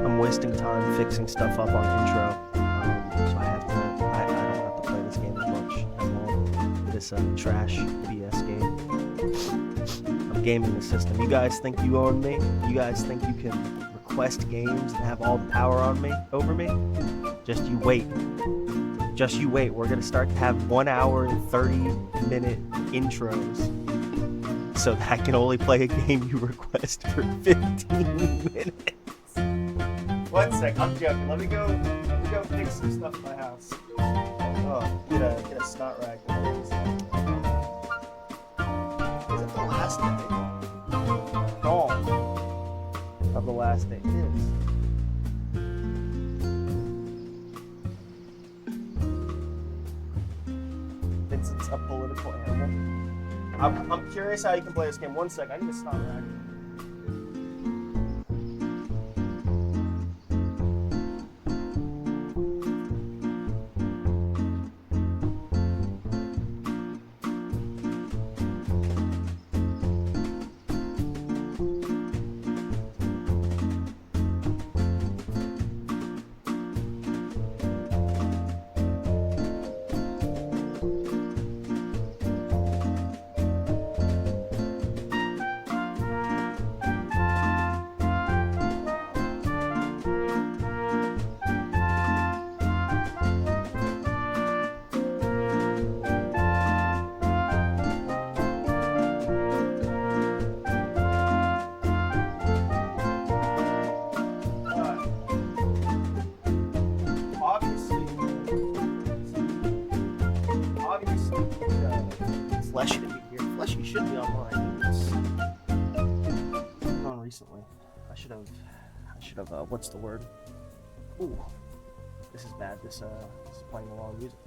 I'm wasting time fixing stuff up on intro. So I don't have to play this game as much as well. This trash BS game. I'm gaming the system. You guys think you own me? You guys think you can request games and have all the power on me over me? Just you wait. Just you wait. We're gonna start to have 1 hour and 30-minute intros. So that I can only play a game you request for 15 minutes. 1 sec, I'm joking. Let me go fix some stuff in my house. Oh, get a snot rag. Is it the last day? Dawn of the last day. It is. Vincent's a political animal. I'm curious how you can play this game. 1 sec, I need a snot rag. Fleshy to be here. Fleshy should be online. It's been on recently. I should have. What's the word? Ooh, this is bad. This is playing the wrong music.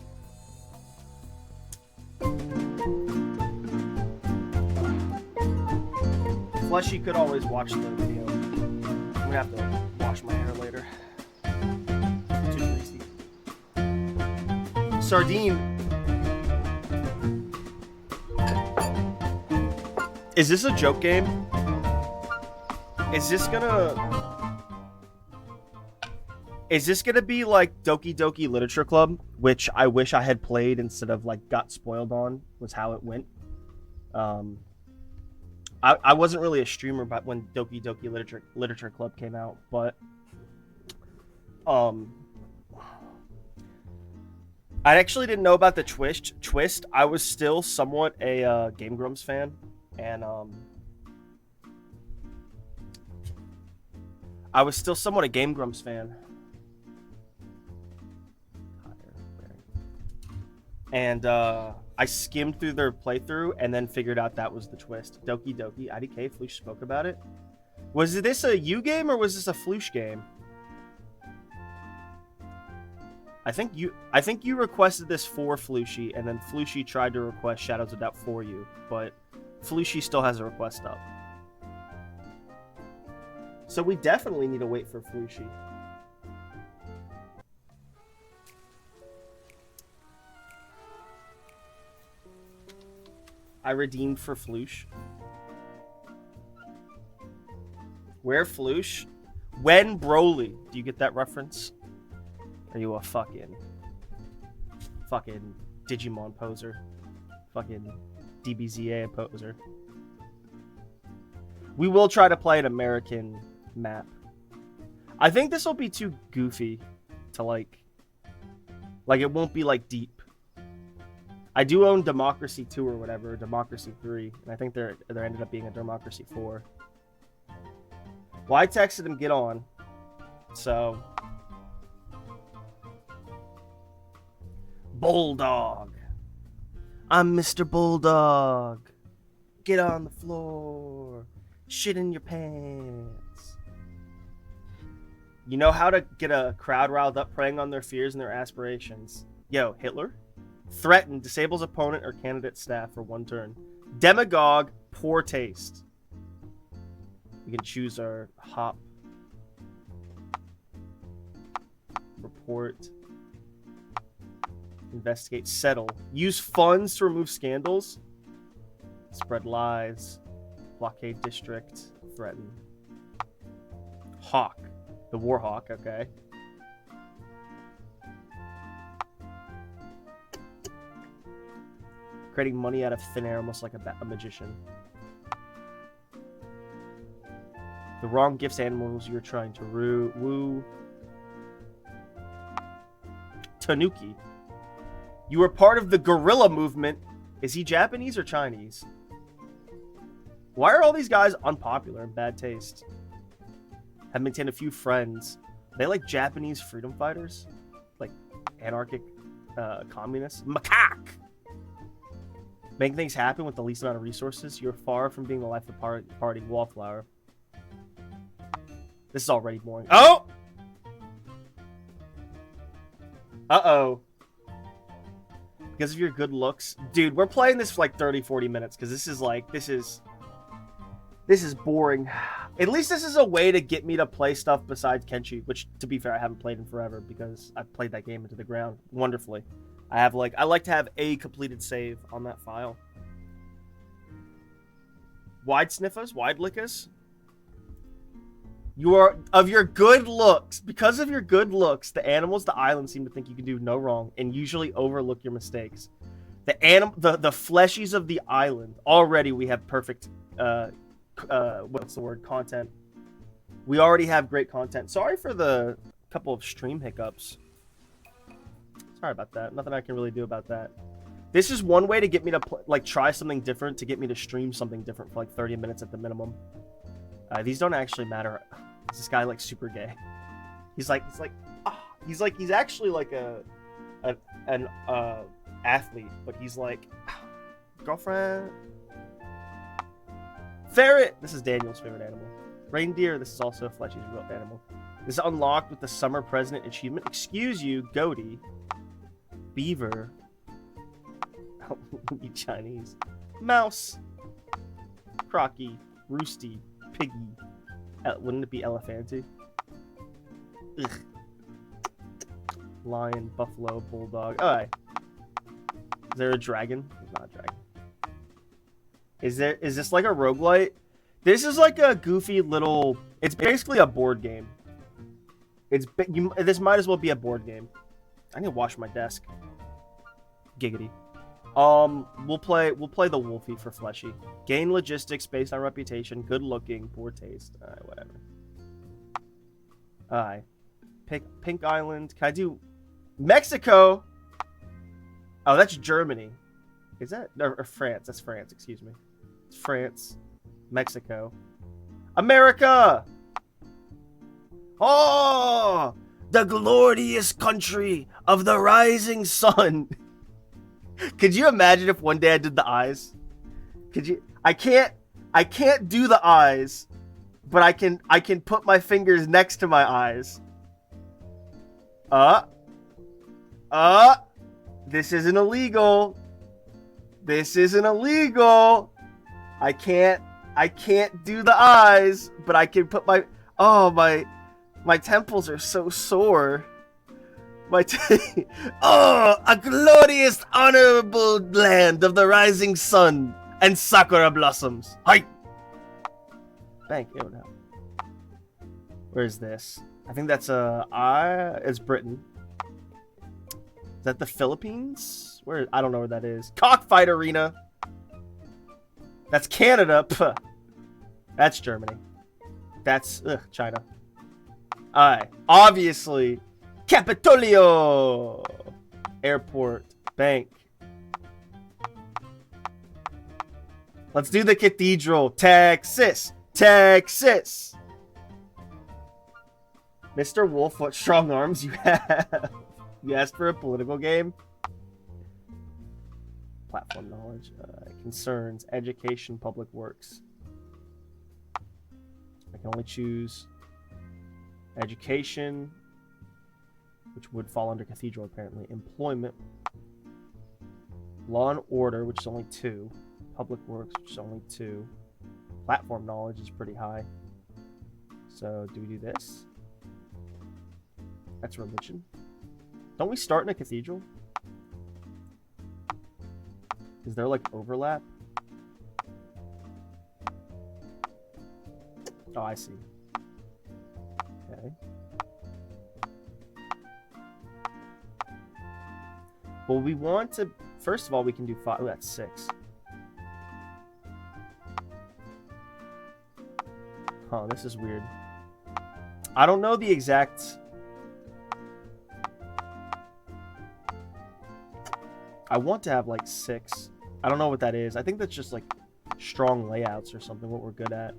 Fleshy could always watch the video. I'm gonna have to wash my hair later. Too greasy. Sardine. Is this a joke game? Is this gonna be like Doki Doki Literature Club, which I wish I had played instead of like got spoiled on, was how it went. I wasn't really a streamer but when Doki Doki Literature Club came out, but I actually didn't know about the twist. I was still somewhat a Game Grumps fan. And I was still somewhat a Game Grumps fan. And I skimmed through their playthrough and then figured out that was the twist. Doki Doki, IDK, Floosh spoke about it. Was this a U game or was this a Floosh game? I think you requested this for Flooshy, and then Flooshy tried to request Shadows of Doubt for you, but Flooshy still has a request up. So we definitely need to wait for Flooshy. I redeemed for Floosh. Where Floosh? When Broly? Do you get that reference? Are you a fucking Digimon poser? Fucking DBZA poser. We will try to play an American map. I think this will be too goofy to like it won't be like deep. I do own Democracy 2 or whatever, Democracy 3, and I think there ended up being a Democracy 4. Well, I texted him get on, so Bulldog. I'm Mr. Bulldog. Get on the floor. Shit in your pants. You know how to get a crowd riled up preying on their fears and their aspirations. Yo, Hitler? Threaten, disables opponent or candidate staff for 1 turn. Demagogue, poor taste. We can choose our hop. Report. Investigate, settle. Use funds to remove scandals. Spread lies. Blockade district. Threaten. Hawk. The Warhawk, okay. Creating money out of thin air, almost like a magician. The wrong gifts animals you're trying to woo. Tanuki. You were part of the guerrilla movement. Is he Japanese or Chinese? Why are all these guys unpopular and bad taste? Have maintained a few friends. Are they like Japanese freedom fighters? Like anarchic communists? Macaque! Making things happen with the least amount of resources. You're far from being the life of the party. Wallflower. This is already boring. Oh! Uh-oh. Because of your good looks. Dude, we're playing this for like 30-40 minutes because this is like, this is boring. At least this is a way to get me to play stuff besides Kenshi, which, to be fair, I haven't played in forever because I've played that game into the ground wonderfully. I like to have a completed save on that file. Wide sniffers, wide lickers. You are, of your good looks, because of your good looks, the animals, the island seem to think you can do no wrong and usually overlook your mistakes. The fleshies of the island, already we have perfect, what's the word, content. We already have great content. Sorry for the couple of stream hiccups. Sorry about that. Nothing I can really do about that. This is one way to get me to try something different, to get me to stream something different for like 30 minutes at the minimum. These don't actually matter. Is this guy like super gay? He's actually like an athlete, but he's like, girlfriend. Ferret. This is Daniel's favorite animal. Reindeer. This is also Fletchy's real animal. This is unlocked with the Summer President achievement. Excuse you, goatee. Beaver. You Chinese. Mouse. Crocky. Roosty. Piggy. Wouldn't it be Elephanty? Ugh. Lion, buffalo, bulldog. Alright. Is there a dragon? There's not a dragon. Is this like a roguelite? This is like a goofy little... It's basically a board game. This might as well be a board game. I need to wash my desk. Giggity. We'll play the Wolfie for Fleshy. Gain logistics based on reputation, good looking, poor taste. Alright, whatever. Alright. Pick Pink Island. Can I do Mexico? Oh, that's Germany. Is that or France? That's France, excuse me. It's France. Mexico. America! Oh! The glorious country of the rising sun. Could you imagine if one day I did the eyes? Could you? I can't do the eyes, but I can put my fingers next to my eyes. This isn't illegal. This isn't illegal. I can't do the eyes, but I can put my my temples are so sore. A glorious, honorable land of the rising sun and sakura blossoms. Hi. Thank you. Now. Where's this? I think that's it's Britain. Is that the Philippines? Where? I don't know where that is. Cockfight Arena. That's Canada. Puh. That's Germany. That's China. Alright. Obviously. Capitolio! Airport. Bank. Let's do the cathedral. Texas. Texas. Mr. Wolf, what strong arms you have. You asked for a political game? Platform knowledge. Concerns. Education. Public works. I can only choose education, which would fall under cathedral apparently. Employment. Law and order, which is only 2. Public works, which is only 2. Platform knowledge is pretty high. So do we do this? That's religion. Don't we start in a cathedral? Is there like overlap? Oh, I see. Okay. Well, we want to... First of all, we can do 5. Oh, that's 6. Huh, this is weird. I don't know the exact... I want to have, like, 6. I don't know what that is. I think that's just, like, strong layouts or something, what we're good at.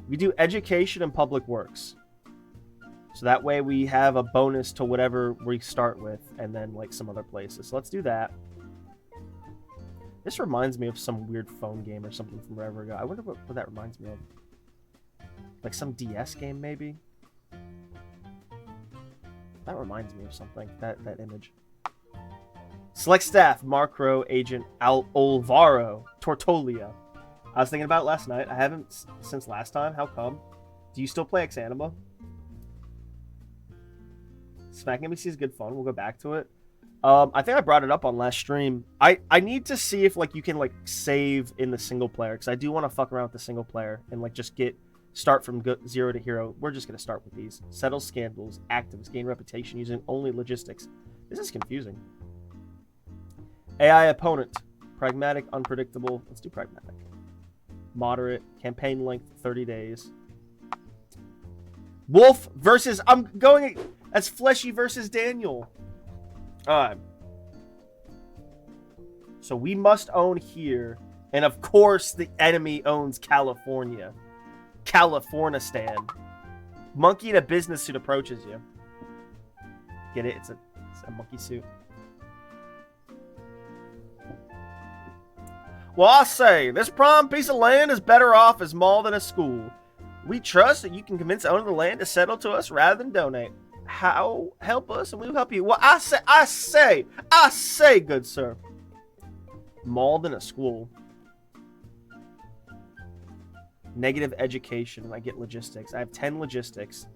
We do education and public works. So that way we have a bonus to whatever we start with, and then like some other places. So let's do that. This reminds me of some weird phone game or something from forever ago. I wonder what that reminds me of. Like some DS game, maybe? That reminds me of something, that image. Select staff, Macro Agent Alvaro Tortolia. I was thinking about it last night. I haven't since last time. How come? Do you still play Exanima? Smack NBC is good fun. We'll go back to it. I think I brought it up on last stream. I need to see if like you can like save in the single player, because I do want to fuck around with the single player and like just start from 0 to hero. We're just gonna start with these. Settle scandals, actives, gain reputation using only logistics. This is confusing. AI opponent, pragmatic, unpredictable. Let's do pragmatic. Moderate, campaign length 30 days. Wolf versus, I'm going, that's Fleshy versus Daniel. Alright. So we must own here. And of course the enemy owns California. Californistan. Monkey in a business suit approaches you. Get it? It's a monkey suit. Well, I say, this prime piece of land is better off as more than a school. We trust that you can convince the owner of the land to settle to us rather than donate. How? Help us and we'll help you. Well, I say, good sir. More than a school. Negative education, and I get logistics. I have 10 logistics.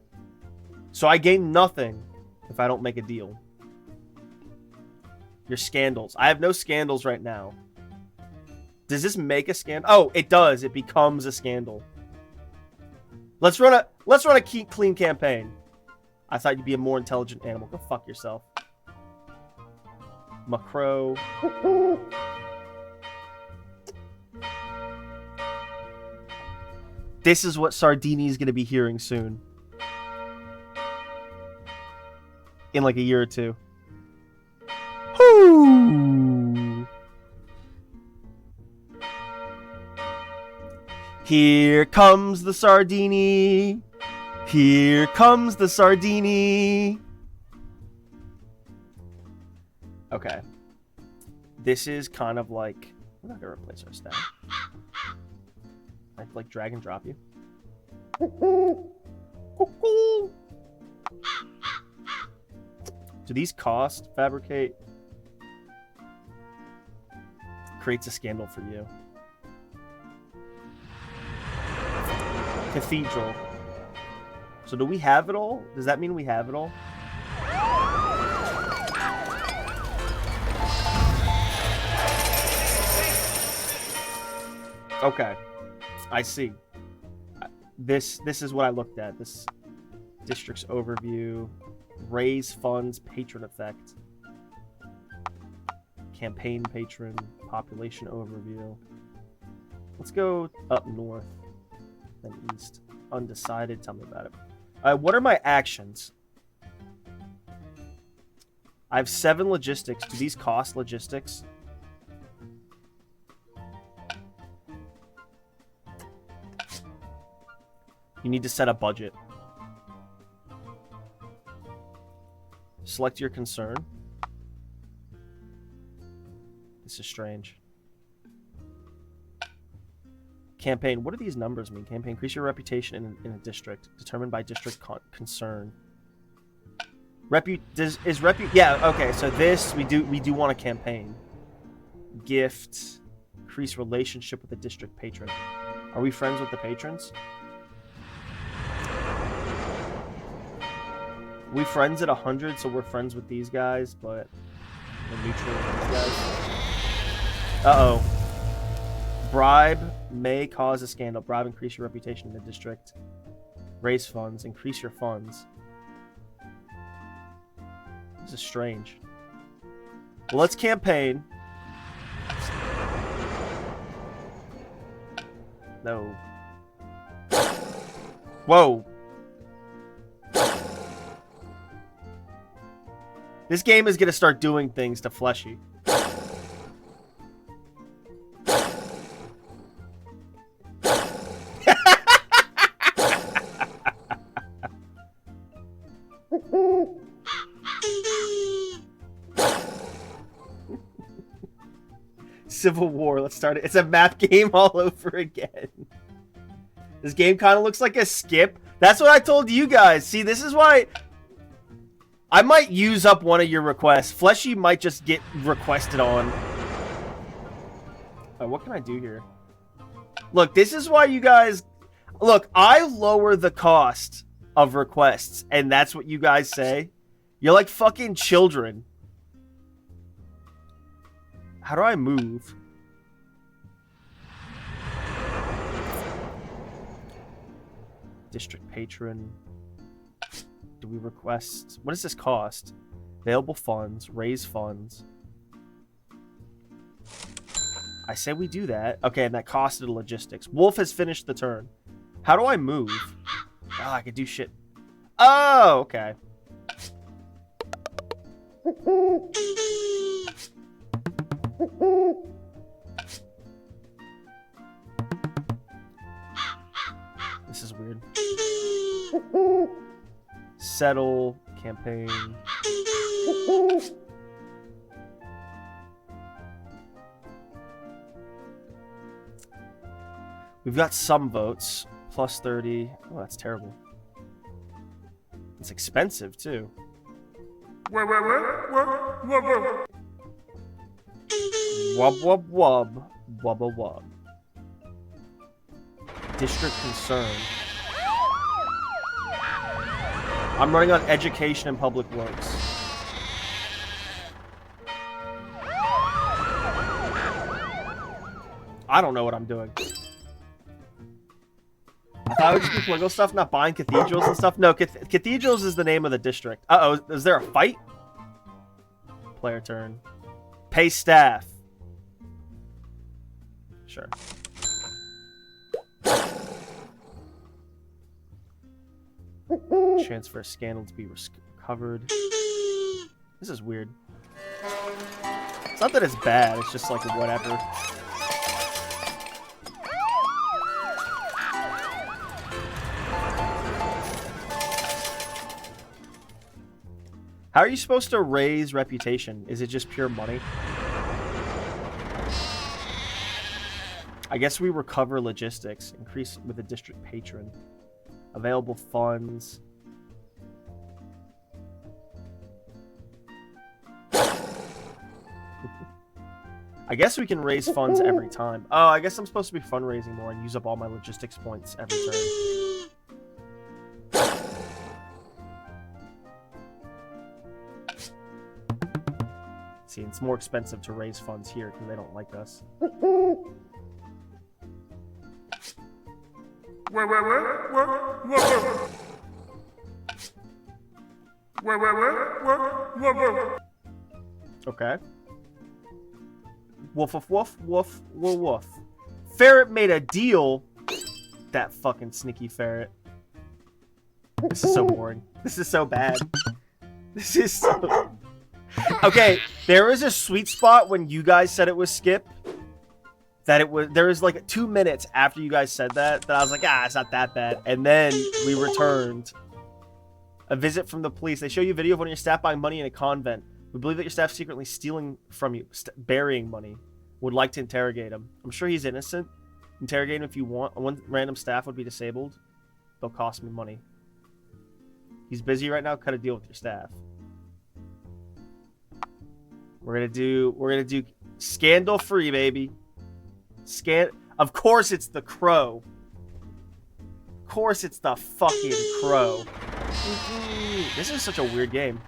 So I gain nothing if I don't make a deal. Your scandals. I have no scandals right now. Does this make a scandal? Oh, it does. It becomes a scandal. Let's run a clean campaign. I thought you'd be a more intelligent animal. Go fuck yourself. Macro. This is what Sardini's gonna be hearing soon. In like a year or two. Whoo! Here comes the Sardini. Here comes the Sardini. Okay. This is kind of like... We're not going to replace our staff. I like drag and drop you. Do these cost? Fabricate. Creates a scandal for you. Cathedral. So do we have it all? Does that mean we have it all? Okay. I see. This is what I looked at. This district's overview. Raise funds, patron effect. Campaign patron, population overview. Let's go up north. Then east. Undecided. Tell me about it. What are my actions? I have 7 logistics. Do these cost logistics? You need to set a budget. Select your concern. This is strange. Campaign. What do these numbers mean? Campaign. Increase your reputation in a district. Determined by district concern. Yeah, okay. So this, we do want a campaign. Gift. Increase relationship with the district patron. Are we friends with the patrons? We friends at 100, so we're friends with these guys, but we're neutral with these guys. Uh-oh. Bribe may cause a scandal. Bribe, increase your reputation in the district. Raise funds, increase your funds. This is strange. Well, let's campaign. No. Whoa. This game is gonna start doing things to Fleshy. Civil War. Let's start it. It's a map game all over again. This game kind of looks like a skip. That's what I told you guys. See, this is why I might use up one of your requests. Fleshy might just get requested on. What can I do here? Look, this is why you guys... Look, I lower the cost of requests, and that's what you guys say. You're like fucking children. How do I move? District patron. Do we request? What does this cost? Available funds. Raise funds. I said we do that. Okay, and that costed logistics. Wolf has finished the turn. How do I move? Oh, I can do shit. Oh, okay. This is weird. Settle. Campaign. We've got some votes. Plus 30. Oh, that's terrible. It's expensive, too. Wub, wub, wub. Wubba, wub. District concern. I'm running on education and public works. I don't know what I'm doing. I thought I would just do political stuff, not buying cathedrals and stuff. No, cathedrals is the name of the district. Uh-oh, is there a fight? Player turn. Pay staff. Sure. Transfer scandal to be recovered. This is weird. It's not that it's bad, it's just like whatever. How are you supposed to raise reputation? Is it just pure money? I guess we recover logistics. Increase with a district patron. Available funds. I guess we can raise funds every time. Oh, I guess I'm supposed to be fundraising more and use up all my logistics points every turn. See, it's more expensive to raise funds here because they don't like us. Okay. Woof, woof, woof, woof, woof, woof. Ferret made a deal. That fucking sneaky ferret. This is so boring. This is so bad. This is so... Okay, there was a sweet spot when you guys said it was skip. That it was... There was like 2 minutes after you guys said that I was like, ah, it's not that bad. And then we returned. A visit from the police. They show you a video of one of your staff buying money in a convent. We believe that your staff secretly stealing from you, burying money. Would like to interrogate him. I'm sure he's innocent. Interrogate him if you want. One random staff would be disabled. They'll cost me money. He's busy right now. Cut a deal with your staff. We're gonna do scandal free, baby. Of course it's the crow. Of course it's the fucking crow. This is such a weird game.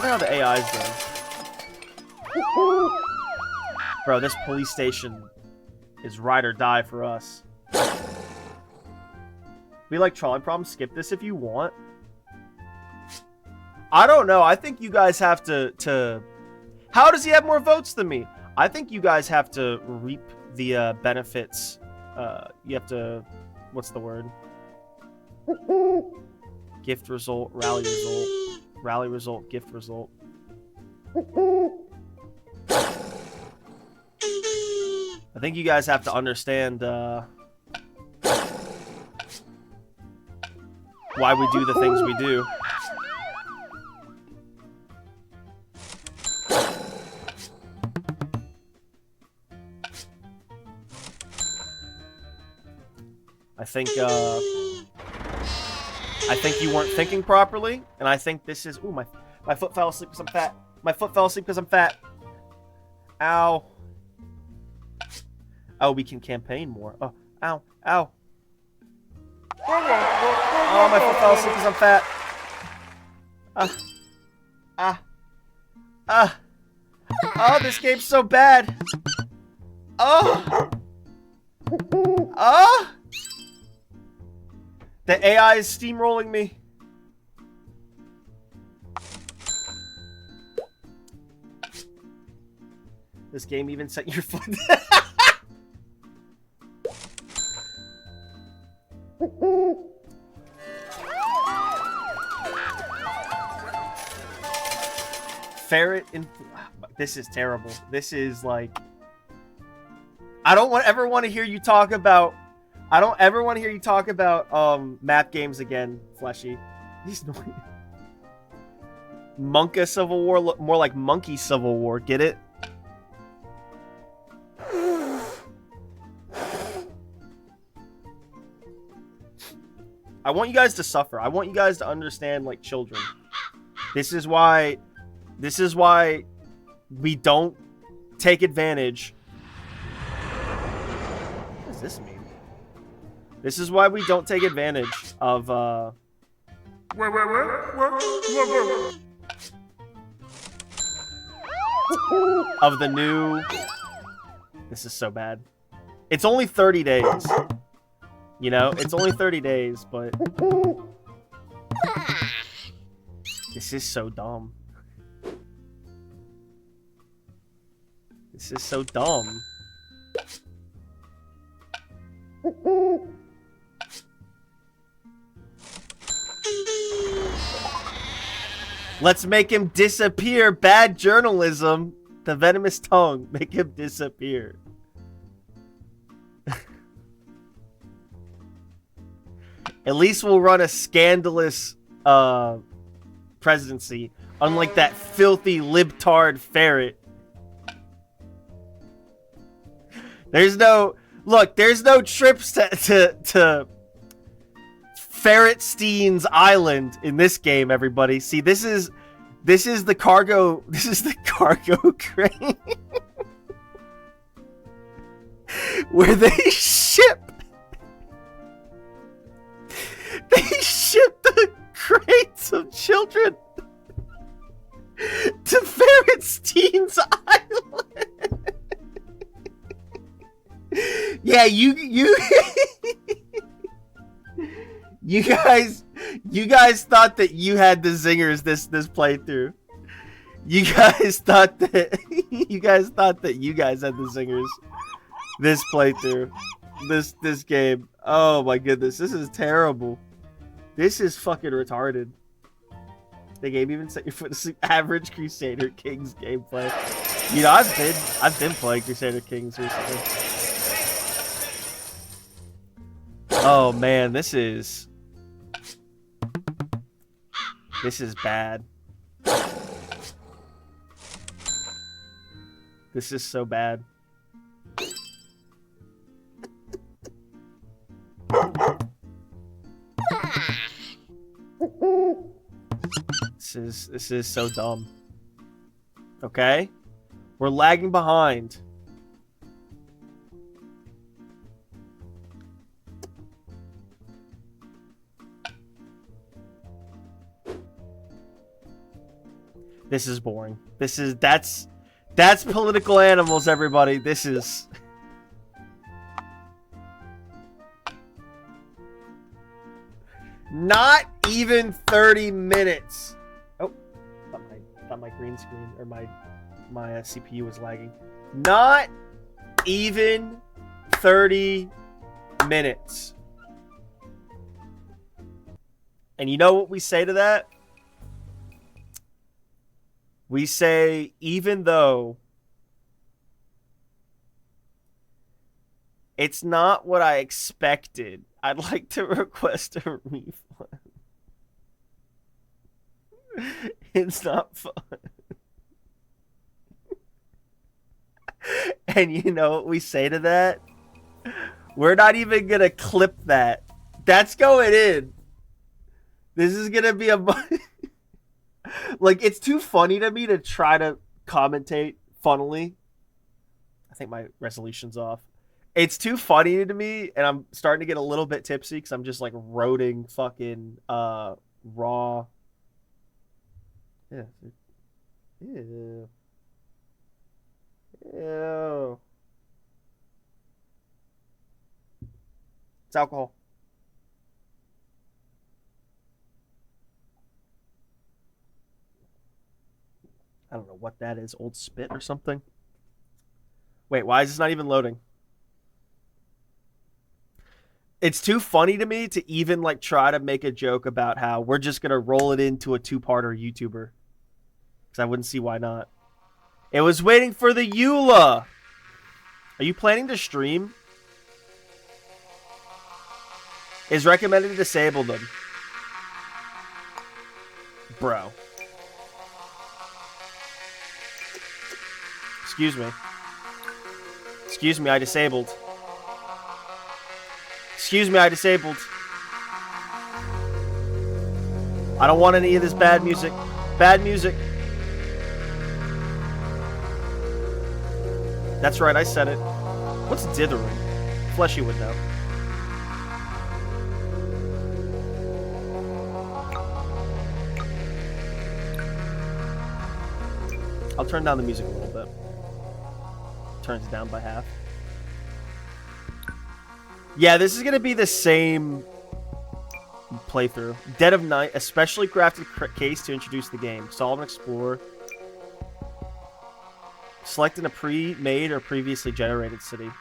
I don't know how the AI's doing. Bro, this police station is ride or die for us. We like trolley problems. Skip this if you want. I don't know. I think you guys have to... How does he have more votes than me? I think you guys have to reap the benefits. You have to... What's the word? Gift result, rally result. Rally result, gift result. I think you guys have to understand why we do the things we do. I think you weren't thinking properly, and I think this is... Ooh, my foot fell asleep because I'm fat. My foot fell asleep because I'm fat. Ow. Oh, we can campaign more. Oh, ow, ow. Oh, my foot fell asleep because I'm fat. Oh, this game's so bad. Oh. Oh. The AI is steamrolling me. This game even set your foot. Ferret in... This is terrible. This is like... I don't ever want to hear you talk about... I don't ever want to hear you talk about map games again, Fleshy. He's annoying. Monka Civil War, more like Monkey Civil War. Get it? I want you guys to suffer. I want you guys to understand like children. This is why we don't take advantage. What does this mean? This is why we don't take advantage of the new... This is so bad. It's only 30 days. You know, it's only 30 days, but... This is so dumb. This is so dumb. Let's make him disappear. Bad journalism. The venomous tongue. Make him disappear. At least we'll run a scandalous presidency. Unlike that filthy libtard ferret. There's no... Look, there's no trips to Ferretstein's Island in this game, everybody. See, this is the cargo crane where they ship the crates of children to Ferretstein's Island. Yeah, you guys thought that you had the zingers this playthrough. You guys thought that you guys had the zingers this playthrough. This game. Oh my goodness, this is terrible. This is fucking retarded. The game even set your foot to sleep. Average Crusader Kings gameplay. You know, I've been playing Crusader Kings recently. Oh man, this is bad. This is so bad. This is so dumb. Okay? We're lagging behind. This is boring. That's political animals, everybody. This is... Not even 30 minutes. Oh, thought my green screen or my CPU was lagging. Not even 30 minutes. And you know what we say to that? We say, even though it's not what I expected, I'd like to request a refund. It's not fun. And you know what we say to that? We're not even going to clip that. That's going in. This is going to be a... Like, it's too funny to me to try to commentate funnily. I think my resolution's off. It's too funny to me, and I'm starting to get a little bit tipsy because I'm just, like, roading fucking raw... Yeah. Ew. Ew. It's alcohol. I don't know what that is. Old spit or something? Wait, why is this not even loading? It's too funny to me to even like try to make a joke about how we're just going to roll it into a two-parter YouTuber. Because I wouldn't see why not. It was waiting for the EULA. Are you planning to stream? Is recommended to disable them. Bro. Excuse me. Excuse me, I disabled. Excuse me, I disabled. I don't want any of this bad music. Bad music. That's right, I said it. What's dithering? Fleshy would know. I'll turn down the music a little bit. Turns it down by half. Yeah, this is going to be the same playthrough. Dead of Night, a specially crafted case to introduce the game. Solve and explore. Selecting a pre-made or previously generated city.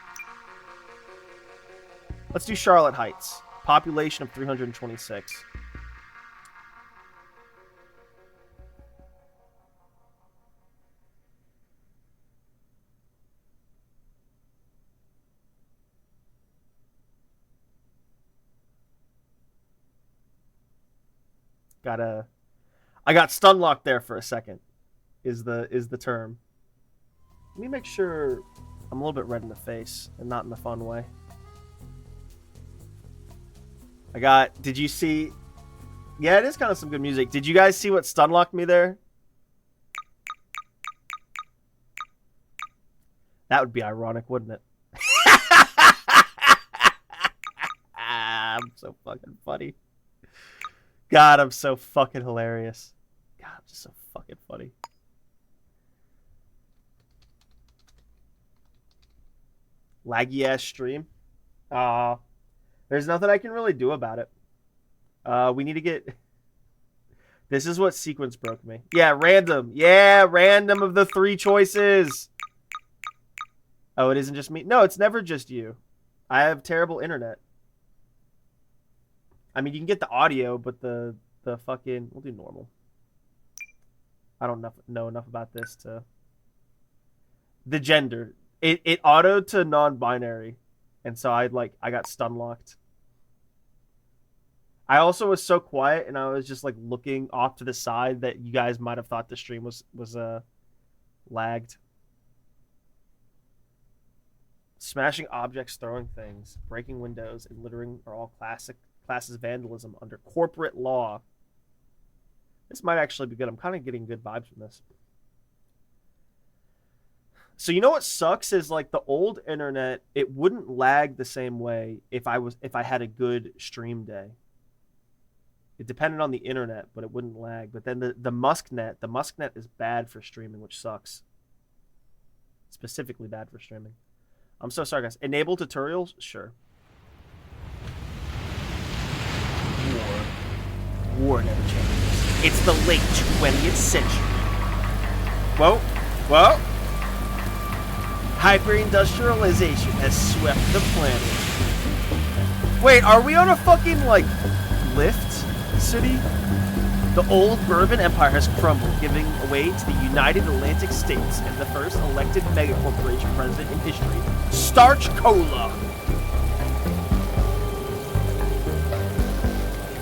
Let's do Charlotte Heights. Population of 326. I got stun locked there for a second. Is the term. Let me make sure I'm a little bit red in the face and not in the fun way. Did you see? Yeah, it is kind of some good music. Did you guys see what stun locked me there? That would be ironic, wouldn't it? I'm so fucking funny. God, I'm so fucking hilarious. God, I'm just so fucking funny. Laggy ass stream. There's nothing I can really do about it. We need to get... This is what sequence broke me. Yeah, random. Yeah, random of the 3 choices. Oh, it isn't just me? No, it's never just you. I have terrible internet. I mean, you can get the audio, but the fucking... We'll do normal. I don't know enough about this to... The gender. It autoed to non-binary. And so I got stun locked. I also was so quiet, and I was just like looking off to the side that you guys might have thought the stream was lagged. Smashing objects, throwing things, breaking windows, and littering are all classes vandalism under corporate law. This might actually be good. I'm kind of getting good vibes from this. So you know what sucks is like the old internet, it wouldn't lag the same way if I had a good stream day. It depended on the internet, but it wouldn't lag. But then the Musknet is bad for streaming, which sucks. Specifically bad for streaming. I'm so sorry, guys. Enable tutorials? Sure. War never changes. It's the late 20th century. Whoa. Whoa. Hyper-industrialization has swept the planet. Wait, are we on a fucking, like, lift city? The old Bourbon Empire has crumbled, giving way to the United Atlantic States and the first elected megacorporation president in history, Starch Cola.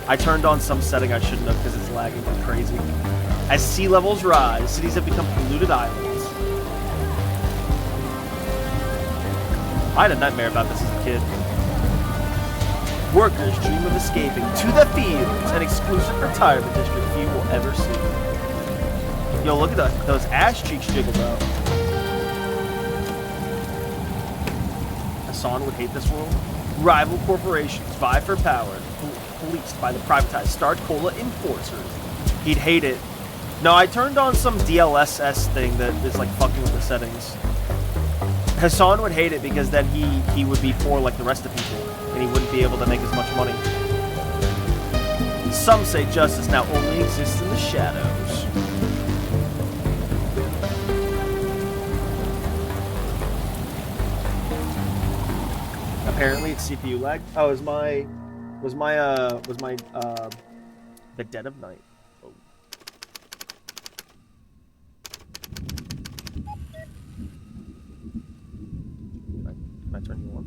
I turned on some setting I shouldn't have because it's lagging like crazy. As sea levels rise, cities have become polluted islands. I had a nightmare about this as a kid. Workers dream of escaping to the fields, an exclusive retirement district few will ever see. Yo, look at those ass cheeks jiggle though. Hassan would hate this world. Rival corporations vie for power, policed by the privatized Starch Cola enforcers. He'd hate it. No, I turned on some DLSS thing that is like fucking with the settings. Hassan would hate it because then he would be poor like the rest of people, and he wouldn't be able to make as much money. Some say justice now only exists in the shadows. Apparently it's CPU lag. Oh, was my the dead of night. Oh. Can I turn you on?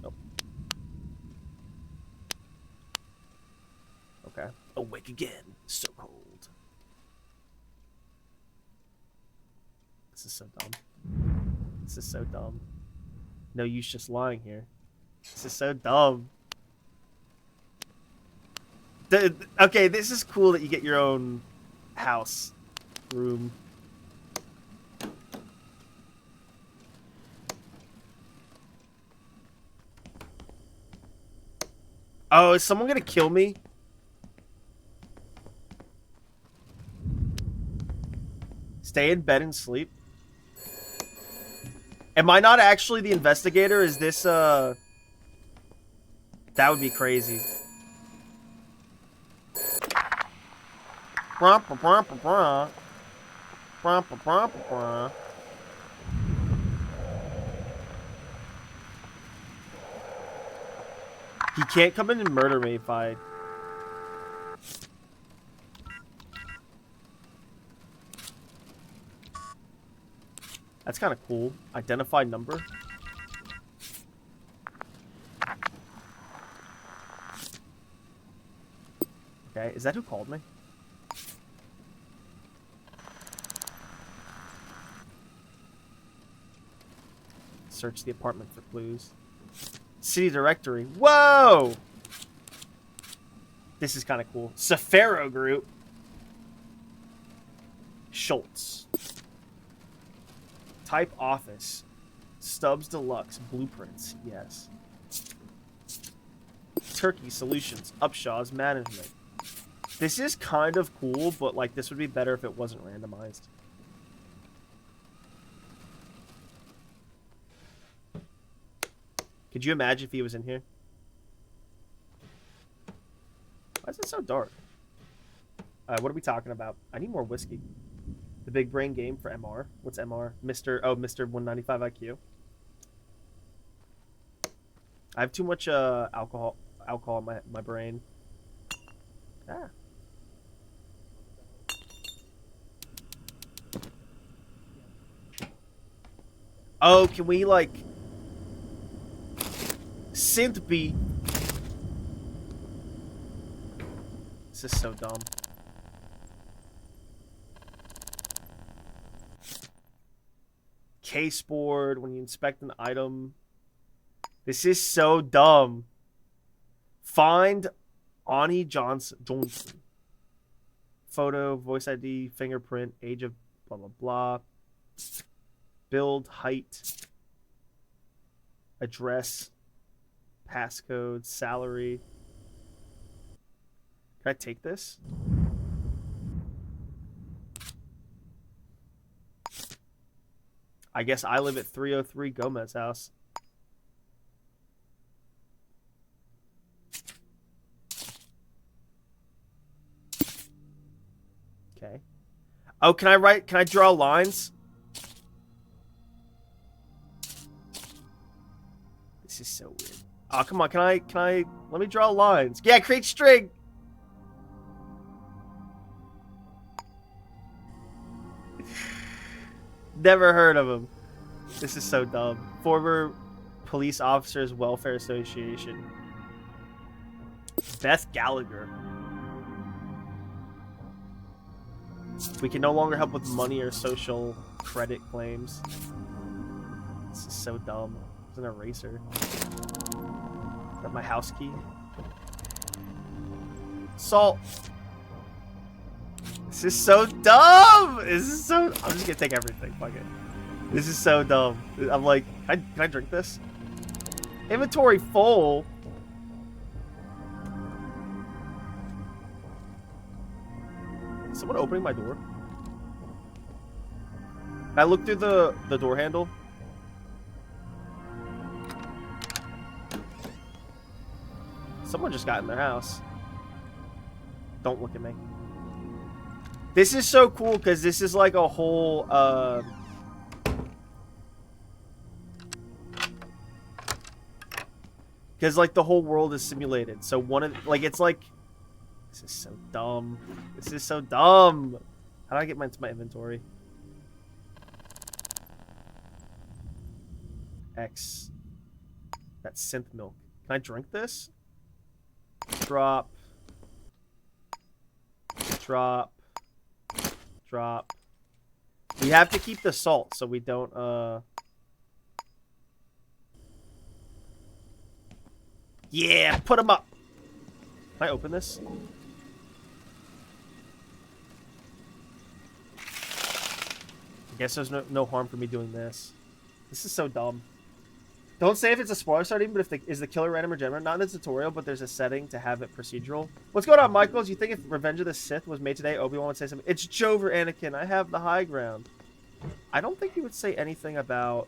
Nope. Okay. Awake again. So cold. This is so dumb. This is so dumb. No use just lying here. This is so dumb. Okay, this is cool that you get your own house room. Oh, is someone gonna kill me? Stay in bed and sleep. Am I not actually the investigator? Is this, that would be crazy. He can't come in and murder me if I... That's kind of cool. Identify number. Okay, is that who called me? Search the apartment for clues. City directory. Whoa! This is kind of cool. Safaro Group. Schultz. Type office. Stubbs Deluxe. Blueprints. Yes. Turkey Solutions. Upshaw's Management. This is kind of cool, but like this would be better if it wasn't randomized. Could you imagine if he was in here? Why is it so dark? What are we talking about? I need more whiskey. The big brain game for MR. What's MR? Mr. 195 IQ. I have too much alcohol in my brain. Ah. Oh, can we like synth beat? This is so dumb. Case board when you inspect an item. This is so dumb. Find Ani Johnson. Photo, voice ID, fingerprint, age of blah blah blah. Build, height, address, passcode, salary. Can I take this? I guess I live at 303 Gomez House. Okay. Oh, can I draw lines? This is so weird. Oh, come on, let me draw lines. Yeah, create string. Never heard of him. This is so dumb. Former Police Officers Welfare Association. Beth Gallagher. We can no longer help with money or social credit claims. This is so dumb. It's an eraser. Is that my house key? Salt. This is so dumb. This is so. I'm just gonna take everything. Fuck it. This is so dumb. I'm like, can I drink this? Inventory full. Is someone opening my door? Can I look through the door handle? Someone just got in their house. Don't look at me. This is so cool because this is like a whole because like the whole world is simulated. So one of like it's like this is so dumb. This is so dumb. How do I get into my inventory? X. That's synth milk. Can I drink this? Drop. Drop. Drop. We have to keep the salt so we don't Yeah, put them up. Can I open this? I guess there's no harm for me doing this. This is so dumb. Don't say if it's a spoiler starting, but is the killer random or general? Not in the tutorial, but there's a setting to have it procedural. What's going on, Michael? Do you think if Revenge of the Sith was made today, Obi-Wan would say something? It's Jover, Anakin. I have the high ground. I don't think he would say anything about,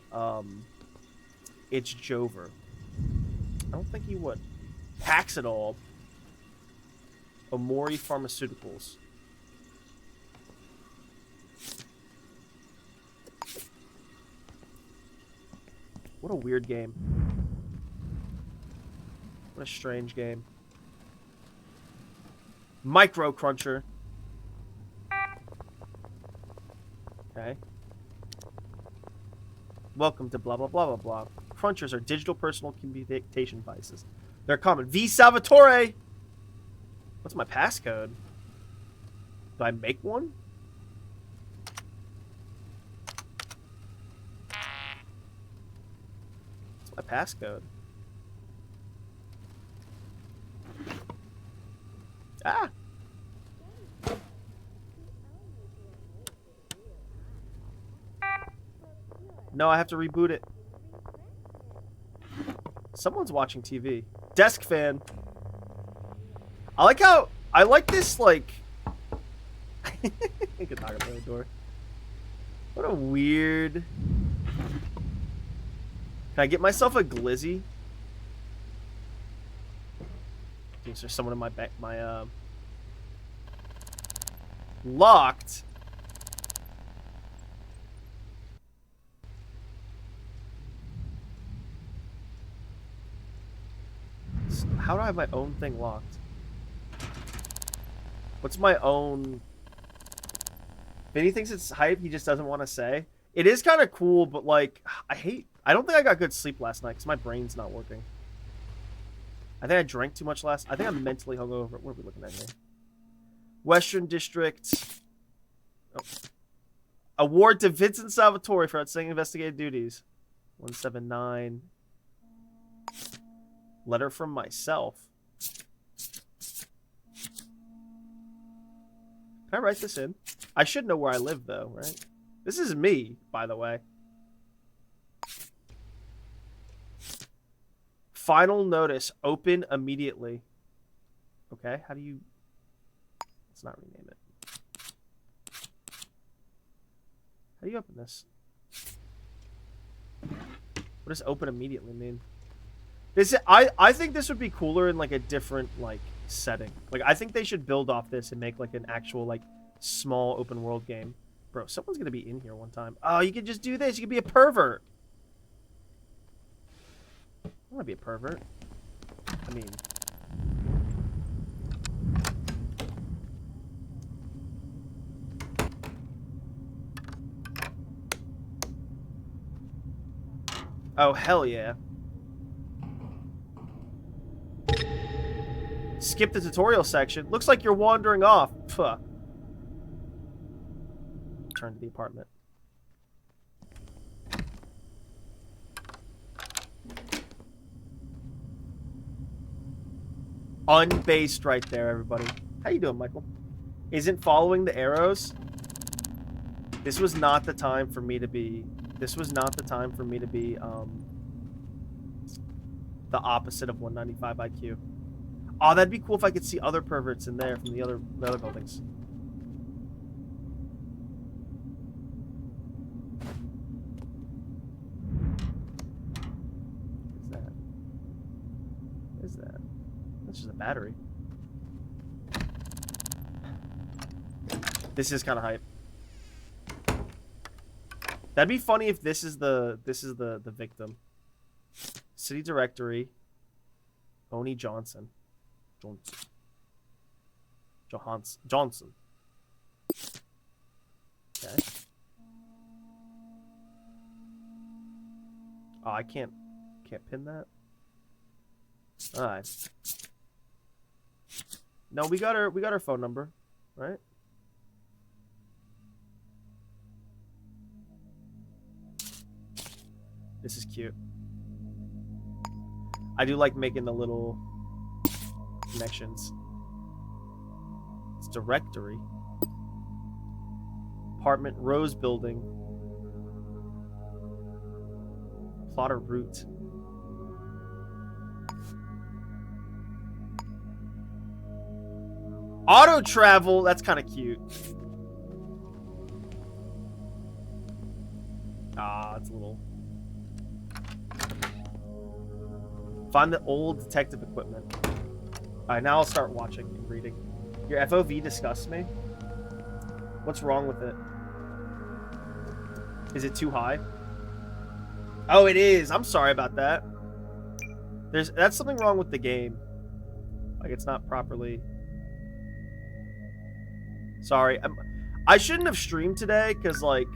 it's Jover. I don't think he would. Paxidol. Omori Pharmaceuticals. What a weird game. What a strange game. Micro Cruncher. Okay. Welcome to blah blah blah blah blah. Crunchers are digital personal communication devices. They're common. V Salvatore! What's my passcode? Do I make one? My passcode. Ah! No, I have to reboot it. Someone's watching TV. Desk fan. I like this, like... I can talk about the door. What a weird... Can I get myself a glizzy? Is there someone in my back? Locked. How do I have my own thing locked? What's my own? Vinny thinks it's hype. He just doesn't want to say. It is kind of cool, but like, I don't think I got good sleep last night because my brain's not working. I think I drank too much last. I think I'm mentally hungover. What are we looking at here? Western District. Oh. Award to Vincent Salvatore for outstanding investigative duties. 179. Letter from myself. Can I write this in? I should know where I live, though, right? This is me, by the way. Final notice. Open immediately. Okay, how do you... Let's not rename it. How do you open this? What does open immediately mean? I think this would be cooler in like a different like setting. Like I think they should build off this and make like an actual like small open world game. Bro, someone's gonna be in here one time. Oh, you could just do this. You could be a pervert. I want to be a pervert. I mean... Oh, hell yeah. Skip the tutorial section. Looks like you're wandering off. Puh. Return to the apartment. Unbased right there, everybody. How you doing, Michael? Isn't following the arrows? This was not the time for me to be... This was not the time for me to be, the opposite of 195 IQ. Oh, that'd be cool if I could see other perverts in there from the other buildings. What's that? What is that? That's just a battery. This is kind of hype. That'd be funny if this is the victim. City directory. Oni Johnson. Johnson. Okay. Oh, I can't pin that. All right. No, we got her phone number, right? This is cute. I do like making the little connections. It's directory. Apartment Rose Building. Plotter route. Auto travel, that's kind of cute. Ah, it's a little... Find the old detective equipment. Alright, now I'll start watching and reading. Your FOV disgusts me. What's wrong with it? Is it too high? Oh, it is. I'm sorry about that. That's something wrong with the game. Like, it's not properly... Sorry. I shouldn't have streamed today, because, like...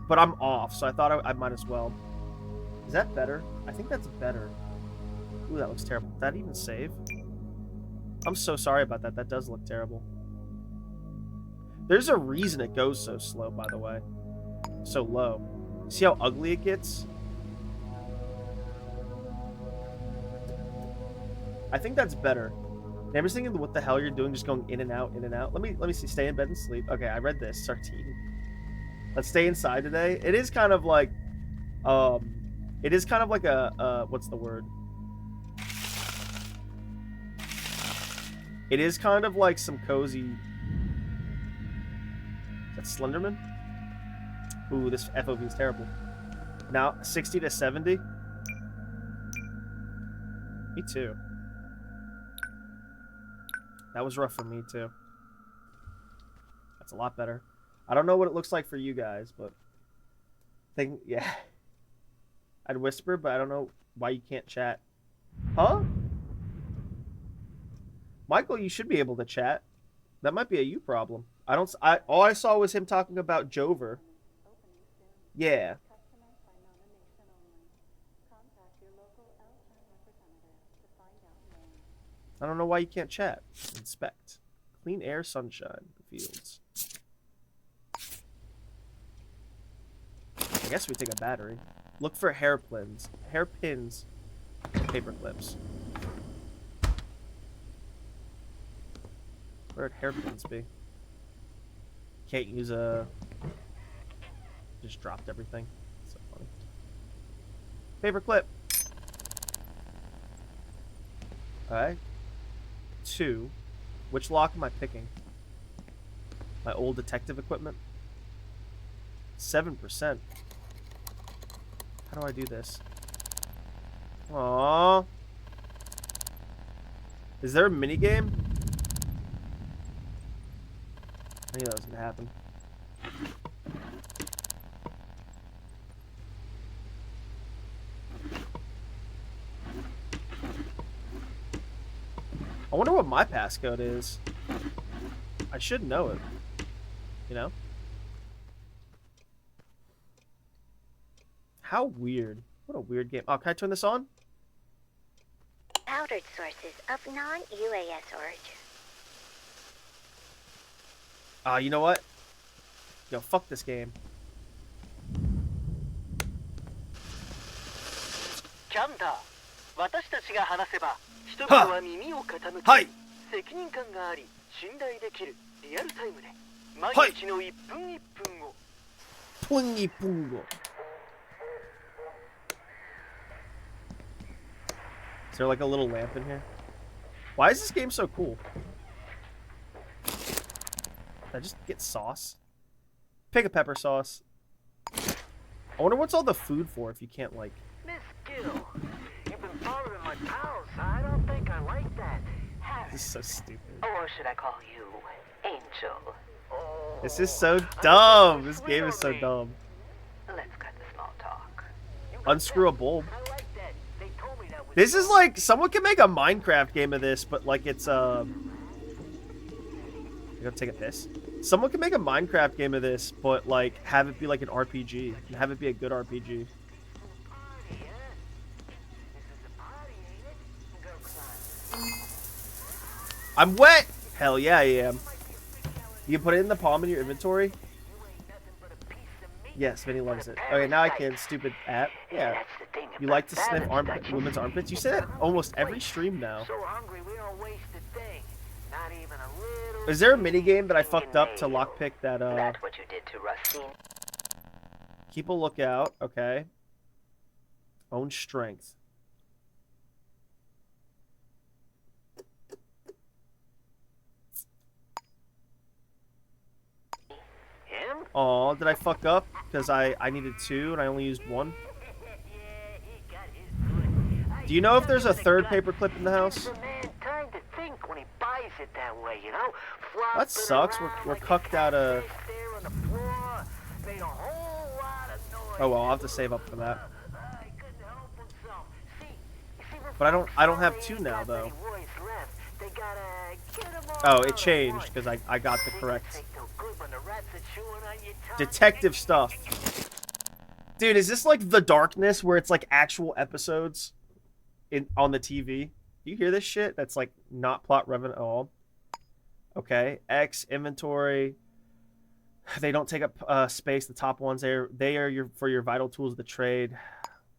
But I'm off, so I thought I might as well. Is that better? I think that's better. Ooh, that looks terrible. Did that even save? I'm so sorry about that. That does look terrible. There's a reason it goes so slow, by the way. So low. See how ugly it gets? I think that's better. I'm just thinking what the hell you're doing, just going in and out, in and out. Let me see. Stay in bed and sleep. Okay, I read this. Sartine. Let's stay inside today. It is kind of like, it is kind of like a, what's the word? It is kind of like some cozy... That's Slenderman? Ooh, this FOV is terrible. Now, 60 to 70? Me too. That was rough for me too. That's a lot better. I don't know what it looks like for you guys, but... yeah. I'd whisper, but I don't know why you can't chat. Huh? Michael, you should be able to chat. That might be a you problem. All I saw was him talking about Jover. Yeah. I don't know why you can't chat. Inspect. Clean air, sunshine, the fields. I guess we take a battery. Look for hairpins, or paper clips. Where'd hairpins be? Can't use a... Just dropped everything. So funny. Paper clip. Alright. 2. Which lock am I picking? My old detective equipment? 7%. How do I do this? Aww. Is there a minigame? I knew that was gonna happen. I wonder what my passcode is. I should know it. You know? How weird. What a weird game. Oh, can I turn this on? Powdered sources of non-UAS origin. You know what? Yo, fuck this game. Hi! 責任感があり、信頼できるリアルタイムで毎日の1分1分を。Pungi pungo. Is there like a little lamp in here? Why is this game so cool? Did I just get sauce? Pick a pepper sauce. I wonder what's all the food for if you can't, like... Miss Gill, you've been bothering my pals. I don't think I like that. This is so stupid. Or should I call you Angel? Oh, This is so dumb. This game is so dumb. Let's cut the small talk. Unscrew a bulb. I like that. They told me that was This is like... Someone can make a Minecraft game of this, but like it's, You gonna take a piss? Someone can make a Minecraft game of this, but like have it be like an RPG. And have it be a good RPG. party, huh? This is a party, ain't it? Go climb. I'm wet! Hell yeah, I am. You can put it in the palm in your inventory? You ain't nothing but a piece of meat. Yes, Vinny loves it. Okay, now I can. Stupid app. Yeah. That's the thing You about like to sniff balance, women's armpits? You say that almost every stream now. So hungry we don't waste a thing. Not even a little. Is there a mini game that I fucked up to lockpick that, That's what you did to Racine. Keep a lookout. Okay. Own strength. Him? Aw, did I fuck up? Because I needed 2 and I only used 1? Do you know if there's a third paperclip in the house? Time to think when he buys it that way, you know? That sucks. We're cucked out of... Oh well, I'll have to save up for that. But I don't have 2 now though. Oh, it changed because I got the correct detective stuff. Dude, is this like The Darkness where it's like actual episodes on the TV? You hear this shit? That's like not plot relevant at all. Okay, X inventory. They don't take up space. The top ones they are your for your vital tools of the trade.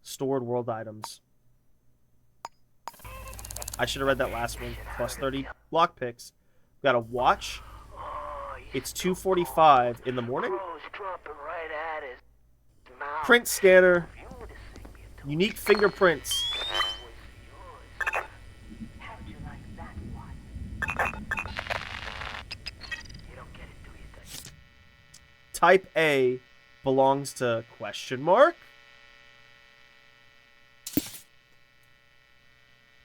Stored world items. I should have read that last one. Plus 30 block picks. We got a watch. It's 2:45 in the morning. Print scanner. Unique fingerprints. Type A belongs to question mark?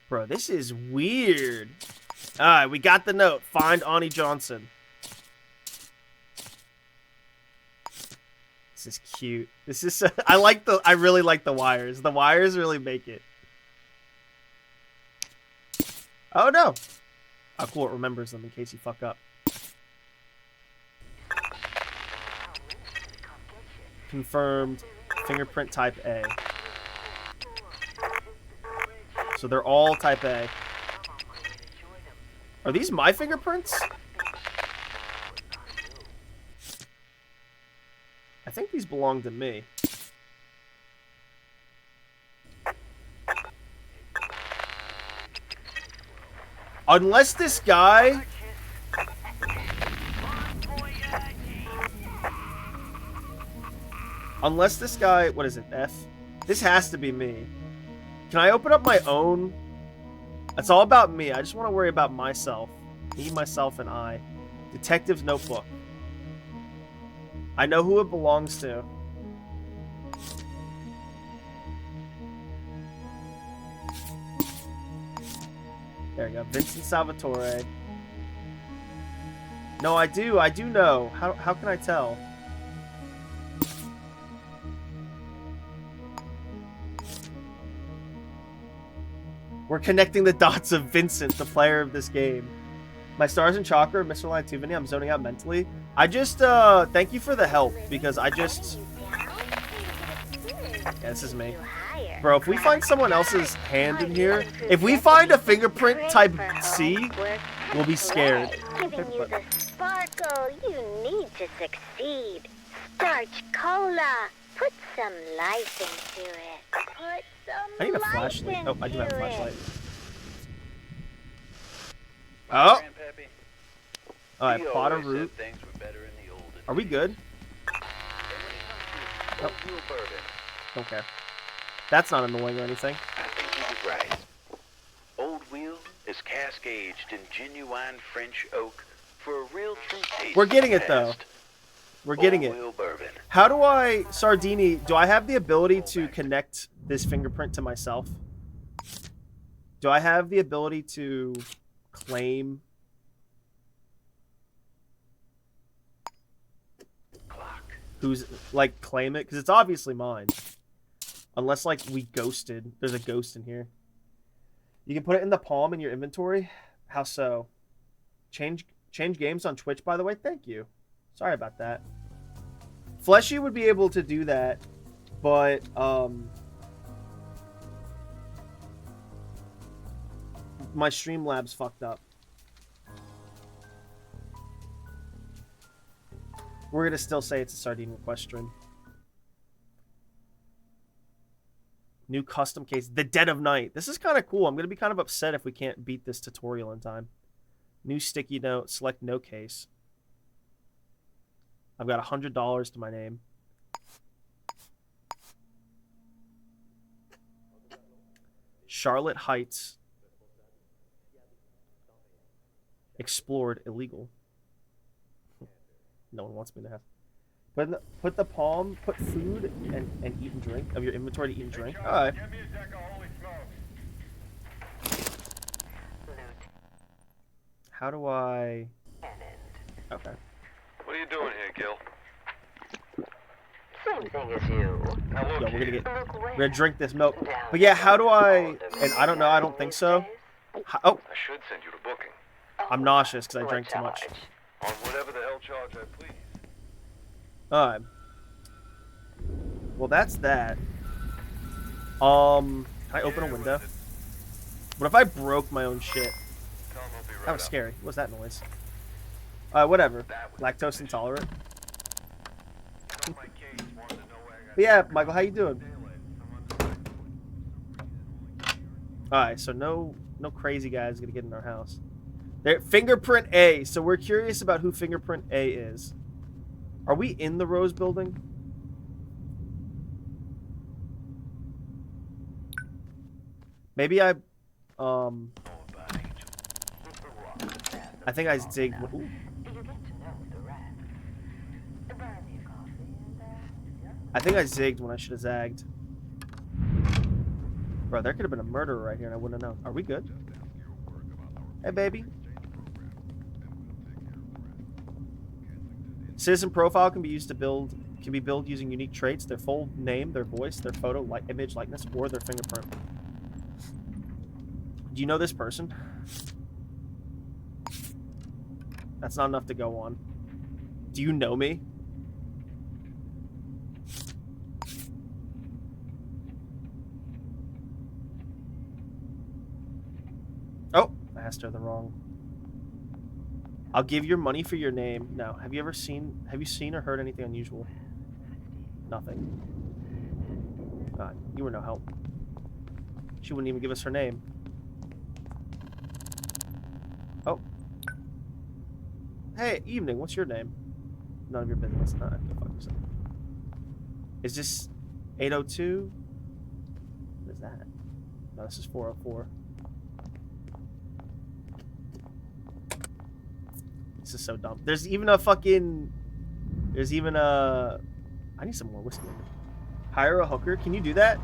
Bro, this is weird. Alright, we got the note. Find Ani Johnson. This is cute. This is I really like the wires. The wires really make it. Oh no. Oh cool, it remembers them in case you fuck up. Confirmed. Fingerprint type A. So they're all type A. Are these my fingerprints? I think these belong to me. Unless this guy... Unless this guy... What is it? F? This has to be me. Can I open up my own? It's all about me. I just want to worry about myself. Me, myself, and I. Detective's notebook. I know who it belongs to. There we go. Vincent Salvatore. No, I do know. How can I tell? We're connecting the dots of Vincent, the player of this game. My stars in chakra, Mr. Line 2 Vinny, I'm zoning out mentally. I just, thank you for the help, because I just... Yeah, this is me. Bro, if we find someone else's hand in here, if we find a fingerprint type C, we'll be scared. Giving you the sparkle you need to succeed. Starch cola. Put some life into it. Put some I need a life flashlight. Oh, I do have a into flashlight. it. Oh! Grandpappy, Alright, he pot of always said root. things were better in the olden Are we days. good? Old Wheel bourbon. Okay. That's not annoying or anything. I think he was right. Old Wheel is cask aged in genuine French oak for a real true taste. We're getting of it, the though. past. We're getting Old it. Wheel bourbon. How do I... Sardini, do I have the ability to connect this fingerprint to myself? Do I have the ability to claim... Clock. Who's, like, claim it? Because it's obviously mine. Unless, like, we ghosted. There's a ghost in here. You can put it in the palm in your inventory. How so? Change games on Twitch, by the way? Thank you. Sorry about that. Fleshy would be able to do that, but, my Streamlabs fucked up. We're gonna still say it's a Sardine request stream. New custom case, The Dead of Night. This is kind of cool. I'm gonna be kind of upset if we can't beat this tutorial in time. New sticky note, select no case. I've got $100 to my name. Charlotte Heights. Explored, illegal. No one wants me to have. Put the palm, put food and eat and drink of your inventory to eat and drink. Alright. How do I... Okay. What are you doing here, Gil? Same thing as you. Now look, Yeah, we're here. gonna drink this milk. But yeah, how do I... And I don't know, I don't think so. Oh, I should send you the booking. I'm nauseous because I drank too much. On whatever the hell charge I please. Alright. Well, that's that. Can I open a window? What if I broke my own shit? Tell him I'll be right That was up. scary. What's that noise? Whatever. Lactose intolerant. Tell my case wanted to know where I got But yeah, Michael, how you doing? Alright, so no crazy guys gonna get in our house. There, Fingerprint A. So we're curious about who Fingerprint A is. Are we in the Rose Building? Maybe I think I zigged. Ooh. I think I zigged when I should have zagged. Bro, there could have been a murderer right here and I wouldn't have known. Are we good? Hey, baby. Citizen profile can be used to build using unique traits, their full name, their voice, their photo, image, likeness, or their fingerprint. Do you know this person? That's not enough to go on. Do you know me? Oh, I asked her the wrong. I'll give your money for your name. No. Have you seen or heard anything unusual? Nothing. You were no help. She wouldn't even give us her name. Oh. Hey, evening. What's your name? None of your business. Go fuck yourself. Is this 802? What is that? No, this is 404. This is so dumb. There's even a fucking... I need some more whiskey. Hire a hooker. Can you do that?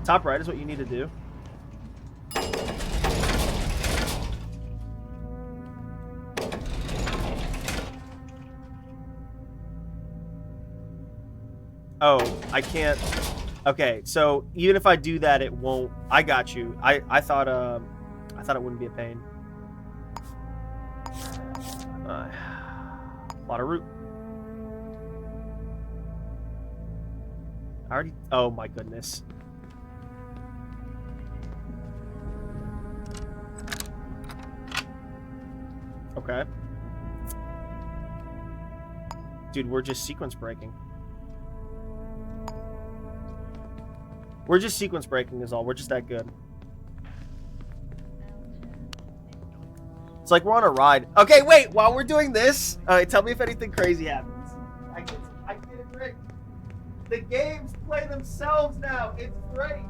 Top right is what you need to do. Oh, I can't. Okay, so even if I do that, it won't. I got you. I thought it wouldn't be a pain. A lot of root. I already. Oh my goodness. Okay. Dude, we're just sequence breaking. We're just sequence breaking is all. We're just that good. It's like we're on a ride. Okay, wait. While we're doing this, tell me if anything crazy happens. I get it right. The games play themselves now. It's great.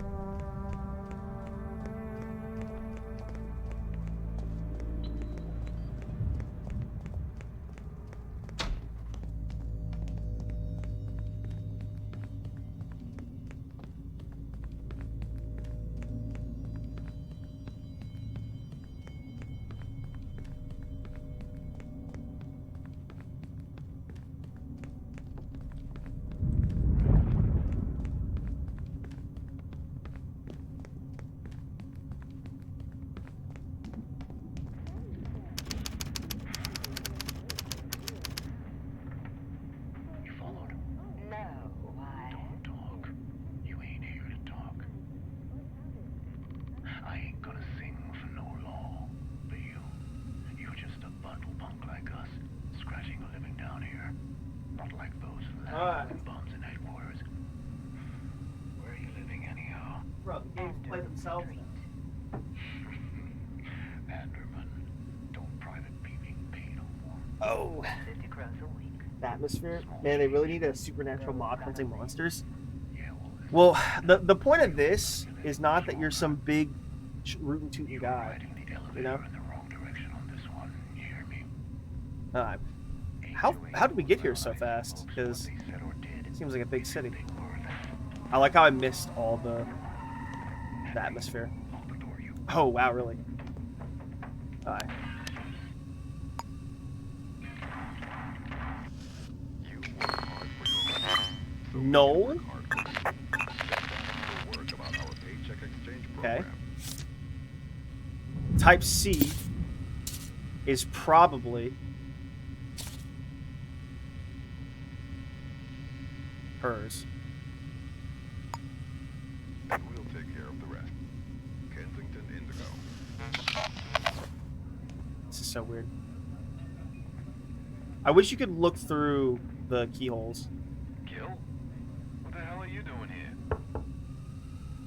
You followed? No, why? Don't talk. You ain't here to talk. I ain't gonna sing for no law. But you're just a bundle punk like us, scratching a living down here. Not like those laughing bums in headquarters. Where are you living anyhow? Bro, the games play themselves now. Anderman, don't private beaming pay no more. Oh. 50 crowns a week. The atmosphere. Man, they really need a supernatural mod hunting monsters. Yeah, well, Well, the point of this is not that you're some big rootin' tootin' you're guy. riding the elevator You know? in the wrong direction on this one. You hear me? How did we get here so fast? Because They said or did. it seems like a big city. They were that. I like how I missed all the atmosphere. Lock the door, you. Oh wow, really? Alright. No. Okay. Type C is probably hers. We'll take care of the rest. Kensington Indigo. This is so weird. I wish you could look through the keyholes. Gil? What the hell are you doing here?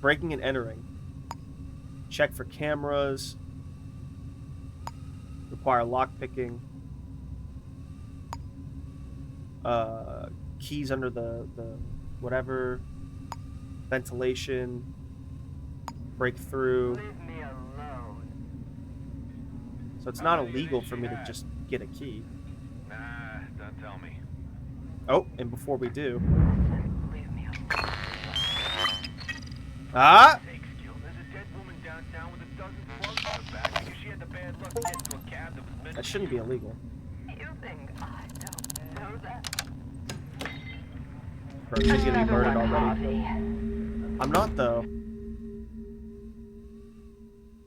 Breaking and entering. Check for cameras. Require lockpicking. Keys under the whatever. Ventilation. Breakthrough. Leave me alone. So it's not illegal for me to just get a key. Nah, don't tell me. Oh, and before we do. Leave me alone. Ah! Thanks, Gil. There's a dead woman downtown with a dozen slugs in her back because she had the bad luck to get into a cab that was meant That to shouldn't be you. illegal. You think I don't know that? Bro, she's gonna be murdered already. Harvey. I'm not, though.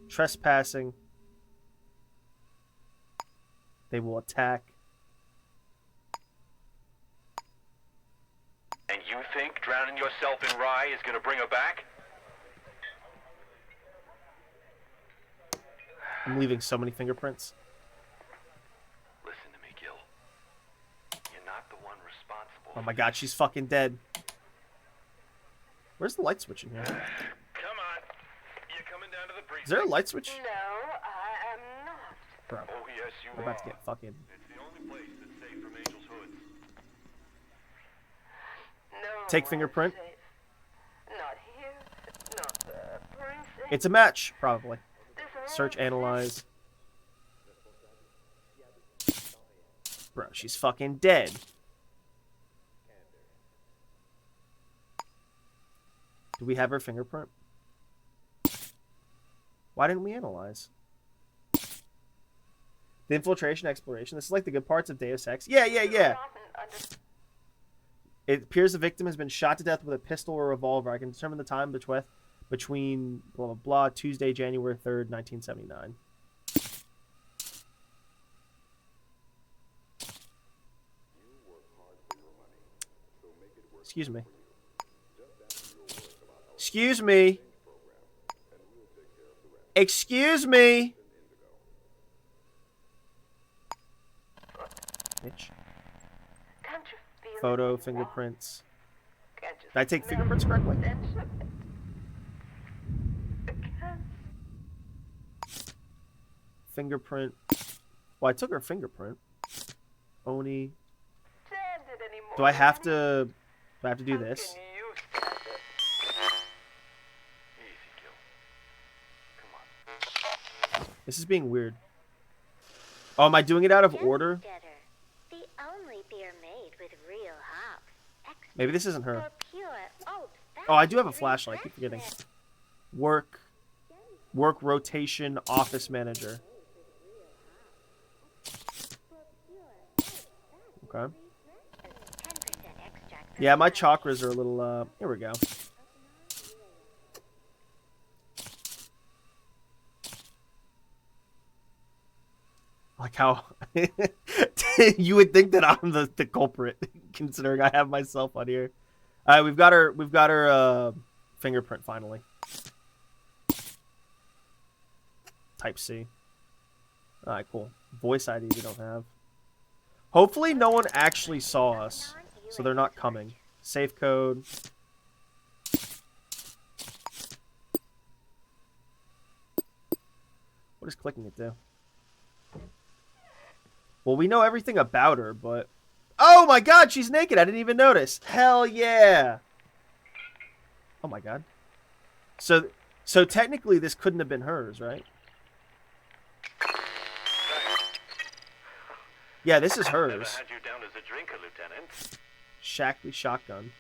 Trespassing. They will attack. And you think drowning yourself in rye is gonna bring her back? I'm leaving so many fingerprints. Listen to me, Gil. You're not the one responsible. Oh my god, she's fucking dead. Where's the light switch in here? Come on. You're coming down to the precinct. Is there a light switch? No, I am not. Bro, Oh, yes, you we're are. about to get fucking... It's the only place that's safe from Angel's Hoods. No. Take one's fingerprint. safe. Not here. Not the precinct. It's a match, probably. This Search, whole analyze. Bro, she's fucking dead. Do we have her fingerprint? Why didn't we analyze? The infiltration exploration. This is like the good parts of Deus Ex. Yeah. It appears the victim has been shot to death with a pistol or revolver. I can determine the time between blah, blah, blah, Tuesday, January 3rd, 1979. Excuse me. Excuse me. Excuse me. Bitch. Can't you feel Photo, it? fingerprints. Can't you Did I take smell fingerprints the correctly? stench of it? I can't Fingerprint. Well, I took her fingerprint. Oni. stand it anymore. Do I have Danny. to? Do I have to do How this? can you stand it? Easy, Gil. Come on. This is being weird. Oh, am I doing it out of order? Jellystetter, the only beer made with real hops. Extra Maybe this isn't her. for pure old-fashioned Oh, I do have a flashlight. I keep forgetting. refreshment. Work rotation office manager. Okay. 10% extract from Yeah, my honey. chakras are a little, here we go. Like how you would think that I'm the culprit, considering I have myself on here. All right, we've got her fingerprint finally. Type C. All right, cool. Voice ID we don't have. Hopefully no one actually saw us, so they're not coming. Safe code. What does clicking it do? Well, we know everything about her, but... Oh my god, she's naked! I didn't even notice! Hell yeah! Oh my god. So technically this couldn't have been hers, right? Yeah, this is Never hers. had you down as a drinker, Lieutenant. Shackley shotgun.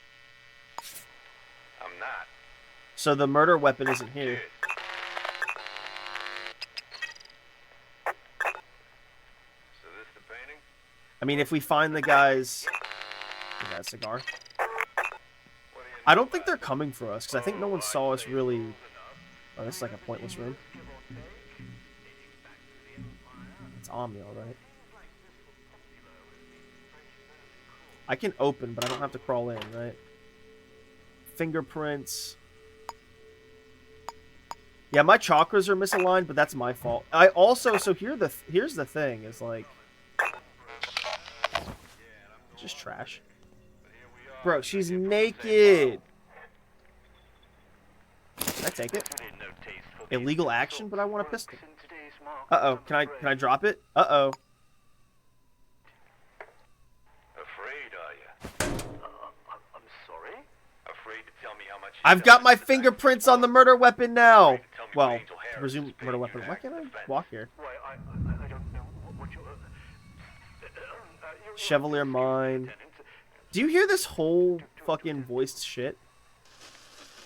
I'm not. So the murder weapon isn't here. Cheers. So this the painting? I mean, if we find the guys... Is that a cigar? What do you I don't think they're coming for us, because I think no one saw us really... Oh, this is like a pointless room. It's Omni, alright. I can open, but I don't have to crawl in, right? Fingerprints. Yeah, my chakras are misaligned, but that's my fault. I also... So here's the thing, is like... Just trash. Bro, she's naked! Can I take it? Illegal action, but I want a pistol. Uh-oh, can I drop it? Uh-oh. Afraid, are you? I'm sorry? Afraid to tell me how much... I've got my fingerprints on the murder weapon now! Well, to presume murder weapon. Why can't I walk here? Why, I don't know what you... you're Chevalier Mine. Lieutenant. Do you hear this whole fucking voiced shit?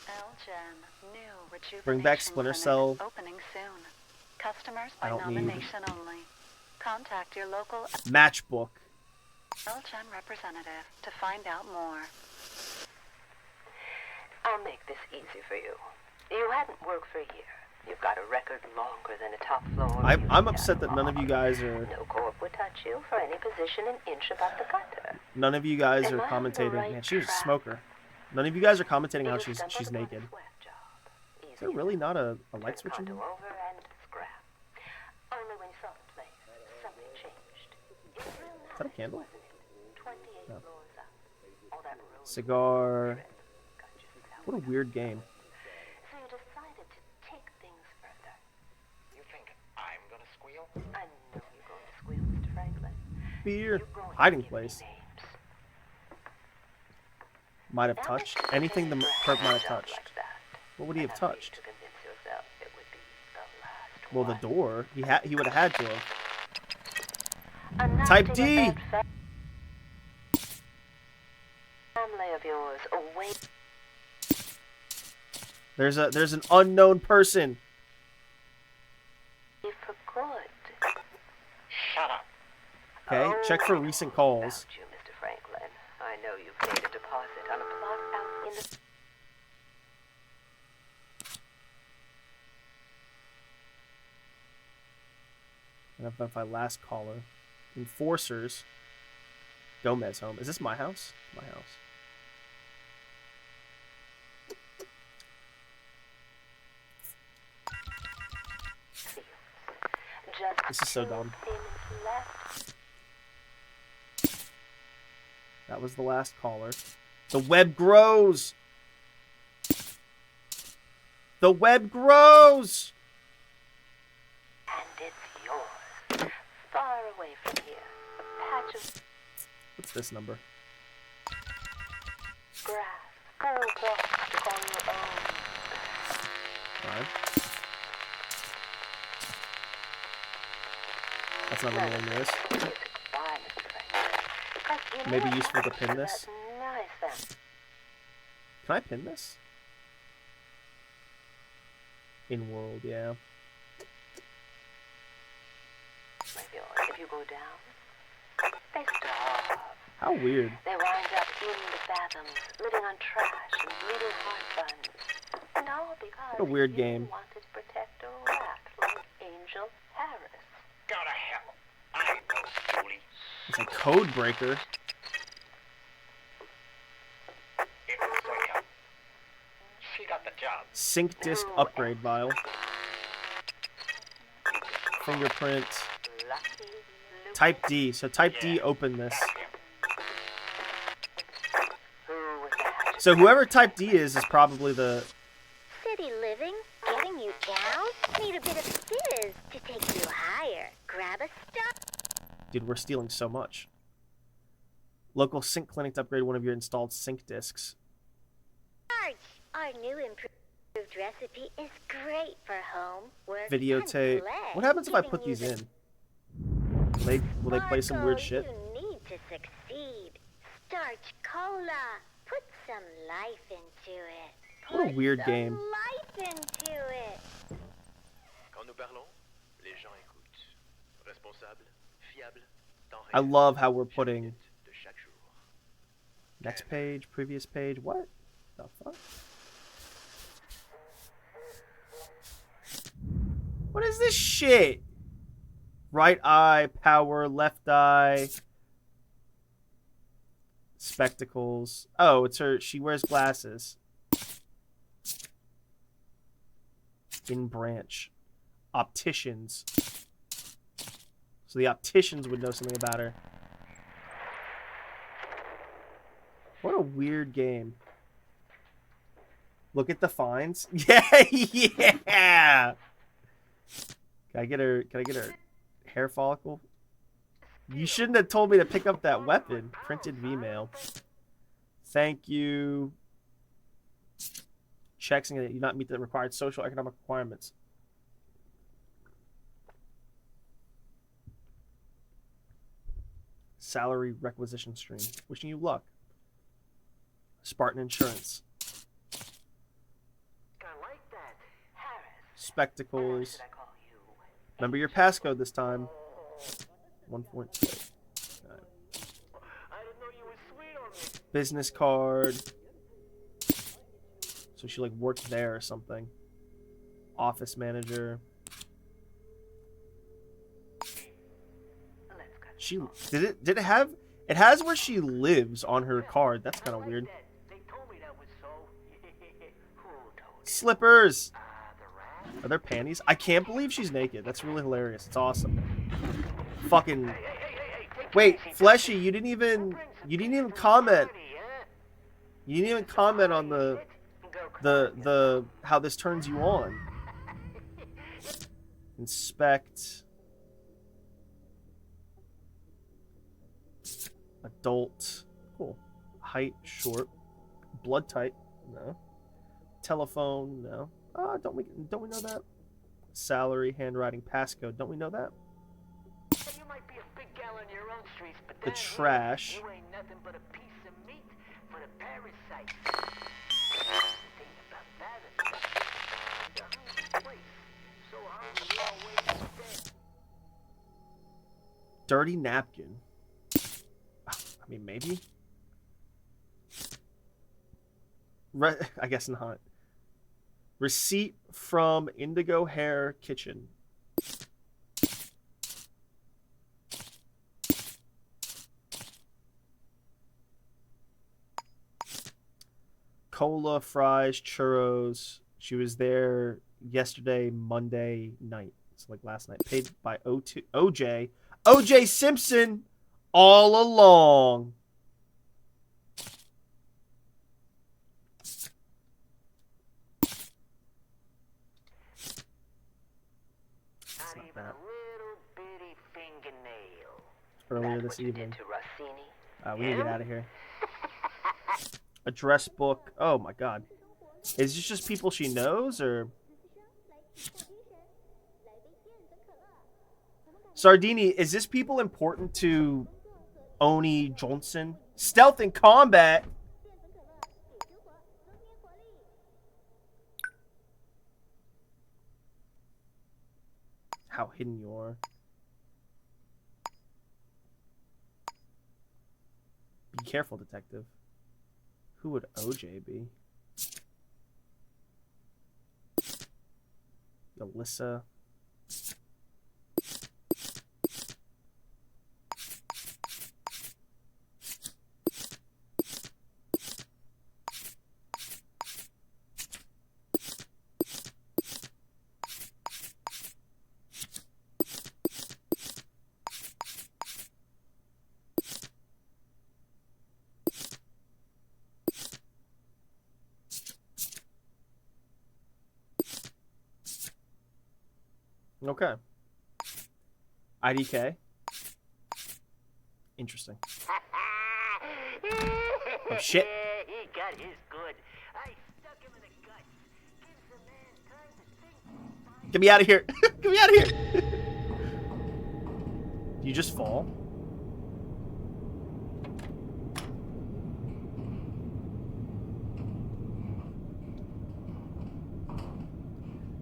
Elgin, new rejuvenation Bring back Splinter clinic Cell. Opening soon. Customers I by don't need- nomination only. Contact your local Matchbook. Elgin representative to find out more. I'll make this easy for you. You hadn't worked for a year. You've got a record longer than a top floor. I'm upset that none of you guys are... No corp would touch you for any position an inch above the gutter. None of you guys are Am I on the commentating. right Man, she was a track? smoker. None of you guys are commentating how It was she's simple to naked. sweat job. Is there really not a light switch in Condo here? over and scrap. Only when you saw the place, something changed. It was real Is that a nice, candle? wasn't it? 28 No. floors up. All that road Cigar. trip got you south. What a weird game. So you decided to take things further. You think I'm gonna squeal? I know you're going to squeal, Mr. Franklin. Beer. You're going to Hiding give me place. names. Might have Now touched. let's Anything the take a perp might have job touched. like that. What would he have Allow you touched? to convince yourself it would be the last Well, the one. door. He would have had to have. Enough Type to D. get that family of yours away. There's an unknown person. For good. Shut up. Okay, check for recent calls. About you, Mr. Franklin. I I know you've made a deposit on a plot out in the... And identify last caller. Enforcers. Gomez home. Is this my house? My house. This is so dumb. That was the last caller. The web grows! The web grows! And it's yours. Far away from here. A patch of What's this number? grass. Go walk on your own. Alright. That's not really in this. Goodbye, Mr. Frank. But you Maybe know useful to what? pin this. Nice then. Can I pin this? In world, yeah. Maybe if you go down, they starve. How weird. They wind up in the fathoms, living on trash and bleeding heart buns. And all because What a weird you game. wanted to protect a rat like Angel Harris. Go to hell. I know, Julie. It's a code breaker. It was Zoya. She got the job. Sync disk upgrade vial. Fingerprint. Lucky Luke. Type D. So type D open this. Who was that? So whoever type D is probably the... City living, getting you down? Need a bit of fizz to take you higher. Grab a stop. Dude, we're stealing so much. Local sync clinic to upgrade one of your installed sync disks. Our new improved recipe is great for home, work, Videotape. and play. What happens if I put Giving you these the in? Will they play some weird sparkle shit? You need to succeed. Starch cola. Put some life into it. What a Put weird some game. life into it. Quand nous parlons, les gens écoutent. Responsable, fiable, temps I réel. love how we're Chaque putting minute de chaque jour. next page, previous page. What the fuck? What is this shit? Right eye, power, left eye, spectacles. Oh, it's her. She wears glasses. In branch. Opticians. So the opticians would know something about her. What a weird game. Look at the fines. Yeah, yeah. Can I get her hair follicle? You shouldn't have told me to pick up that weapon. Printed V-mail. Thank you. Checks that you do not meet the required social economic requirements. Salary requisition stream. Wishing you luck. Spartan Insurance. I like that. Harris. Spectacles. Should I call you? Remember your passcode this time. 1.2. I didn't know you were sweet on me. Business card. So she like worked there or something. Office manager. Let's cut. She did it have it has where she lives on her card. That's kind of I like weird. that. They told me that was so. Who told you? Slippers. The rat? Are there panties? I can't believe she's naked. That's really hilarious. It's awesome. Fucking Hey, take it wait, easy. Fleshy, you didn't even comment. Party, huh? You didn't even comment on the how this turns you on. Inspect. Adult. Cool. Height, short. Blood type. No. Telephone. No. Don't we know that? Salary, handwriting, passcode. Don't we know that? You might be a big gal in your own streets, but The down here, trash. you ain't nothing but a piece of meat for the parasites. Thing about that is, it's a hungry place. So hungry you always dead. Dirty napkin. I mean, maybe. I guess not. Receipt from Indigo Hair Kitchen. Cola, fries, churros. She was there yesterday, Monday night. So like last night. Paid by OJ. OJ Simpson all along. Not even a little bitty fingernail. Earlier That's this what you evening. did to Rossini? We need to get out of here. Address book. Oh my god. Is this just people she knows or? Sardini, is this people important to Oni Johnson? Stealth and combat. How hidden you are. Be careful, detective. Who would OJ be? Alyssa. Okay. IDK. Interesting. Oh shit. He got his good. I stuck him in the guts. Gives a man time to think. Get me out of here. Get me out of here. You just fall?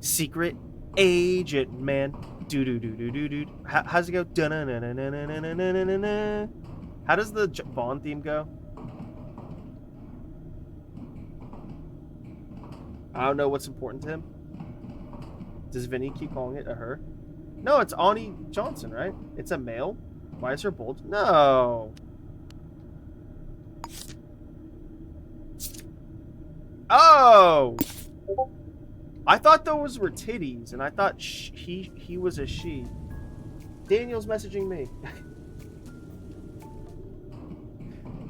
Secret agent man. Do do do do do do. How's it go? Dun-dun-dun-dun-dun-dun-dun-dun-dun-dun. How does the Bond theme go? I don't know what's important to him. Does Vinny keep calling it a her? No, it's Ani Johnson, right? It's a male. Why is her bulge? No. Oh. I thought those were titties, and I thought he was a she. Daniel's messaging me.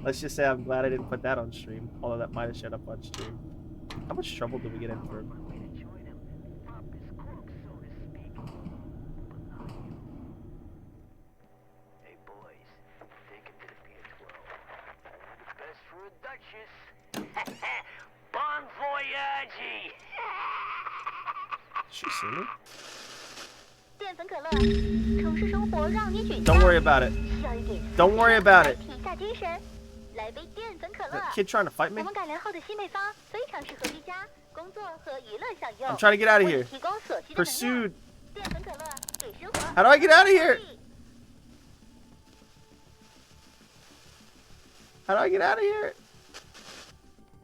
Let's just say I'm glad I didn't put that on stream, although that might have shut up on stream. How much trouble did we get in for? Hey boys, take it to the Pier 12. The best for a Duchess. Bon voyage! She see me? 淀粉可乐，城市生活让你举 Don't worry about it. 需要一点 Don't worry about it. 提下精神。来杯淀粉可乐。 That kid trying to fight 我 me? 们改良后的新配方非常适合居家、工作和娱乐享用。 I'm trying to get out of 为 here. 你提供所需的能量。 Pursued. 淀粉可乐给生活。 How do I get out of here? How do I get out of here?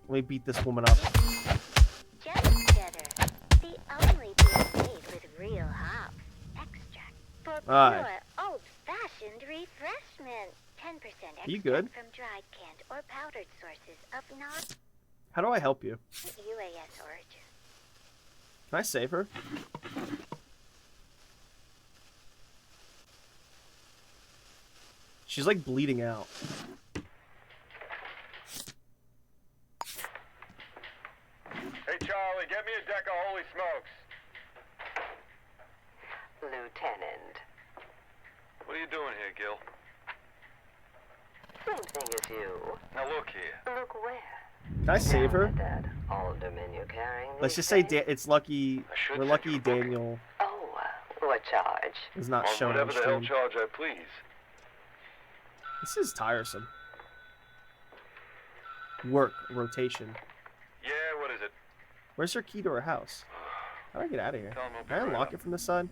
Let me beat this woman up. Just cheddar, the only beer made with real hops extract for pure Alright. old-fashioned refreshment. 10% extract You good? from dried, canned, or powdered sources of How do I help you? non-UAS origin. Can I save her? She's like bleeding out. Hey, Charlie, get me a deck of Holy Smokes. Lieutenant. What are you doing here, Gil? Same thing as you. Now look here. Look where? Can I save her? That alderman you're carrying. Let's these just say days? it's lucky. I should We're send lucky you a book. Daniel Oh, what charge? is not On shown on whatever the hell stream. charge I please. This is tiresome. Work rotation. Yeah, what is it? Where's her key to her house? How do I get out of here? Tell him I'll be Can I right unlock up. it from the side?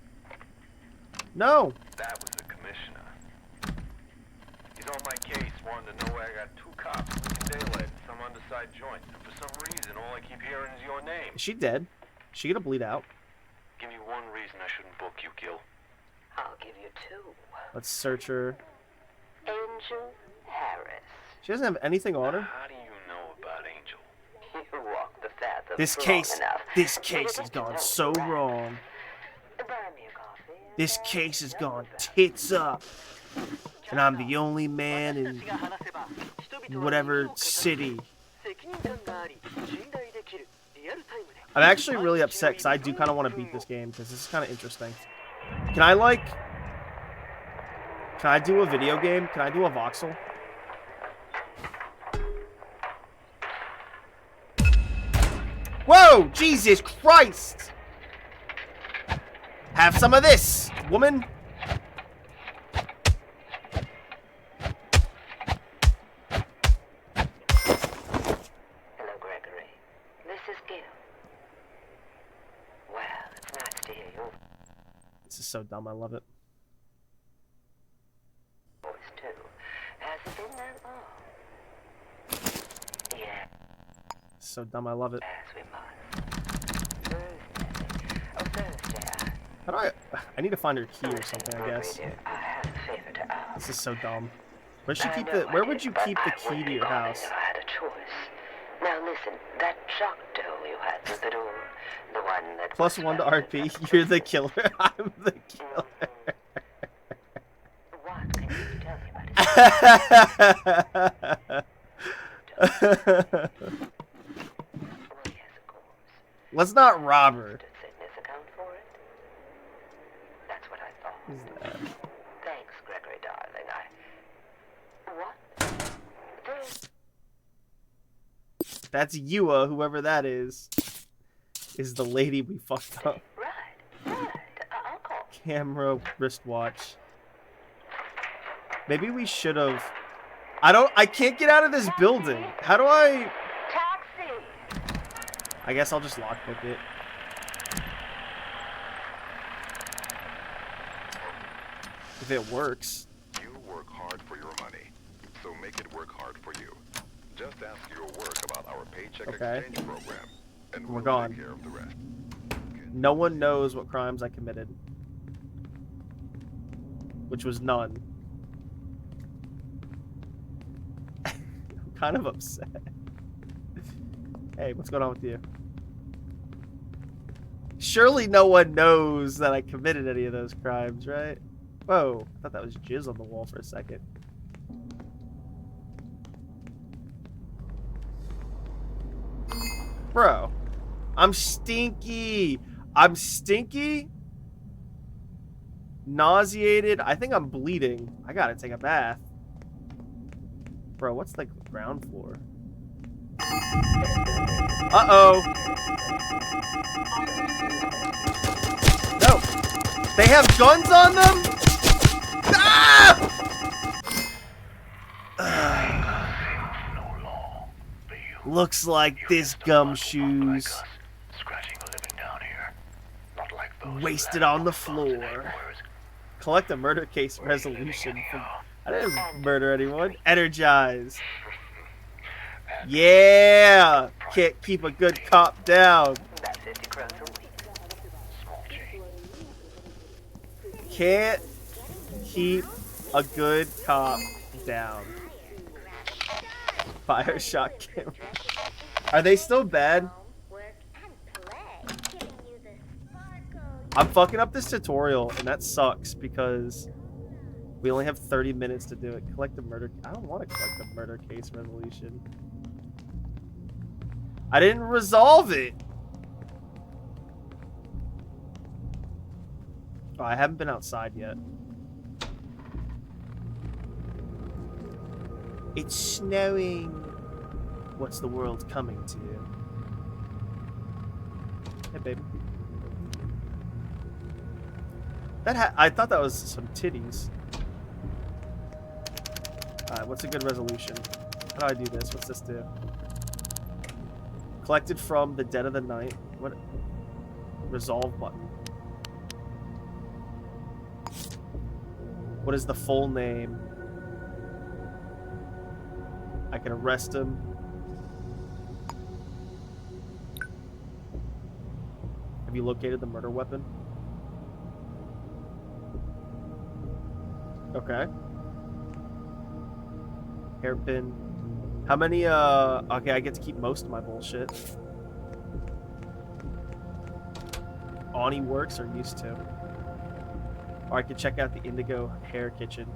No. That was the commissioner. He's on my case, wanting to know where I got 2 cops. daylight at some underside joint, and for some reason, all I keep hearing is your name. Is she dead? Is she gonna bleed out? Give me one reason I shouldn't book you, Gil. I'll give you two. Let's search her. Angel Harris. She doesn't have anything on her. How do you know about Angel? You walk the path of This case has gone so wrong. Buy me a coffee. This case has gone tits up. And I'm the only man in whatever city. I'm actually really upset because I do kind of want to beat this game because this is kind of interesting. Can I do a video game? Can I do a voxel? Whoa! Jesus Christ! Have some of this, woman. Hello, Gregory. This is Gil. Well, it's nice to hear your This is so dumb. I love it. voice, too. Has it been that long? Yeah, So dumb. I love it. as we must. Thursday, How do I need to find her key or something, I guess. I have a favor to ask. This is so dumb. Where should she keep the? Where would you keep the key to your house? I had a choice. Now listen, that shock doll you had was the door, the one that +1 to RP. You're the killer. I'm the killer. What can you tell me about it? Oh, yes, of course. Let's not rob her. Did Cygnus account for it? That's what I thought. Who's that? Thanks, Gregory, darling. What? That's Yua, whoever that is the lady we fucked up. Right. I'll call. Camera wristwatch. Maybe we should have. I can't get out of this building. How do I? Taxi! I guess I'll just lockpick it. If it works. You work hard for your money, so make it work hard for you. Just ask your work about our paycheck Okay. exchange program, and We're we'll gone. take care of the rest. No one knows what crimes I committed. Which was none. I'm kind of upset. Hey, what's going on with you? Surely no one knows that I committed any of those crimes, right? Whoa, I thought that was jizz on the wall for a second. Bro, I'm stinky. I'm stinky. Nauseated. I think I'm bleeding. I gotta take a bath. Bro, what's the ground floor? Uh-oh. No. They have guns on them? Ah! Looks like this gumshoes wasted on the floor. Collect a murder case resolution. I didn't murder anyone. Energize. Yeah! Can't keep a good cop down. That's 50 crowns a week. Small change. Can't keep a good cop down. Bioshock camera. Are they still bad? Work and play, giving you the sparkle. I'm fucking up this tutorial, and that sucks because we only have 30 minutes to do it. Collect the murder. I don't want to collect the murder case resolution. I didn't resolve it. Oh, I haven't been outside yet. It's snowing. What's the world coming to? Hey, baby. I thought that was some titties. Alright, what's a good resolution? How do I do this? What's this do? Collected from the dead of the night. What? Resolve button. What is the full name? I can arrest him. Have you located the murder weapon? Okay. Hairpin. How many, okay, I get to keep most of my bullshit. Ani works or used to. Or I could check out the Indigo Hair Kitchen.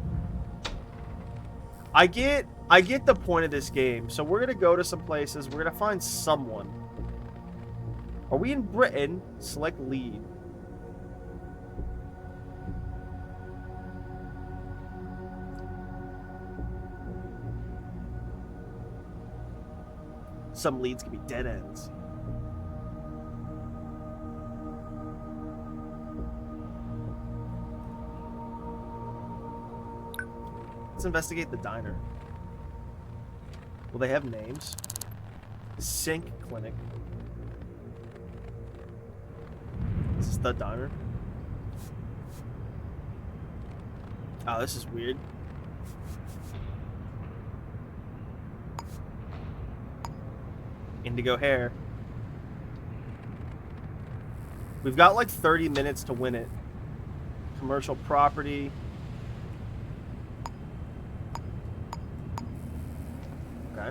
I get the point of this game. So we're gonna go to some places. We're gonna find someone. Are we in Britain? Select lead. Some leads can be dead ends. Let's investigate the diner. Will they have names? Sink Clinic. Is this the diner? Oh, this is weird. Indigo Hair. We've got like 30 minutes to win it. Commercial property. Okay.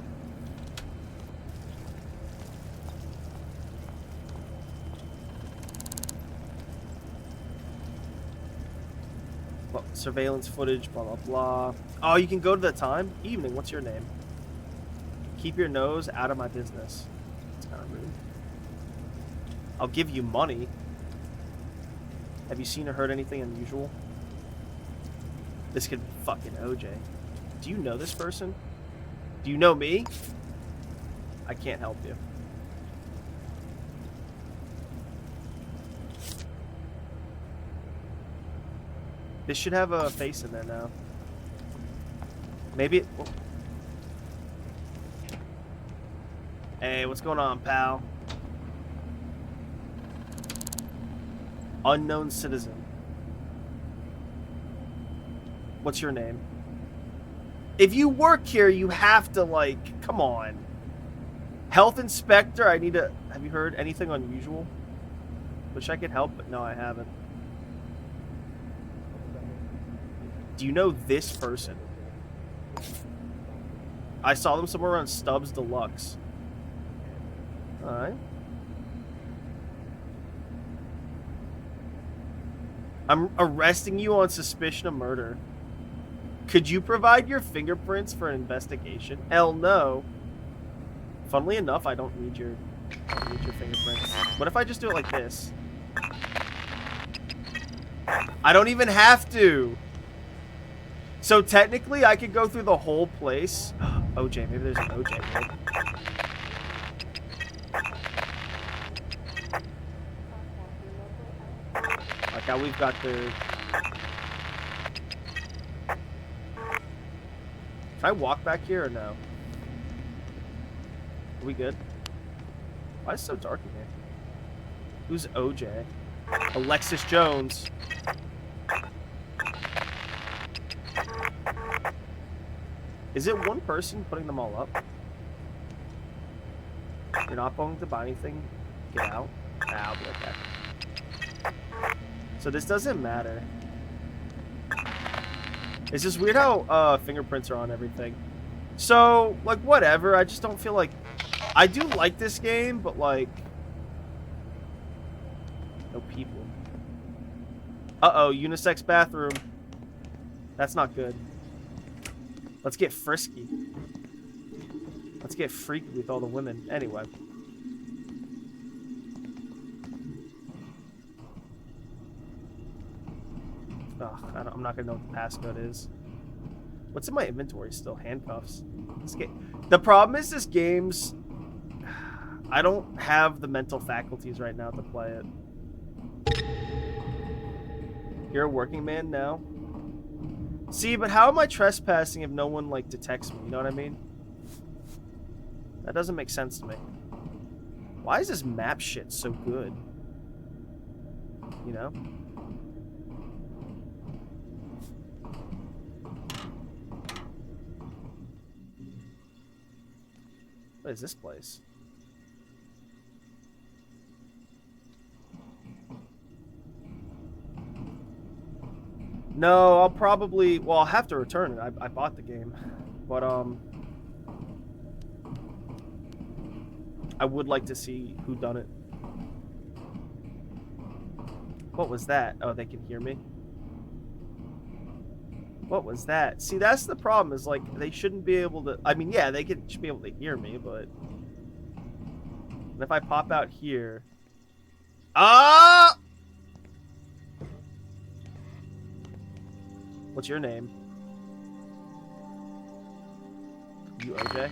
Well, surveillance footage, blah, blah, blah. Oh, you can go to the time? Evening, what's your name? Keep your nose out of my business. That's kind of rude. I'll give you money. Have you seen or heard anything unusual? This could be fucking OJ. Do you know this person? Do you know me? I can't help you. This should have a face in there now. Maybe it... Oh. Hey, what's going on, pal? Unknown citizen. What's your name? If you work here, you have to, like, come on. Health inspector, I need to... Have you heard anything unusual? Wish I could help, but no, I haven't. Do you know this person? I saw them somewhere around Stubbs Deluxe. Alright. I'm arresting you on suspicion of murder. Could you provide your fingerprints for an investigation? Hell no. Funnily enough, I don't need your fingerprints. What if I just do it like this? I don't even have to. So technically, I could go through the whole place. OJ, maybe there's an OJ here. Like how we've got the... Can I walk back here or no? Are we good? Why is it so dark in here? Who's OJ? Alexis Jones. Is it one person putting them all up? You're not going to buy anything? Get out? Nah, I'll be okay. So this doesn't matter. It's just weird how fingerprints are on everything. So, like, whatever. I just don't feel like... I do like this game, but, like... No people. Uh-oh, unisex bathroom. That's not good. Let's get frisky. Let's get freaky with all the women. Anyway. Ugh, I'm not gonna know what the passcode is. What's in my inventory still? Handcuffs. The problem is this game's... I don't have the mental faculties right now to play it. You're a working man now? See, but how am I trespassing if no one, like, detects me? You know what I mean? That doesn't make sense to me. Why is this map shit so good? You know? What is this place? No, I'll probably... Well, I'll have to return it. I bought the game. But, I would like to see who done it. What was that? Oh, they can hear me? What was that? See, that's the problem, is, like, they shouldn't be able to... I mean, yeah, should be able to hear me, but... And if I pop out here... Ah! What's your name? You OJ?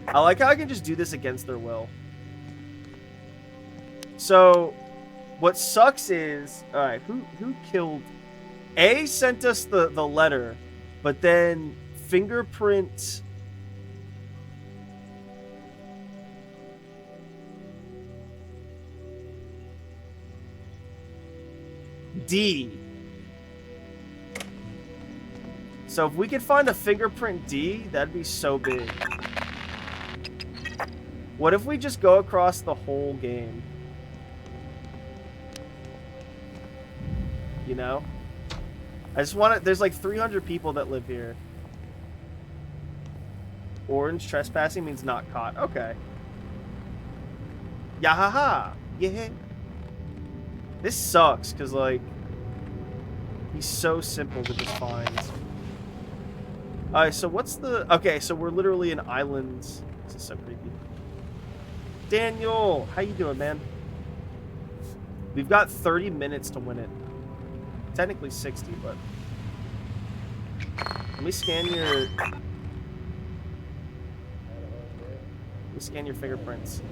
I like how I can just do this against their will. So, what sucks is... Alright, who killed... A sent us the letter, but then fingerprint... D. So if we could find a fingerprint D, that'd be so big. What if we just go across the whole game? You know? I just want to... There's like 300 people that live here. Orange trespassing means not caught. Okay. Yahaha. Yeah. This sucks, because, like... He's so simple to just find. Alright, so what's the... Okay, so we're literally in islands. This is so creepy. Daniel! How you doing, man? We've got 30 minutes to win it. Technically 60, but... Let me scan your... Let me scan your fingerprints.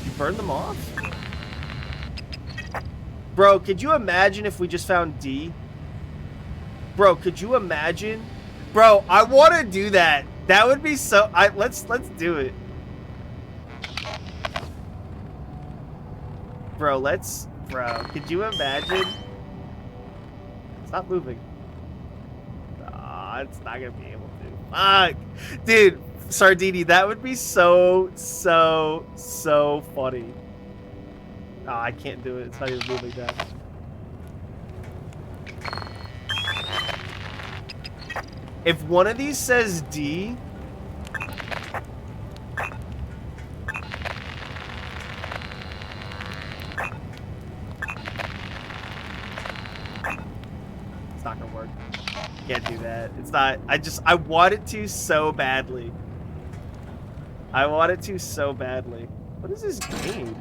You burned them off? Bro, could you imagine if we just found D? Bro, could you imagine? Bro, I want to do that. That would be so... Let's do it. Bro, Bro, could you imagine? Stop moving. Aw, it's not gonna be able to. Fuck! Dude, Sardini, that would be so funny. Ah, I can't do it. It's not even moving down. If one of these says D... It's not gonna work. Can't do that. It's not... I want it to so badly. I want it to so badly. What is this game?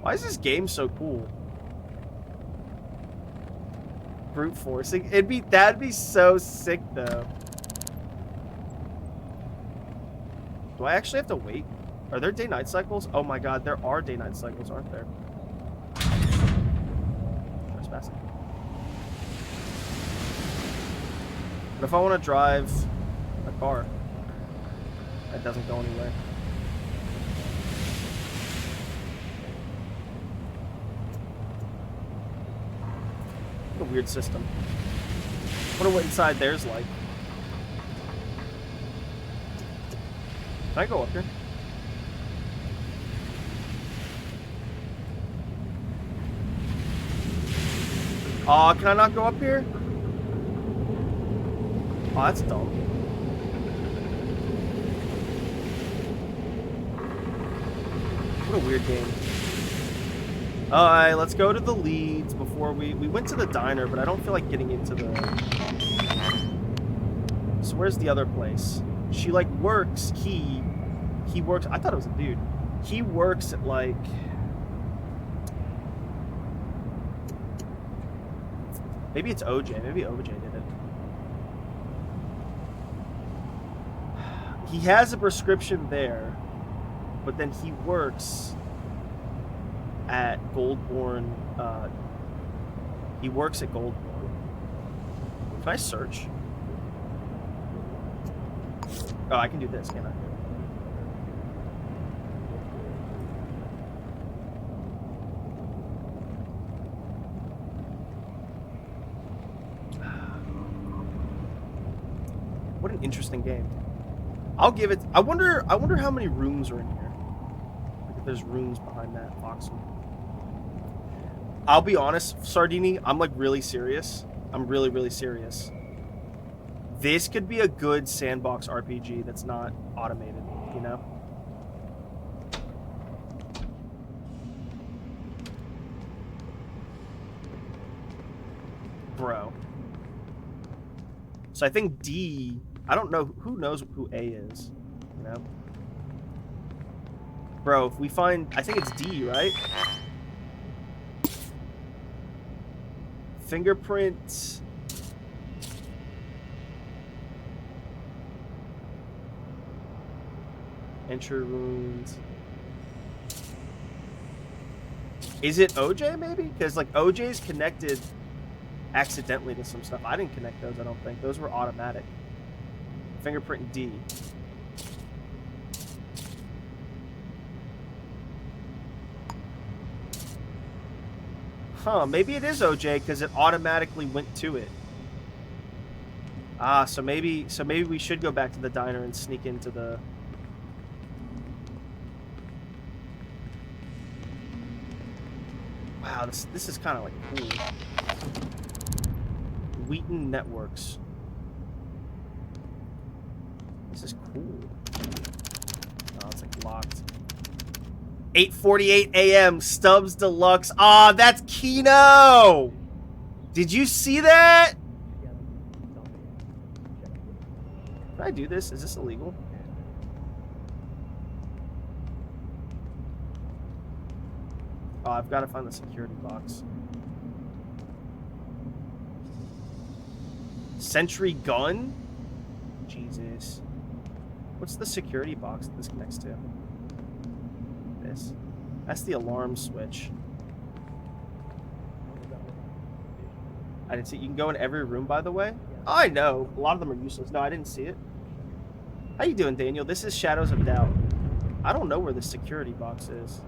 Why is this game so cool? Brute forcing. That'd be so sick though. Do I actually have to wait? Are there day-night cycles? Oh my god, there are day-night cycles, aren't there? Trespassing. What if I want to drive a car that doesn't go anywhere? What a weird system. Wonder what inside there's like. Can I go up here? Aw, can I not go up here? Oh, that's dumb. What a weird game. Alright, let's go to the leads before we went to the diner, but I don't feel like getting into the... So where's the other place? She, like, works, he works... I thought it was a dude. He works at, like... Maybe it's OJ. Maybe OJ did it. He has a prescription there, but then he works at Goldborn. He works at Goldborn. Can I search? Oh, I can do this, can't I? What an interesting game. I'll give it. I wonder how many rooms are in here. Like if there's rooms behind that voxel. I'll be honest, Sardini, I'm like really serious. I'm really, really serious. This could be a good sandbox RPG that's not automated, you know? Bro. So I think D, I don't know, who knows who A is, you know? Bro, if we find, I think it's D, right? Fingerprint. Entry wounds. Is it OJ maybe? Because like OJ's connected accidentally to some stuff. I didn't connect those, I don't think. Those were automatic. Fingerprint D. Huh, maybe it is OJ because it automatically went to it. Ah, so maybe we should go back to the diner and sneak into the... Wow, this is kind of like cool. Wheaton Networks. This is cool. Oh, it's like locked. 8:48 a.m. Stubbs Deluxe. Ah, that's Kino. Did you see that? Can I do this? Is this illegal? Oh, I've got to find the security box. Sentry gun? Jesus. What's the security box that this connects to? This. That's the alarm switch. I didn't see it. You can go in every room, by the way. Oh, I know. A lot of them are useless. No, I didn't see it. How you doing, Daniel? This is Shadows of Doubt. I don't know where the security box is.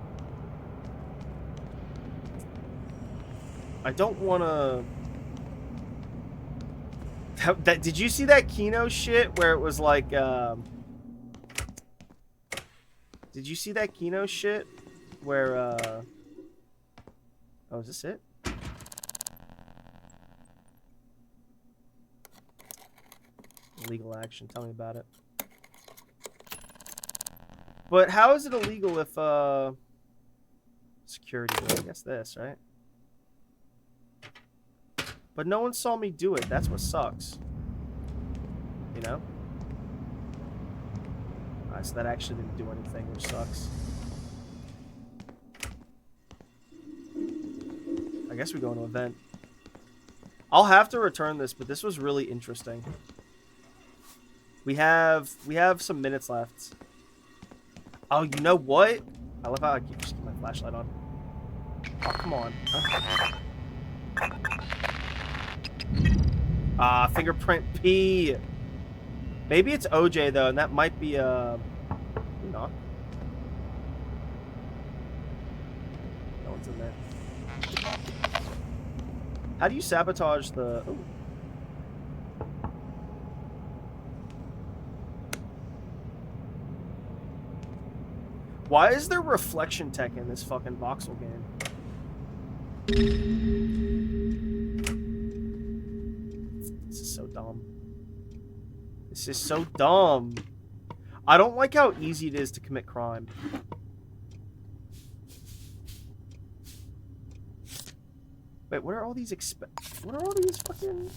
I don't want to... Did you see that Kino shit where it was like... Did you see that Kino shit where... Oh, is this it? Illegal action. Tell me about it. But how is it illegal if... Security, I guess this, right? But no one saw me do it. That's what sucks. You know? Alright, so that actually didn't do anything, which sucks. I guess we go into event. I'll have to return this, but this was really interesting. We have some minutes left. Oh, you know what? I love how I keep just keep my flashlight on. Oh, come on. Ah, fingerprint P. Maybe it's OJ though, and that might be not. No one's in there. How do you sabotage the? Ooh. Why is there reflection tech in this fucking voxel game? This is so dumb. This is so dumb. I don't like how easy it is to commit crime. Wait, what are all these what are all these fucking...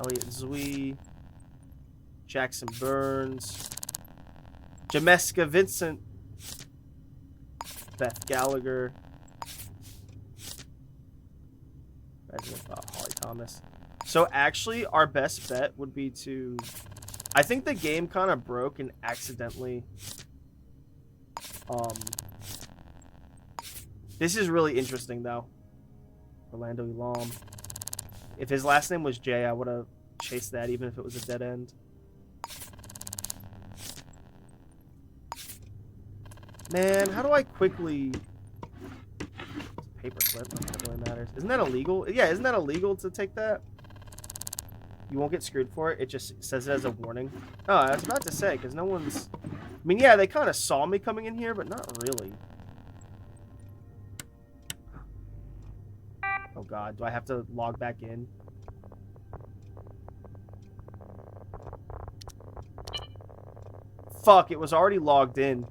Elliot Zui, Jackson Burns, Jameska Vincent, Beth Gallagher, Holly Thomas. So actually, our best bet would be to... I think the game kind of broke and accidentally... This is really interesting, though. Orlando Elam. If his last name was Jay, I would have chased that, even if it was a dead end. Man, how do I quickly... Paperclip, that really matters. Isn't that illegal? Yeah, isn't that illegal to take that? You won't get screwed for it. It just says it as a warning. Oh, I was about to say, because no one's... I mean, yeah, they kind of saw me coming in here, but not really. Oh, God. Do I have to log back in? Fuck, it was already logged in.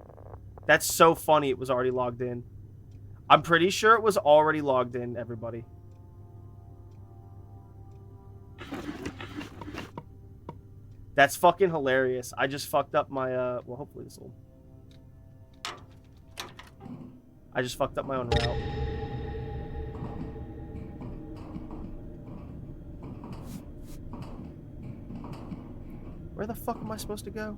That's so funny it was already logged in. I'm pretty sure it was already logged in, everybody. That's fucking hilarious. I just fucked up my, well, hopefully this will... I just fucked up my own route. Where the fuck am I supposed to go?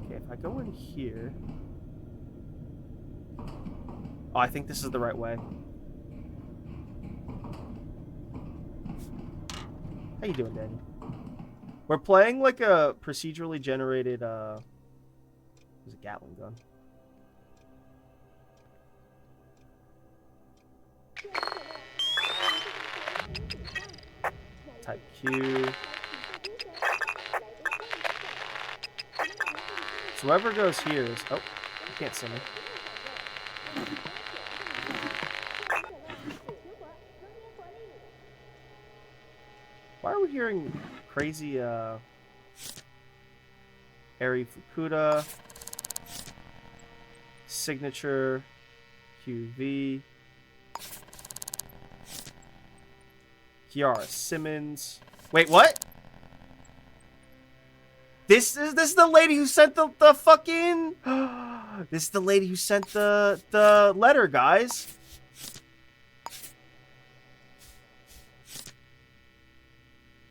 Okay, if I go in here... Oh, I think this is the right way. How you doing, Danny? We're playing like a procedurally generated, there's a Gatling gun. Type Q. So whoever goes here is... Oh, you can't see me. Why are we hearing crazy, Eri Fukuda, Signature, QV, Kiara Simmons. Wait, what? This is the lady who sent the fucking... This is the lady who sent the letter, guys.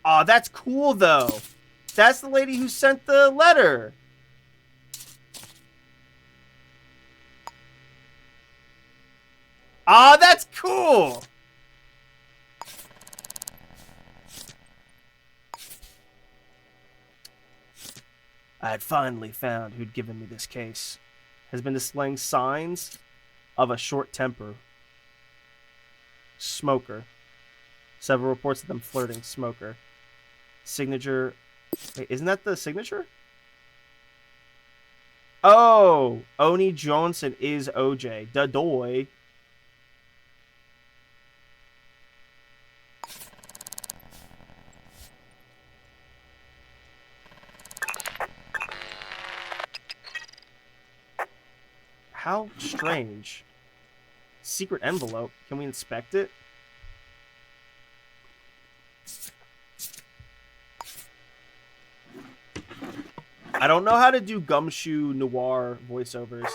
Aw, that's cool, though. That's the lady who sent the letter. Aw, that's cool. I had finally found who'd given me this case. Has been displaying signs of a short temper. Smoker. Several reports of them flirting. Smoker. Signature. Wait, isn't that the signature? Oh! Oni Johnson is OJ. Dadoy. How strange. Secret envelope. Can we inspect it? I don't know how to do Gumshoe Noir voiceovers.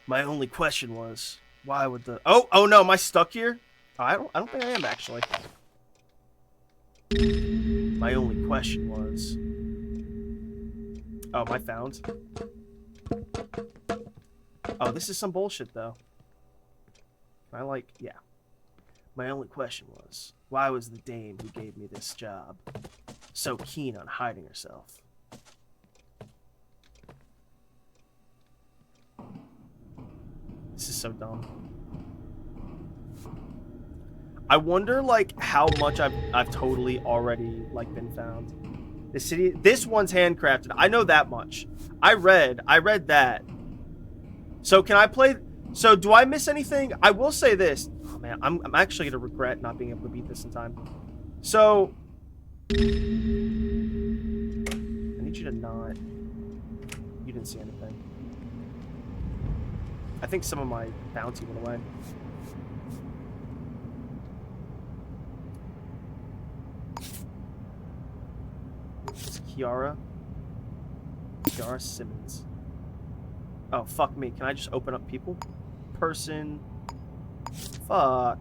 My only question was, why would the... Oh no, am I stuck here? Oh, I don't think I am, actually. My only question was... Oh, am I found? Oh, this is some bullshit, though. Can I, like... Yeah. My only question was, why was the dame who gave me this job so keen on hiding herself? This is so dumb. I wonder, like, how much I've totally already, like, been found. This one's handcrafted. I know that much. I read that. So can I play... So do I miss anything? I will say this. Oh man, I'm actually gonna regret not being able to beat this in time. So... I need you to not... You didn't see anything. I think some of my bounty went away. It's Kiara Simmons. Oh, fuck me. Can I just open up people? Person. Fuck.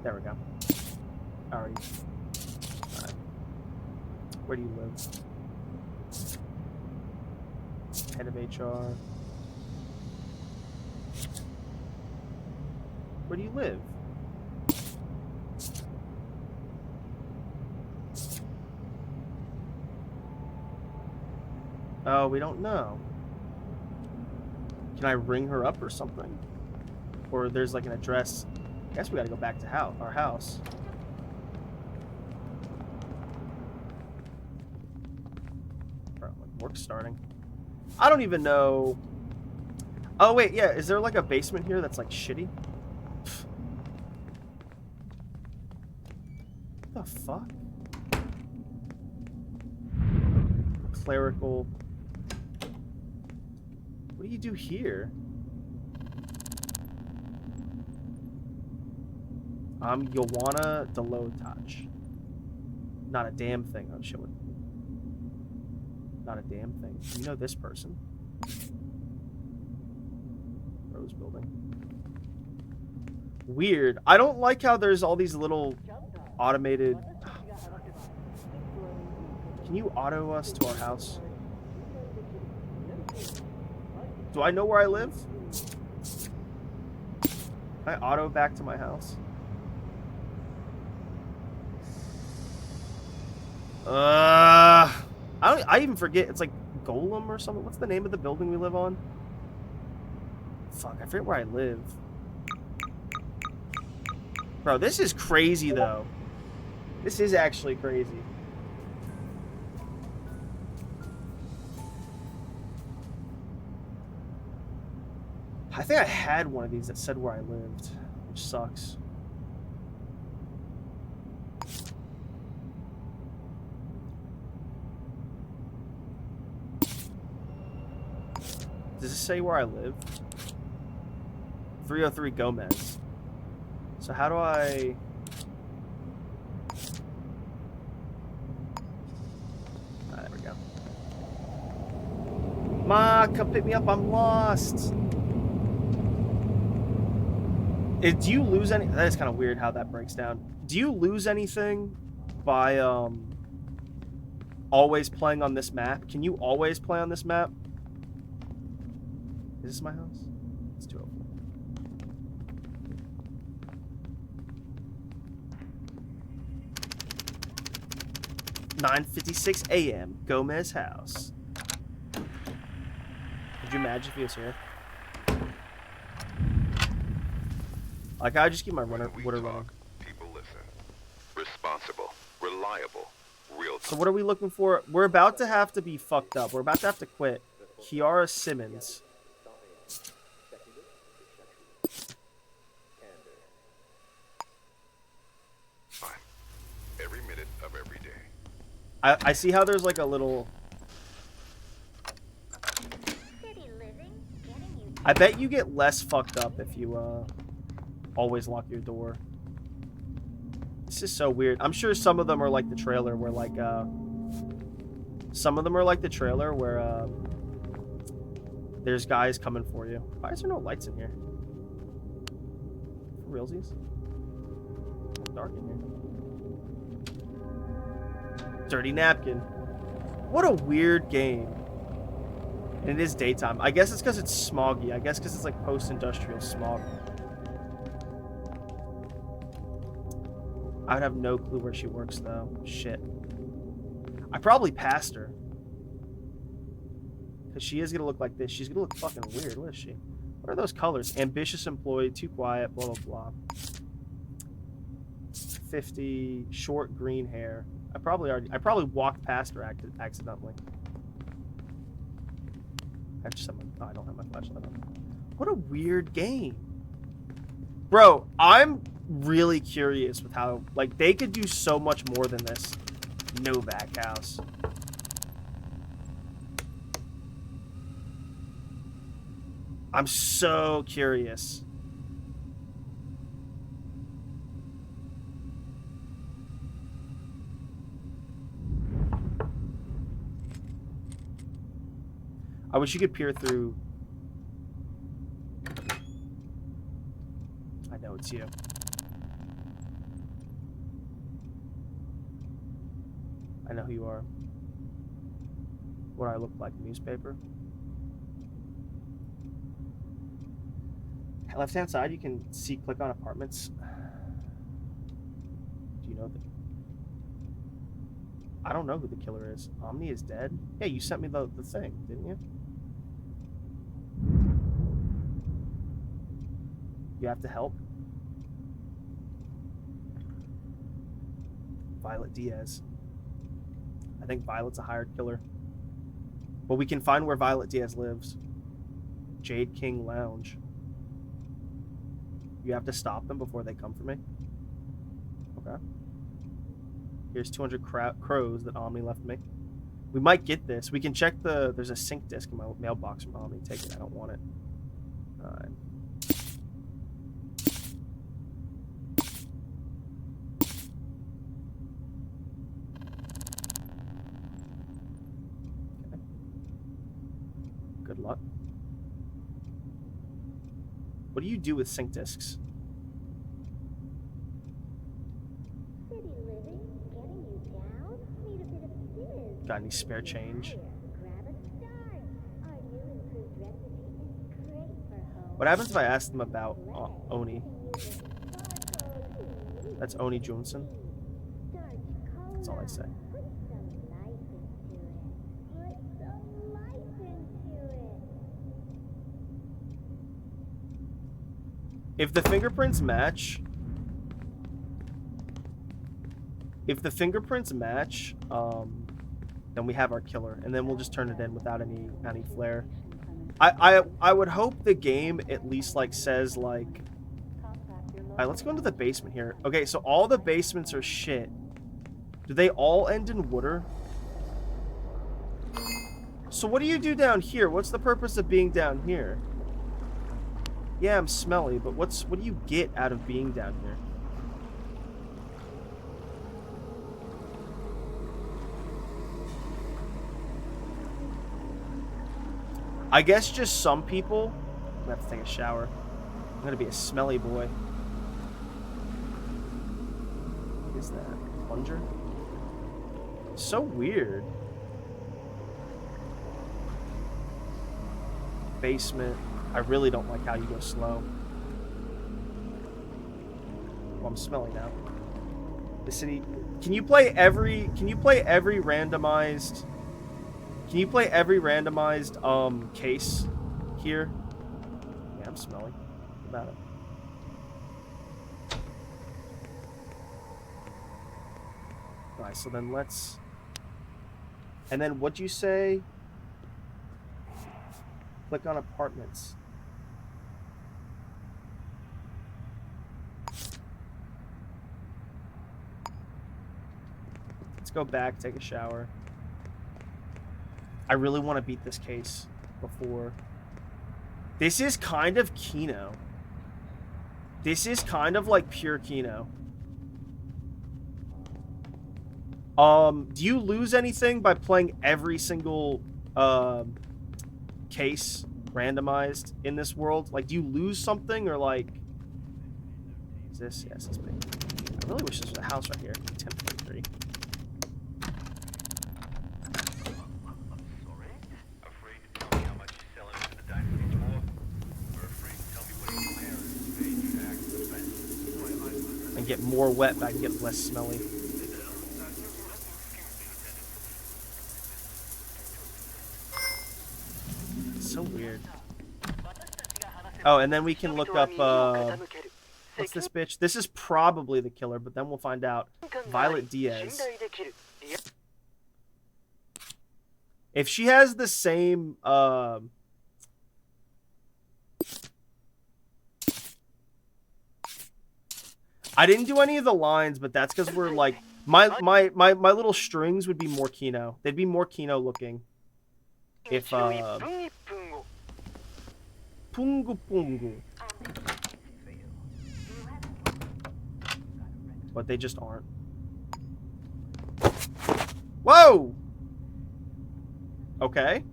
There we go. Alright. Where do you live? Head of HR. Where do you live? Oh, we don't know. Can I ring her up or something? Or there's like an address. I guess we gotta go back to our house. Bro, like work's starting. I don't even know. Oh wait, yeah. Is there like a basement here that's like shitty? What the fuck? Clerical. What do you do here? Joanna Delotage. Not a damn thing. Oh shit. Not a damn thing. You know this person? Rose Building. Weird. I don't like how there's all these little automated. Can you auto us to our house? Do I know where I live? Can I auto back to my house? I even forget. It's like Golem or something. What's the name of the building we live on? Fuck, I forget where I live. Bro, this is crazy though. This is actually crazy. I think I had one of these that said where I lived, which sucks. Does it say where I live? 303 Gomez. So how do I... Ah, there we go. Ma, come pick me up, I'm lost. Do you lose any... That is kind of weird how that breaks down. Do you lose anything by always playing on this map? Can you always play on this map? Is this my house? It's 204. 9:56 a.m. Gomez house. Could you imagine if he was here? Like, I just keep my water running. People listen. Responsible, reliable, real. So what are we looking for? We're about to have to be fucked up. We're about to have to quit. Kiara Simmons. Fine. Every minute of every day. I see how there's like a little... City living, getting you. I bet you get less fucked up if you always lock your door. This is so weird. I'm sure some of them are like the trailer where like some of them are like the trailer where there's guys coming for you. Why is there no lights in here? For realsies? It's dark in here. Dirty napkin. What a weird game. And it is daytime. I guess it's because it's smoggy. I guess because it's like post-industrial smog. I would have no clue where she works though. Shit. I probably passed her. Because she is going to look like this. She's going to look fucking weird. What is she? What are those colors? Ambitious employee, too quiet, blah, blah, blah. 50, short green hair. I probably walked past her accidentally. I just have my, oh, I don't have my flashlight on. What a weird game. Bro, I'm really curious with how, like, they could do so much more than this. Novak house. I'm so curious. I wish you could peer through. I know it's you. I know who you are. What do I look like? Newspaper? Left hand side, you can see click on apartments. Do you know that? I don't know who the killer is. Omni is dead? Yeah, you sent me the thing, didn't you? You have to help. Violet Diaz. I think Violet's a hired killer. But we can find where Violet Diaz lives. Jade King Lounge. You have to stop them before they come for me? Okay. Here's 200 crows that Omni left me. We might get this. We can check the... There's a sync disc in my mailbox from Omni. Take it. I don't want it. Alright. Okay. Good luck. What do you do with sync discs? City living, getting you down. Need a bit of fizz. Got any spare change? Grab a start. Our new improved recipe is great for home. What happens if I ask them about Oni? That's Oni Johnson. That's all I say. Put some life into it. Put some life into it. If the fingerprints match, then we have our killer, and then we'll just turn it in without any flair. I would hope the game at least like says like, all right, let's go into the basement here. Okay, so all the basements are shit. Do they all end in water? So what do you do down here? What's the purpose of being down here? Yeah, I'm smelly, but what do you get out of being down here? I guess just some people... I'm gonna have to take a shower. I'm gonna be a smelly boy. What is that? Plunger? So weird. Basement. I really don't like how you go slow. Well, I'm smelly now. The city... Can you play every randomized... Can you play every randomized case here? Yeah, I'm smelly. What about it? Alright, so then let's... And then what'd you say? Click on apartments. Let's go back, take a shower. I really want to beat this case before. This is kind of Kino. This is kind of like pure Kino. Do you lose anything by playing every single case randomized in this world? Like, do you lose something, or like... Is this? Yes, it's me. I really wish this was a house right here. 1043. And get more wet, but I can get less smelly. So weird. Oh, and then we can look up, what's this bitch? This is probably the killer, but then we'll find out. Violet Diaz. If she has the same, I didn't do any of the lines, but that's because we're like, my little strings would be more Kino. They'd be more Kino looking. If, Pungu Pungu. But they just aren't. Whoa! Okay.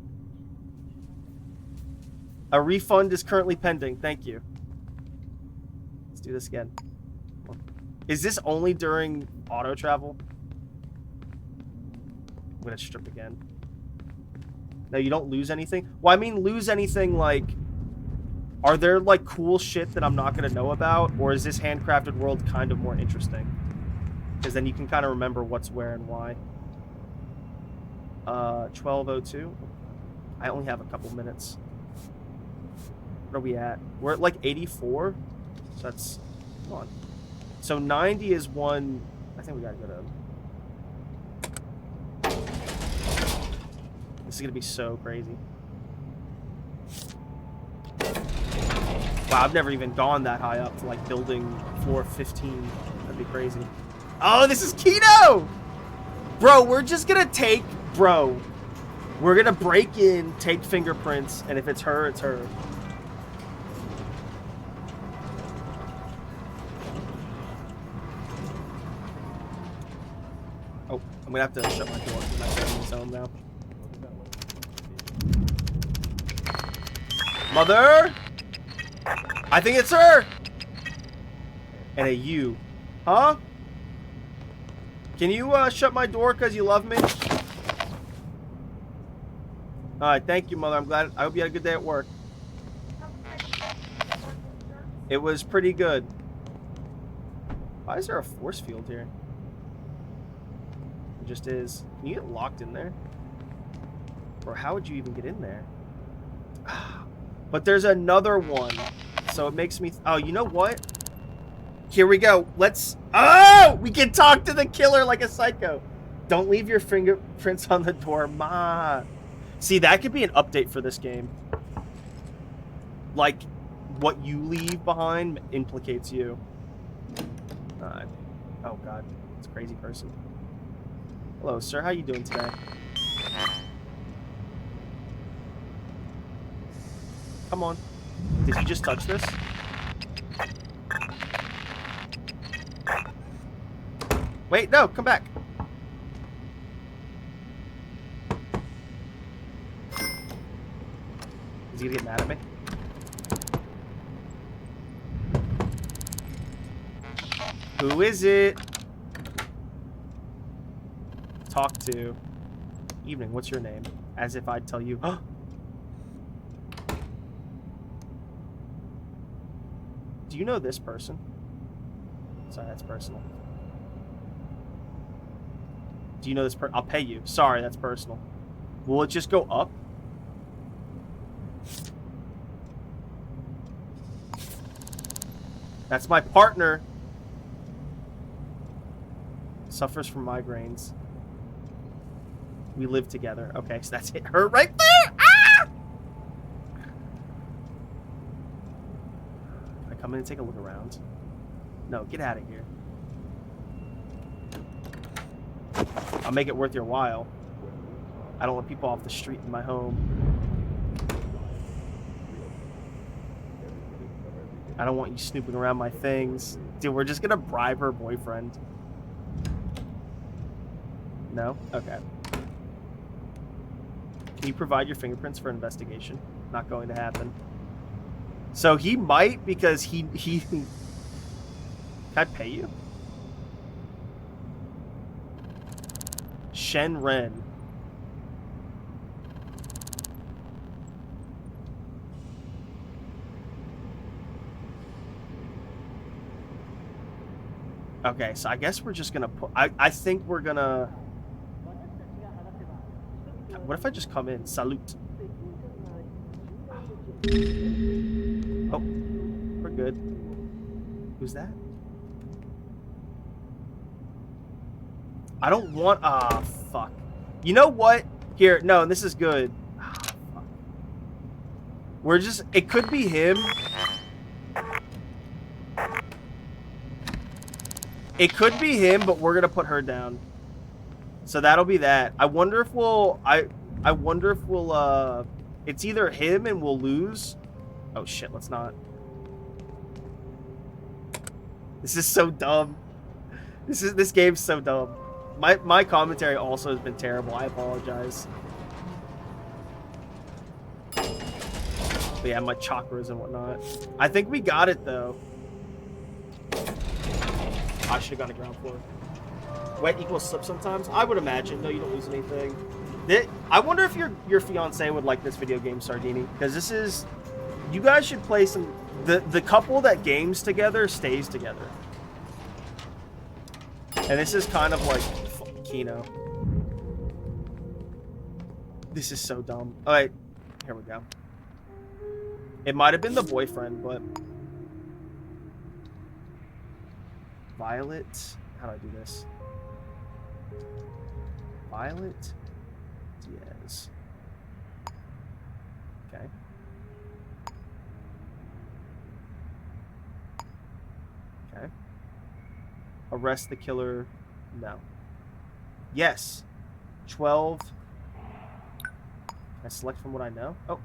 A refund is currently pending. Thank you. Let's do this again. Is this only during auto travel? I'm gonna strip again. No, you don't lose anything? Well, I mean, lose anything like... Are there, like, cool shit that I'm not gonna know about? Or is this handcrafted world kind of more interesting? Because then you can kind of remember what's where and why. 12:02. I only have a couple minutes. What are we at? We're at, like, 84? So that's, come on. So 90 is one. I think we gotta go to. This is gonna be so crazy. Wow, I've never even gone that high up to like building floor 15. That'd be crazy. Oh, this is Kino! Bro, we're just gonna take, we're gonna break in, take fingerprints, and if it's her, it's her. Oh, I'm gonna have to shut my door because my family's home now. Mother! I think it's her! And a you. Huh? Can you shut my door because you love me? Alright, thank you, Mother. I'm glad. I hope you had a good day at work. It was pretty good. Why is there a force field here? It just is. Can you get locked in there? Or how would you even get in there? But there's another one. So it makes me... Oh, you know what? Here we go. Let's... Oh! We can talk to the killer like a psycho. Don't leave your fingerprints on the door, ma. See, that could be an update for this game. Like, what you leave behind implicates you. Oh, God. It's a crazy person. Hello, sir. How you doing today? Come on. Did you just touch this? Wait, no, come back. Is he gonna get mad at me? Who is it? Talk to. Evening, what's your name? As if I'd tell you. Do you know this person? Sorry, that's personal. Do you know this person? I'll pay you. Sorry, that's personal. Will it just go up? That's my partner. Suffers from migraines. We live together. Okay, so that's it. Her right there! Ah! Can I come in and take a look around? No, get out of here. I'll make it worth your while. I don't want people off the street in my home. I don't want you snooping around my things. Dude, we're just gonna bribe her boyfriend. No? Okay. Can you provide your fingerprints for investigation? Not going to happen. So he might because he Can I pay you? Shen Ren. Okay, so I guess we're just gonna put... I think we're gonna... What if I just come in? Salute. Oh, we're good. Who's that? I don't want... Ah, fuck. You know what? Here, no, this is good. Ah, fuck. We're just... It could be him. It could be him, but we're gonna put her down. So that'll be that. I wonder if we'll... I wonder if we'll... It's either him and we'll lose. Oh, shit, let's not. This is so dumb. This game's so dumb. My commentary also has been terrible. I apologize. But yeah, my chakras and whatnot. I think we got it, though. I should have gone to ground floor. Wet equals slip sometimes? I would imagine. No, you don't lose anything. I wonder if your fiance would like this video game, Sardini. Because this is... You guys should play some... The couple that games together stays together. And this is kind of like Kino. This is so dumb. Alright, here we go. It might have been the boyfriend, but... Violet. How do I do this? Violet Diaz. Okay. Okay. Arrest the killer. No. Yes. 12. Can I select from what I know? Oh.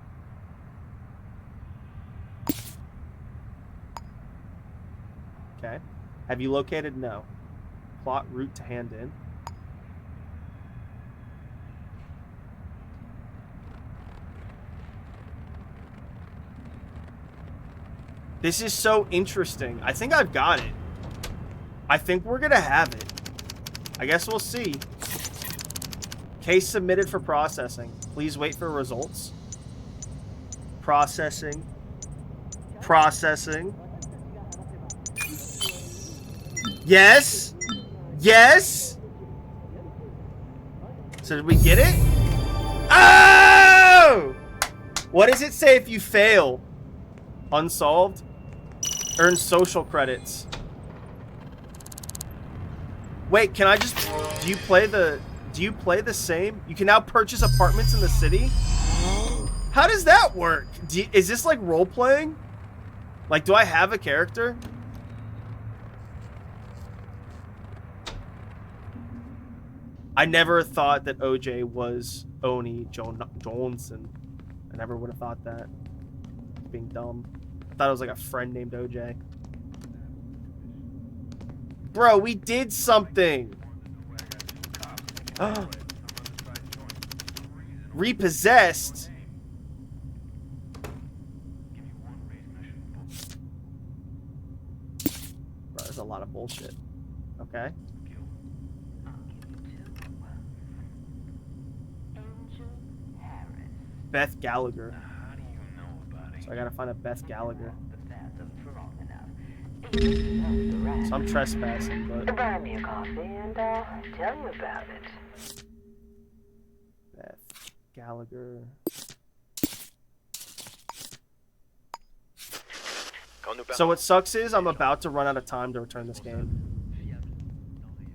Okay. Have you located? No. Plot route to hand in. This is so interesting. I think I've got it. I think we're gonna have it. I guess we'll see. Case submitted for processing. Please wait for results. Processing. Processing. Yes! Yes! So did we get it? Oh! What does it say if you fail? Unsolved? Earn social credits. Wait, can I just... Do you play the same? You can now purchase apartments in the city? How does that work? Is this like role-playing? Like, do I have a character? I never thought that OJ was Oni Johnson. I never would have thought that. Being dumb. I thought it was like a friend named OJ. Bro, we did something! Repossessed? Bro, there's a lot of bullshit. Okay. Beth Gallagher. So I gotta find a Beth Gallagher. So I'm trespassing, but... Buy me a coffee and I'll tell you about it. Beth Gallagher. So what sucks is I'm about to run out of time to return this game.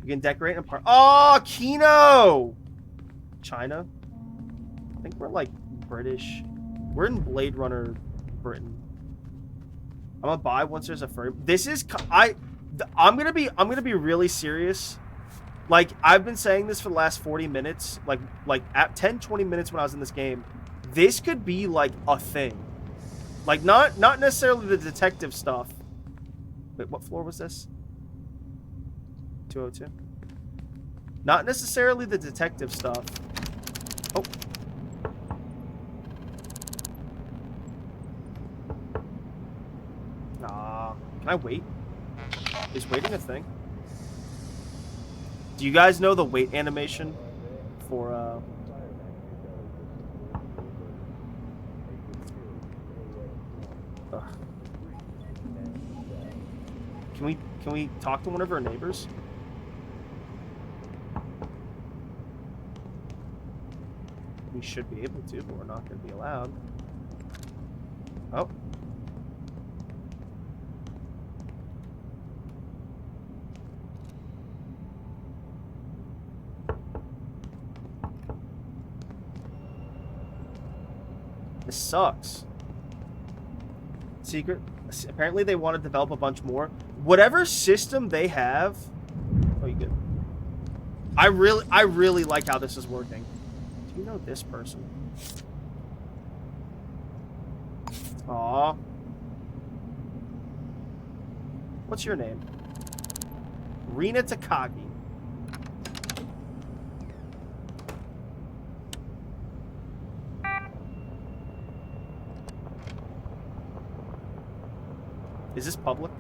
You can decorate and part. Oh, Kino! China? I think we're like British. We're in Blade Runner, Britain. I'm gonna buy once there's a furry. This is I'm gonna be really serious. Like, I've been saying this for the last 40 minutes. Like at 10-20 minutes when I was in this game. This could be like a thing. Like not necessarily the detective stuff. Wait, what floor was this? 202. Not necessarily the detective stuff. Oh. Nah. Can I wait? Is waiting a thing? Do you guys know the wait animation for Can we talk to one of our neighbors? We should be able to, but we're not going to be allowed. Oh. This sucks. Secret. Apparently they want to develop a bunch more. Whatever system they have. Oh, you good? I really like how this is working. Do you know this person? Aw. What's your name? Rina Takagi. Is this public?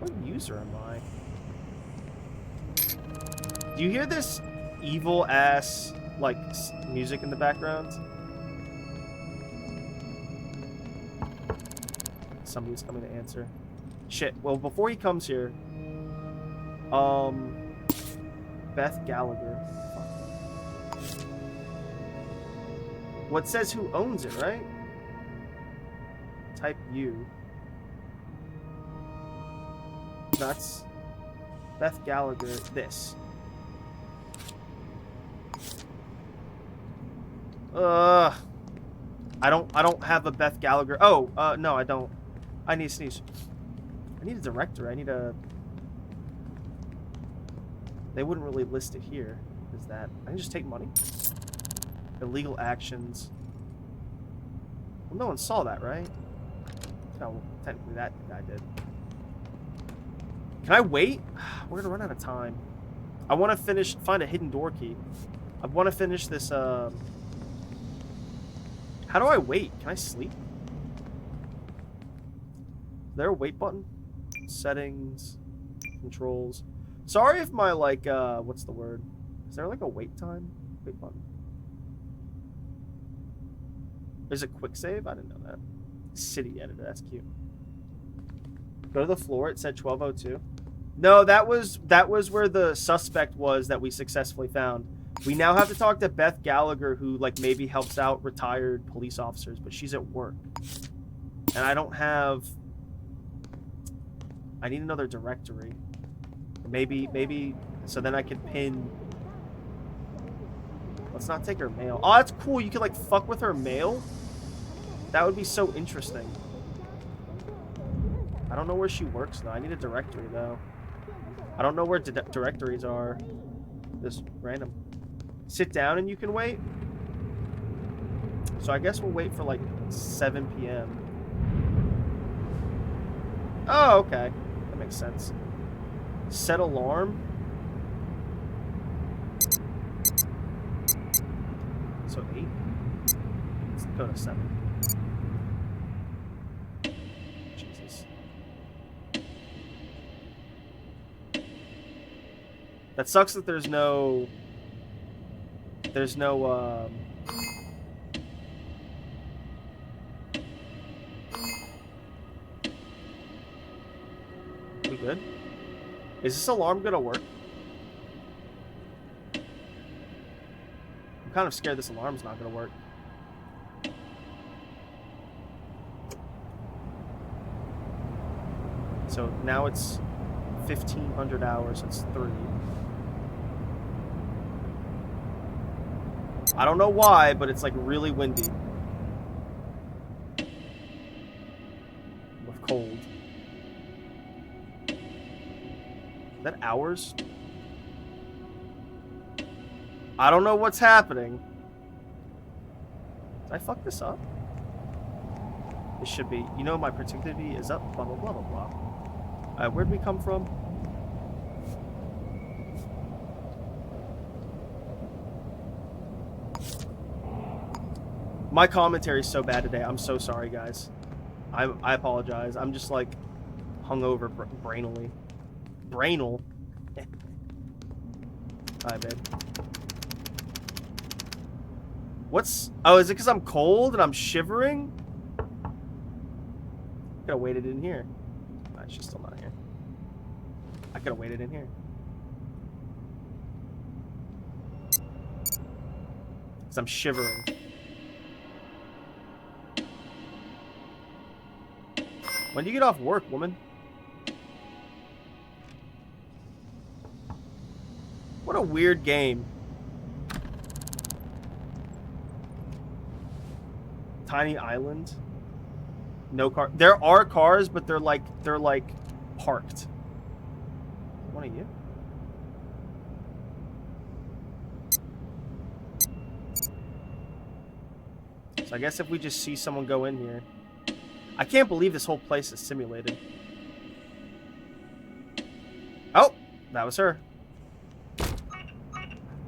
What user am I? Do you hear this evil ass like music in the background? Somebody's coming to answer. Shit. Well, before he comes here, Beth Gallagher. What says who owns it, right? Type U. That's Beth Gallagher. This. I don't have a Beth Gallagher. Oh, no, I don't. I need to sneeze. I need a director. I need a... They wouldn't really list it here. Is that... I can just take money. Illegal actions. Well, no one saw that, right? No, technically that guy did. Can I wait? We're gonna run out of time. I want to find a hidden door key. I want to finish this, How do I wait? Can I sleep? Is there a wait button? Settings, controls. Sorry if my, like, what's the word? Is there, like, a wait time? Wait button. There's a quick save? I didn't know that. City editor, that's cute. Go to the floor, it said 1202. No, that was where the suspect was that we successfully found. We now have to talk to Beth Gallagher, who, like, maybe helps out retired police officers, but she's at work. And I don't have... I need another directory. Maybe... So then I can pin... Let's not take her mail. Oh, that's cool. You can, like, fuck with her mail? That would be so interesting. I don't know where she works, though. I need a directory, though. I don't know where directories are. Just random. Sit down and you can wait? So I guess we'll wait for, like, 7 p.m. Oh, okay. That makes sense. Set alarm. So 8? Let's go to 7. Jesus. That sucks that there's no... We good? Is this alarm gonna work? I'm kind of scared this alarm's not gonna work. So now it's 1,500 hours, so it's 3. I don't know why, but it's like really windy. With cold. Is that hours? I don't know what's happening. Did I fuck this up? It should be. You know my productivity is up, blah blah blah blah blah. Where'd we come from? My commentary is so bad today. I'm so sorry, guys. I apologize. I'm just like hungover, brainily. Brainal. Hi, babe. What's... Oh, is it because I'm cold and I'm shivering? I could have waited in here. Nah, she's still not here. I could have waited in here. Because I'm shivering. When do you get off work, woman? What a weird game. Tiny island. No car. There are cars, but they're like parked. One of you? So I guess if we just see someone go in here. I can't believe this whole place is simulated. Oh, that was her.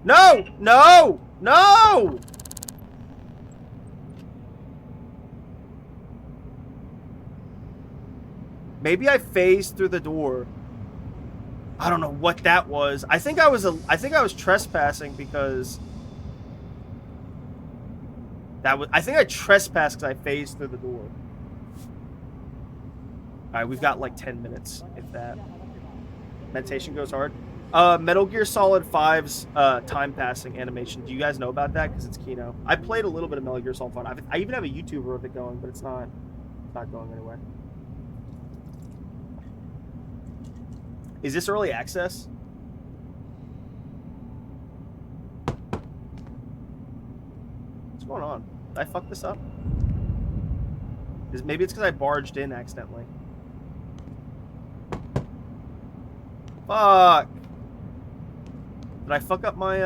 No! No! No! Maybe I phased through the door. I don't know what that was. I think I was trespassing because I think I trespassed because I phased through the door. Alright, we've got like 10 minutes, if that. Meditation goes hard. Metal Gear Solid 5's time passing animation. Do you guys know about that? Because it's Kino. I played a little bit of Metal Gear Solid 5. I even have a YouTuber of it going, but it's not going anywhere. Is this early access? What's going on? Did I fuck this up? Maybe it's because I barged in accidentally. Fuck! Did I fuck up my,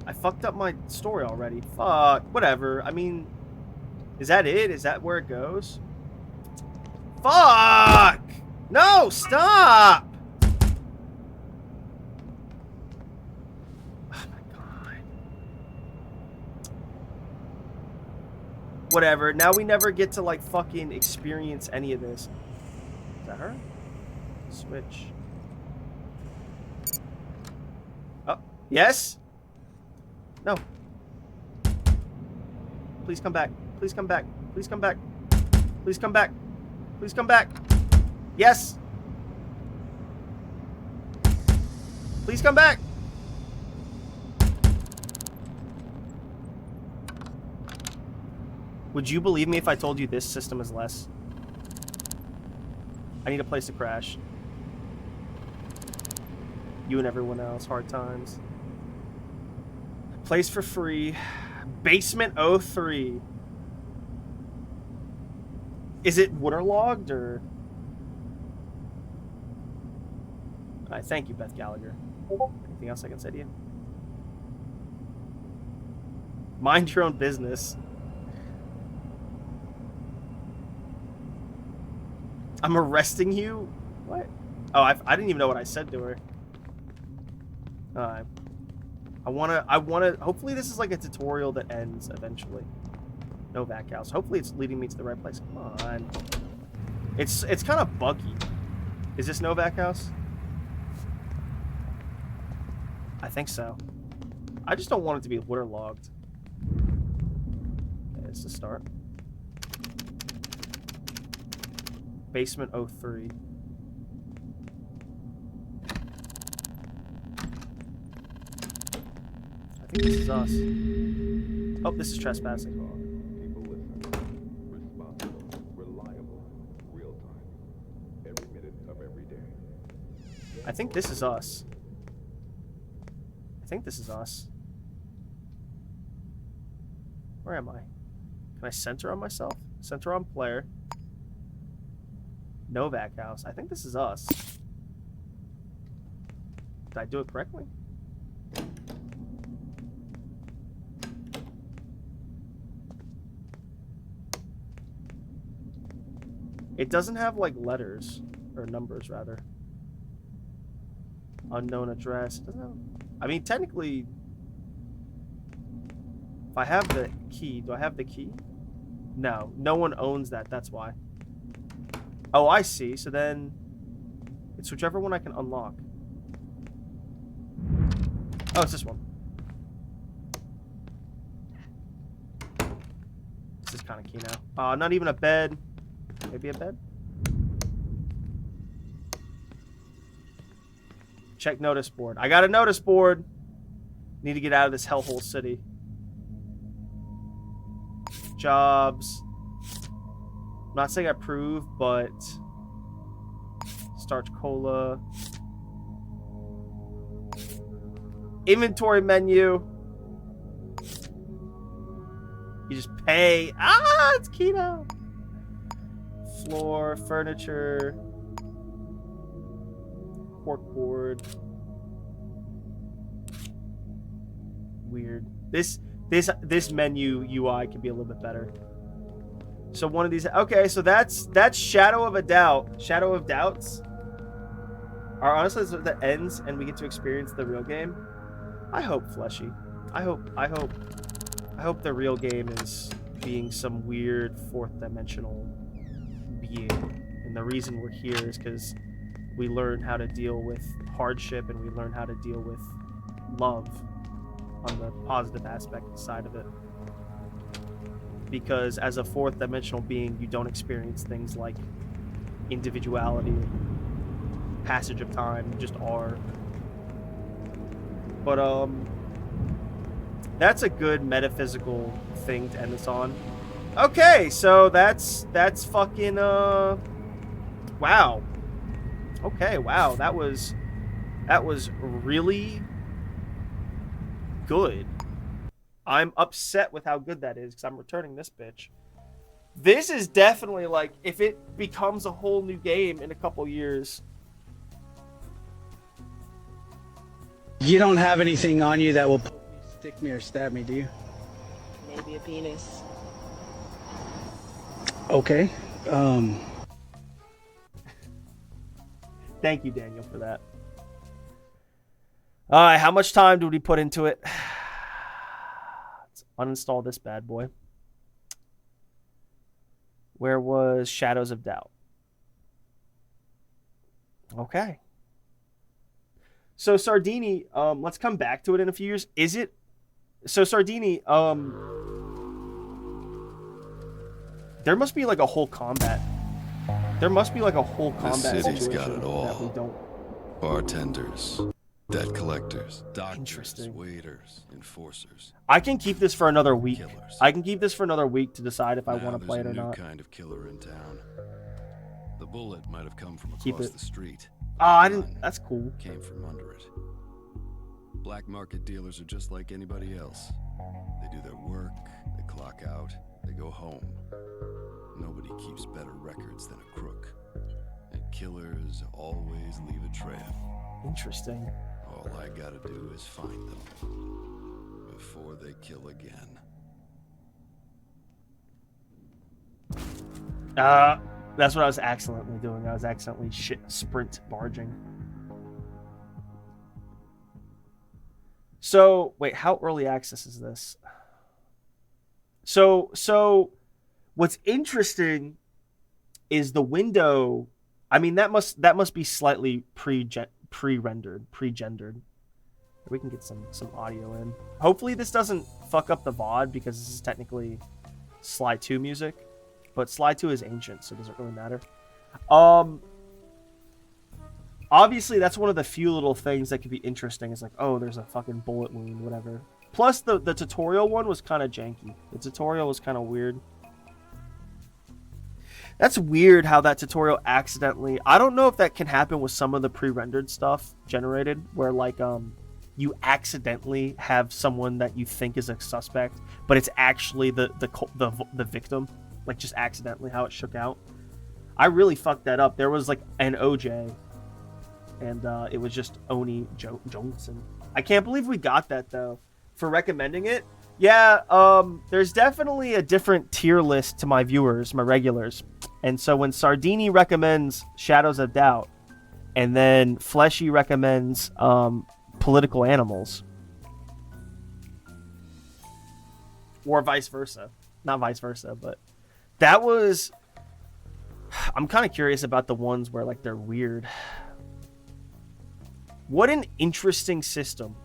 I fucked up my story already. Fuck. Whatever. I mean, is that it? Is that where it goes? Fuck! No! Stop! Oh my god. Whatever. Now we never get to, like, fucking experience any of this. Is that her? Switch. Oh. Yes? No. Please come back. Please come back. Please come back. Please come back. Please come back. Yes. Please come back. Would you believe me if I told you this system is less? I need a place to crash. You and everyone else. Hard times. Place for free. Basement 03. Is it waterlogged or? Alright, thank you, Beth Gallagher. Anything else I can say to you? Mind your own business. I'm arresting you? What? Oh, I didn't even know what I said to her. Alright. I wanna, hopefully this is like a tutorial that ends eventually. Novak House. Hopefully it's leading me to the right place. Come on. It's kind of buggy. Is this Novak House? I think so. I just don't want it to be waterlogged. Okay, it's the start. Basement 03. I think this is us. Oh, this is trespassing. People listen. Responsible. Reliable. Real time. Every minute of every day. I think this is us. I think this is us. Where am I? Can I center on myself? Center on player. Novak House. I think this is us. Did I do it correctly? It doesn't have, like, letters. Or numbers, rather. Unknown address. It doesn't have... I mean, technically... If I have the key... Do I have the key? No. No one owns that. That's why. Oh, I see. So then... It's whichever one I can unlock. Oh, it's this one. This is kind of key now. Not even a bed. Maybe a bed? Check notice board. I got a notice board. Need to get out of this hellhole city. Jobs. I'm not saying I approve, but... Starch Cola. Inventory menu. You just pay. Ah, it's keto. Floor, furniture, corkboard. Weird. This menu UI could be a little bit better. So one of these. Okay, so that's Shadow of a Doubt. Shadow of Doubts. Are honestly that ends and we get to experience the real game. I hope, Fleshy. I hope the real game is being some weird fourth dimensional being, and the reason we're here is because we learn how to deal with hardship and we learn how to deal with love on the positive aspect side of it, because as a fourth dimensional being you don't experience things like individuality, passage of time, you just are. But that's a good metaphysical thing to end this on. Okay, so that's fucking wow. Okay, wow. That was really good. I'm upset with how good that is because I'm returning this bitch. This is definitely like, if it becomes a whole new game in a couple years. You don't have anything on you that will stick me or stab me, do you? Maybe a penis. Okay. Thank you, Daniel, for that. All right, how much time did we put into it? Let's uninstall this bad boy. Where was Shadows of Doubt? Okay. So Sardini, let's come back to it in a few years. Is it? So Sardini, there must be like a whole combat. There must be like a whole combat This city's situation got it all. that we don't. Bartenders, debt collectors, doctors, Interesting. waiters, enforcers. I can keep this for another week. Killers. I can keep this for another week to decide if I Now want to play it or there's a new not. kind of killer in town. The bullet might have come from Keep across it. the street. Oh, I Gun didn't. That's cool. Came from under it. Black market dealers are just like anybody else. They do their work, they clock out, they go home. Nobody keeps better records than a crook. And killers always leave a trail. Interesting. All I gotta do is find them before they kill again. That's what I was accidentally doing. I was accidentally sprint barging. So, wait, how early access is this? So what's interesting is the window. I mean, that must be slightly pre-rendered. We can get some audio in. Hopefully this doesn't fuck up the VOD because this is technically Sly 2 music. But Sly 2 is ancient, so it doesn't really matter. Obviously, that's one of the few little things that could be interesting. It's like, oh, there's a fucking bullet wound, whatever. Plus, the tutorial one was kind of janky. The tutorial was kind of weird. That's weird how that tutorial accidentally... I don't know if that can happen with some of the pre-rendered stuff generated, where, like, you accidentally have someone that you think is a suspect, but it's actually the victim. Like, just accidentally how it shook out. I really fucked that up. There was, like, an OJ, and it was just Oni Johnson. I can't believe we got that, though. For recommending it, yeah, there's definitely a different tier list to my viewers, my regulars. And so when Sardini recommends Shadows of Doubt, and then Fleshy recommends Political Animals, or vice versa. Not vice versa, but that was... I'm kind of curious about the ones where, like, they're weird. What an interesting system.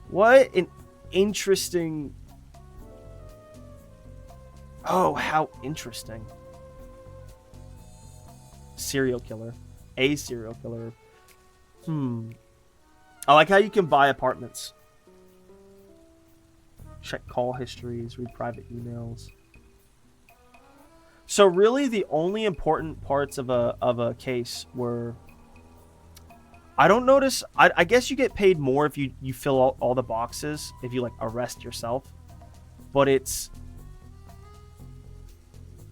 What an interesting... Oh, how interesting. Serial killer. A serial killer. I like how you can buy apartments. Check call histories, read private emails. So really the only important parts of a case were... I don't notice... I guess you get paid more if you fill all the boxes, if you, like, arrest yourself. But it's...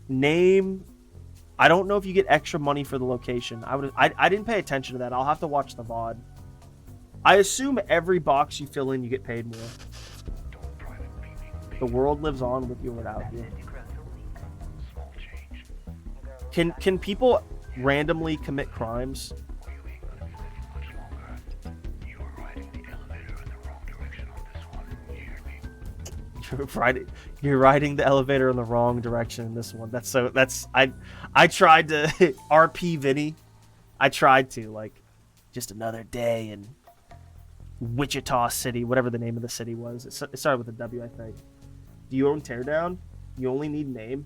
Name... I don't know if you get extra money for the location. I didn't pay attention to that. I'll have to watch the VOD. I assume every box you fill in, you get paid more. The world lives on with you or without you. Can people randomly commit crimes? You're riding the elevator in the wrong direction in this one. I tried to RP Vinny. I tried to, like, just another day in Wichita City, whatever the name of the city was. It started with a W, I think. Do you own Teardown? You only need name?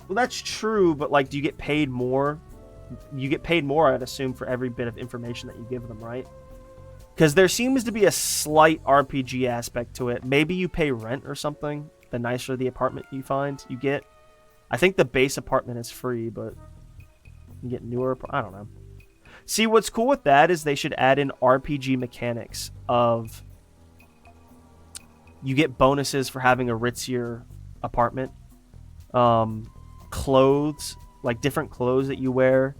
Well, that's true, but, like, do you get paid more? You get paid more, I'd assume, for every bit of information that you give them, right? Because there seems to be a slight RPG aspect to it. Maybe you pay rent or something. the nicer the apartment you get. I think the base apartment is free, but you get newer. I don't know. See, what's cool with that is they should add in RPG mechanics of you get bonuses for having a ritzier apartment. Clothes, like different clothes that you wear.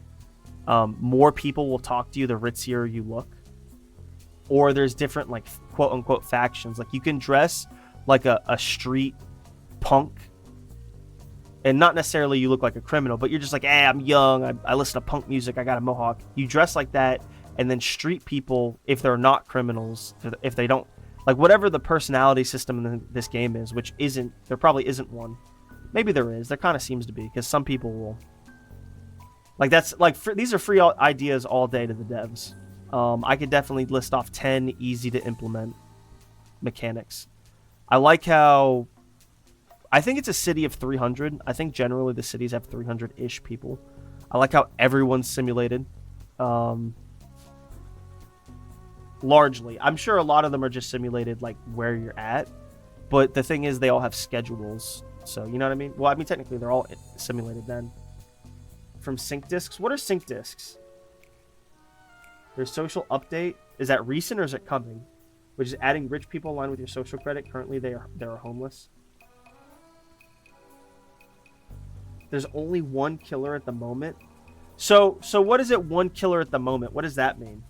More people will talk to you the ritzier you look. Or there's different, like, quote-unquote factions. Like, you can dress like a street punk. And not necessarily you look like a criminal, but you're just like, hey, I'm young, I listen to punk music, I got a mohawk. You dress like that, and then street people, if they're not criminals, if they don't, like, whatever the personality system in this game is, which isn't, there probably isn't one. Maybe there is. There kind of seems to be, because some people will. Like, that's, like, these are free ideas all day to the devs. I could definitely list off 10 easy to implement mechanics. I like how, I think it's a city of 300. I think generally the cities have 300-ish people. I like how everyone's simulated. Largely. I'm sure a lot of them are just simulated, like, where you're at. But the thing is, they all have schedules. So, you know what I mean? Well, I mean, technically, they're all simulated then. From sync disks? What are sync disks? Their social update. Is that recent or is it coming? Which is adding rich people aligned with your social credit. Currently, they are homeless. There's only one killer at the moment. So what is it, one killer at the moment? What does that mean?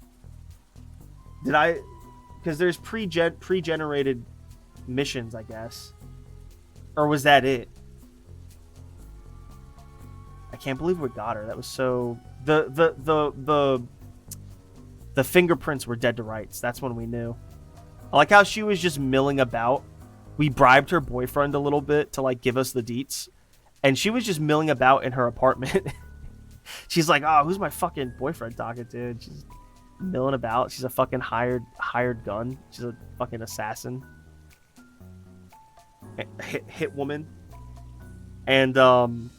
Because there's pre-generated missions, I guess. Or was that it? I can't believe we got her. That was so... The fingerprints were dead to rights. That's when we knew. I like how she was just milling about. We bribed her boyfriend a little bit to, like, give us the deets. And she was just milling about in her apartment. She's like, oh, who's my fucking boyfriend talking to? She's milling about. She's a fucking hired gun. She's a fucking assassin. Hit woman. And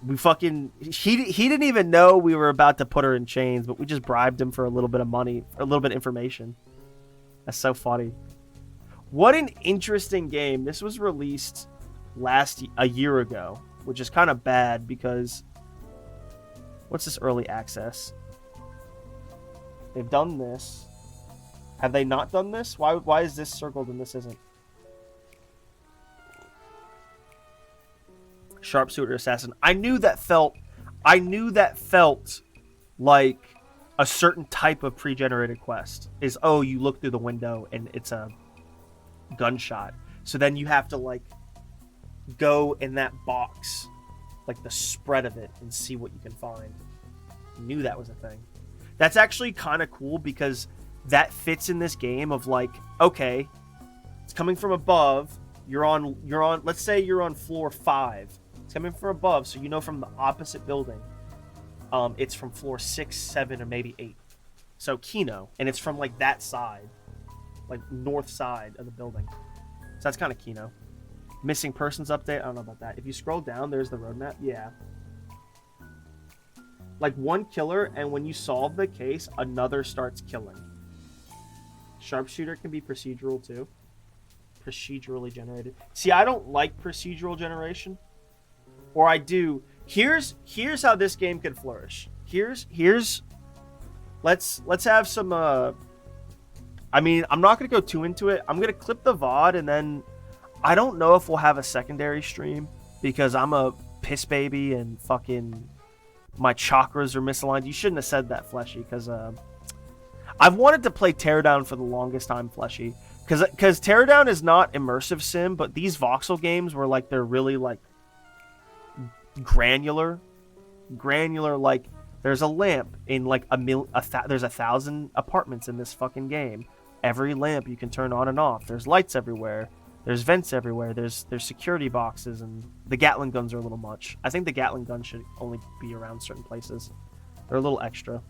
we fucking he didn't even know we were about to put her in chains, but we just bribed him for a little bit of money, a little bit of information. That's so funny. What an interesting game. This was released a year ago, which is kind of bad because what's this early access? They've done this. Have they not done this? Why is this circled and this isn't? Sharpshooter assassin. I knew that felt like a certain type of pre-generated quest. Is, oh, you look through the window and it's a gunshot. So then you have to, like, go in that box, like the spread of it, and see what you can find. I knew that was a thing. That's actually kind of cool because that fits in this game of, like, okay, it's coming from above. You're on let's say you're on floor 5. It's coming from above, so you know from the opposite building. It's from floor 6, 7, or maybe 8. So Kino, and it's from, like, that side, like north side of the building. So that's kind of Kino. Missing persons update. I don't know about that. If you scroll down, there's the roadmap. Yeah. Like, one killer, and when you solve the case, another starts killing. Sharpshooter can be procedural too. Procedurally generated. See, I don't like procedural generation. Or I do. Here's how this game could flourish. Let's have some I mean, I'm not gonna go too into it. I'm gonna clip the VOD, and then I don't know if we'll have a secondary stream because I'm a piss baby and fucking my chakras are misaligned. You shouldn't have said that, Fleshy, because I've wanted to play Teardown for the longest time, Fleshy, because Teardown is not immersive sim, but these voxel games were like, they're really like granular, like there's a lamp in like there's 1,000 apartments in this fucking game. Every lamp you can turn on and off. There's lights everywhere. There's vents everywhere. There's security boxes, and the Gatling guns are a little much. I think the Gatling gun should only be around certain places. They're a little extra.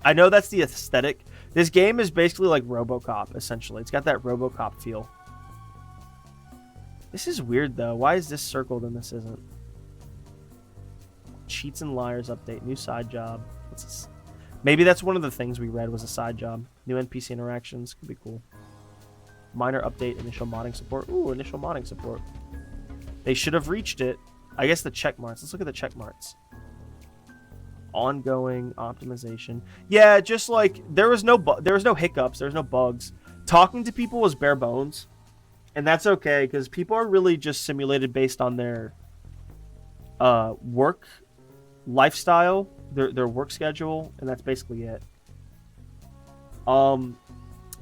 I know that's the aesthetic. This game is basically like RoboCop, essentially. It's got that RoboCop feel. This is weird, though. Why is this circled and this isn't? Cheats and Liars update. New side job. What's this? Maybe that's one of the things we read was a side job. New NPC interactions. Could be cool. Minor update, initial modding support. Ooh, initial modding support. They should have reached it. I guess the check marks. Let's look at the check marks. Ongoing optimization. Yeah, just like there was no hiccups, there was no bugs. Talking to people was bare bones, and that's okay because people are really just simulated based on their work lifestyle, their work schedule, and that's basically it.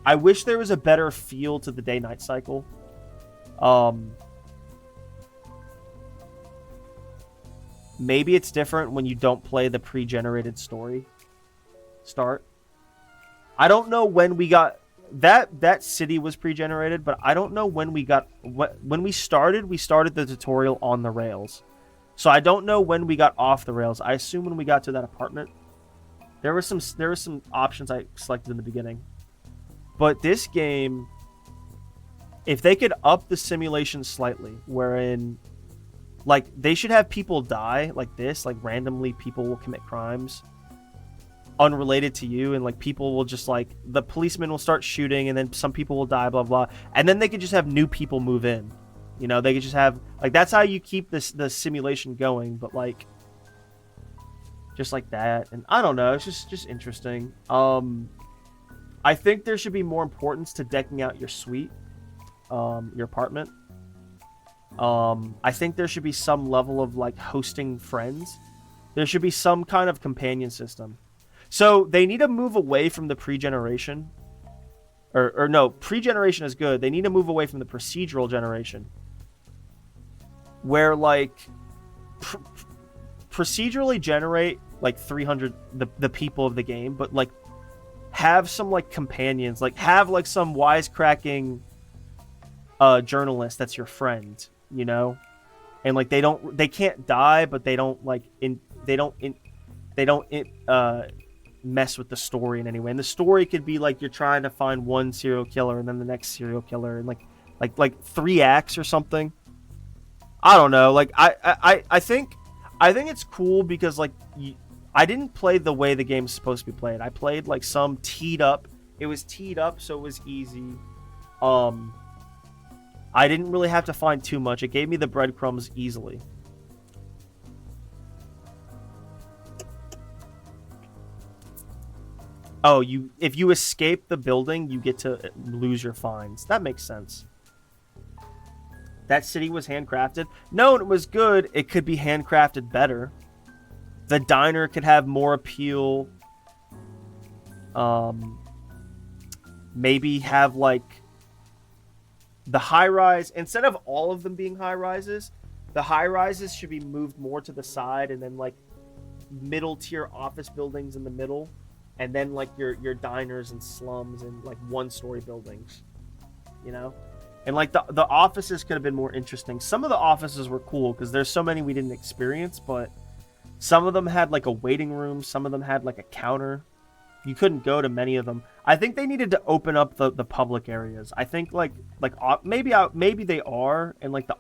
I wish there was a better feel to the day-night cycle. Maybe it's different when you don't play the pre-generated story start. I don't know when we got that city was pre-generated, but I don't know when we got when we started the tutorial on the rails. So I don't know when we got off the rails. I assume when we got to that apartment. There were some options I selected in the beginning. But this game, if they could up the simulation slightly, wherein like they should have people die like this, like randomly people will commit crimes unrelated to you, and like people will just like the policeman will start shooting and then some people will die, blah blah, and then they could just have new people move in. You know, they could just have like that's how you keep the simulation going, but like just like that. And I don't know, it's just interesting. I think there should be more importance to decking out your suite, your apartment. I think there should be some level of like hosting friends. There should be some kind of companion system. So they need to move away from the pre-generation. Or no, pre-generation is good. They need to move away from the procedural generation. Where like procedurally generate like 300 the people of the game, but like have some like companions, like have like some wisecracking journalist that's your friend, you know, and like they can't die, but they don't mess with the story in any way. And the story could be like you're trying to find one serial killer and then the next serial killer, and like 3 acts or something. I don't know. Like I think it's cool because like I didn't play the way the game's supposed to be played. I played like some teed up. It was teed up, so it was easy. I didn't really have to find too much. It gave me the breadcrumbs easily. Oh, if you escape the building, you get to lose your fines. That makes sense. That city was handcrafted. No, it was good. It could be handcrafted better. The diner could have more appeal. Maybe have like the high rise, instead of all of them being high rises, the high rises should be moved more to the side, and then like middle tier office buildings in the middle, and then like your diners and slums and like 1-story buildings, you know. And like the offices could have been more interesting. Some of the offices were cool because there's so many we didn't experience, but some of them had like a waiting room. Some of them had like a counter. You couldn't go to many of them. I think they needed to open up the public areas. I think maybe they are, and like the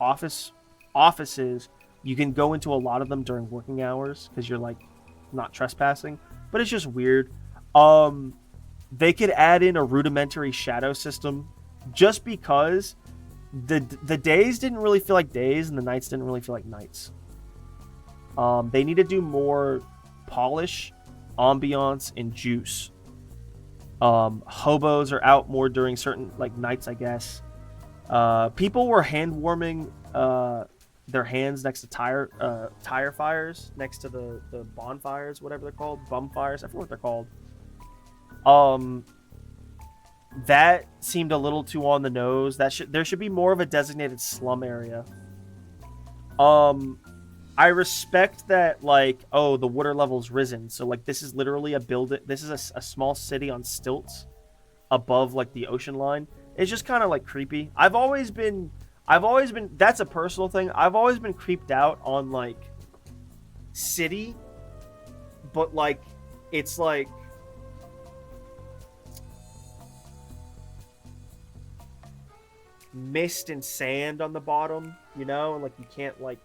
offices, you can go into a lot of them during working hours because you're like not trespassing. But it's just weird. They could add in a rudimentary shadow system. Just because the days didn't really feel like days and the nights didn't really feel like nights. They need to do more polish, ambiance, and juice. Hobos are out more during certain like nights, I guess. People were hand warming their hands next to tire fires, next to the bonfires, whatever they're called, bum fires. I forget what they're called. That seemed a little too on the nose. There should be more of a designated slum area. I respect that, like, oh, the water level's risen. So, like, this is literally a building. This is a small city on stilts above, like, the ocean line. It's just kind of, like, creepy. I've always been, that's a personal thing. I've always been creeped out on, like, city. But, like, it's, like, mist and sand on the bottom, you know, and like you can't like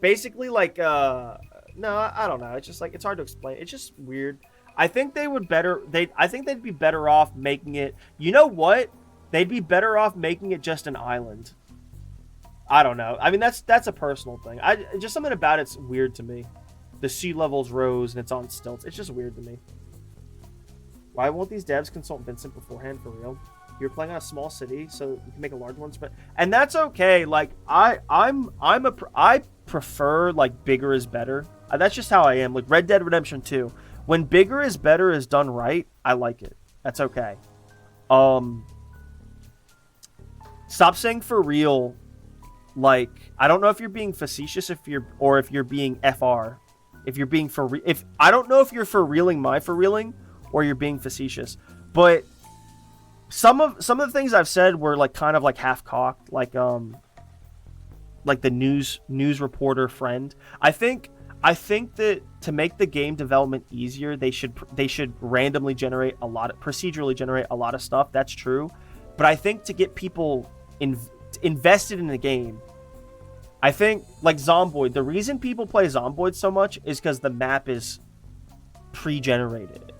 basically like no, I don't know, it's just like it's hard to explain. It's just weird. I think they'd be better off making it, you know what, They'd be better off making it just an island. I don't know. I mean, that's a personal thing. Just something about it's weird to me. The sea levels rose and it's on stilts. It's just weird to me. Why won't these devs consult Vincent beforehand for real? You're playing on a small city, so you can make a large one. And that's okay. Like I prefer like bigger is better. That's just how I am. Like Red Dead Redemption 2. When bigger is better is done right, I like it. That's okay. Stop saying for real. Like, I don't know if you're being facetious if you're being FR. If you're being I don't know if you're for reeling my for reeling or you're being facetious. But some of the things I've said were like kind of like half cocked, like the news reporter friend. I think that to make the game development easier, they should randomly procedurally generate a lot of stuff. That's true. But I think to get people invested in the game, I think like Zomboid, the reason people play Zomboid so much is because the map is pre-generated.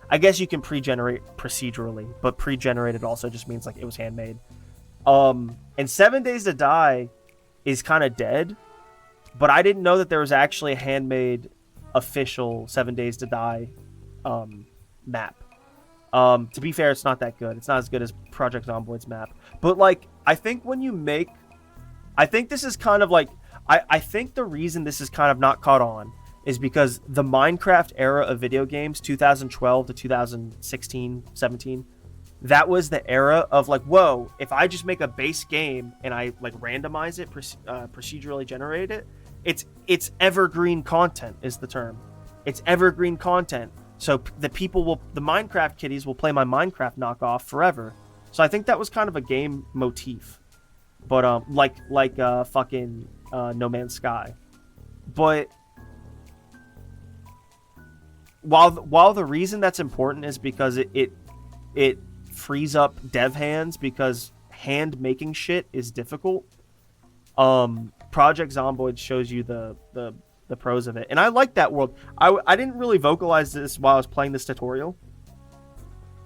I guess you can pre-generate procedurally, but pre-generated also just means like it was handmade. And 7 Days to Die is kind of dead, but I didn't know that there was actually a handmade official 7 Days to Die map. To be fair, it's not that good. It's not as good as Project Zomboid's map. But like, I think this is kind of like, I think the reason this is kind of not caught on is because the Minecraft era of video games, 2012 to 2016, 17, that was the era of like, whoa, if I just make a base game and I like randomize it, procedurally generate it, it's evergreen content is the term. It's evergreen content. So the Minecraft kiddies will play my Minecraft knockoff forever. So I think that was kind of a game motif. But like fucking No Man's Sky. But while the reason that's important is because it frees up dev hands because hand making shit is difficult. Project Zomboid shows you the pros of it, and I like that world. I didn't really vocalize this while I was playing this tutorial,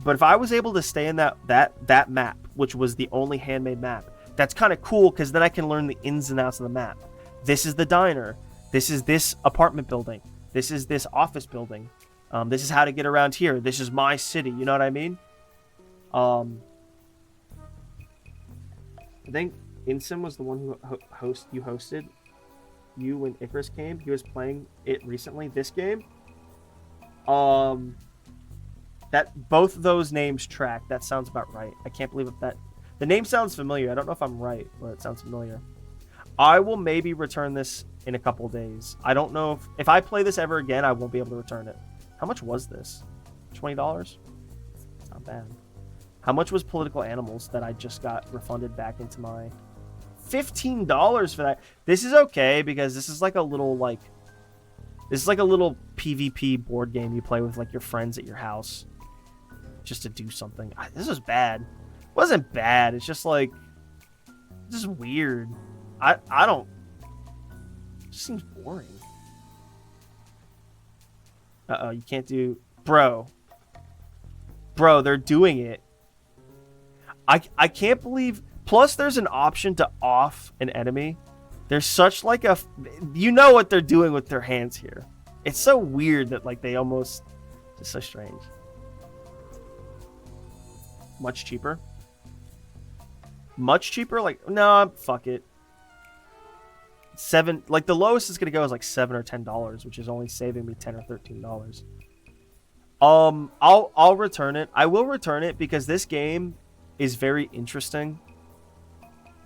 but if I was able to stay in that map, which was the only handmade map, that's kind of cool because then I can learn the ins and outs of the map. This is the diner. This is this apartment building. This is this office building. This is how to get around here. This is my city. You know what I mean? I think Insim was the one who hosted you when Icarus came. He was playing it recently. This game. That both of those names track. That sounds about right. I can't believe that. The name sounds familiar. I don't know if I'm right, but it sounds familiar. I will maybe return this in a couple days. I don't know if I play this ever again, I won't be able to return it. How much was this? $20? It's not bad. How much was Political Animals that I just got refunded back into my... $15 for that. This is okay because this is like a little PvP board game you play with like your friends at your house just to do something. This was bad. It wasn't bad. It's just like this is weird. I don't. It just seems boring. You can't do, bro. They're doing it. I can't believe. Plus, there's an option to off an enemy. There's such like a, you know what they're doing with their hands here. It's so weird that like they almost, it's so strange. Much cheaper. Like no, fuck it. Like the lowest is gonna go is like $7 or $10, which is only saving me $10 or $13. I'll return it. I will return it because this game is very interesting.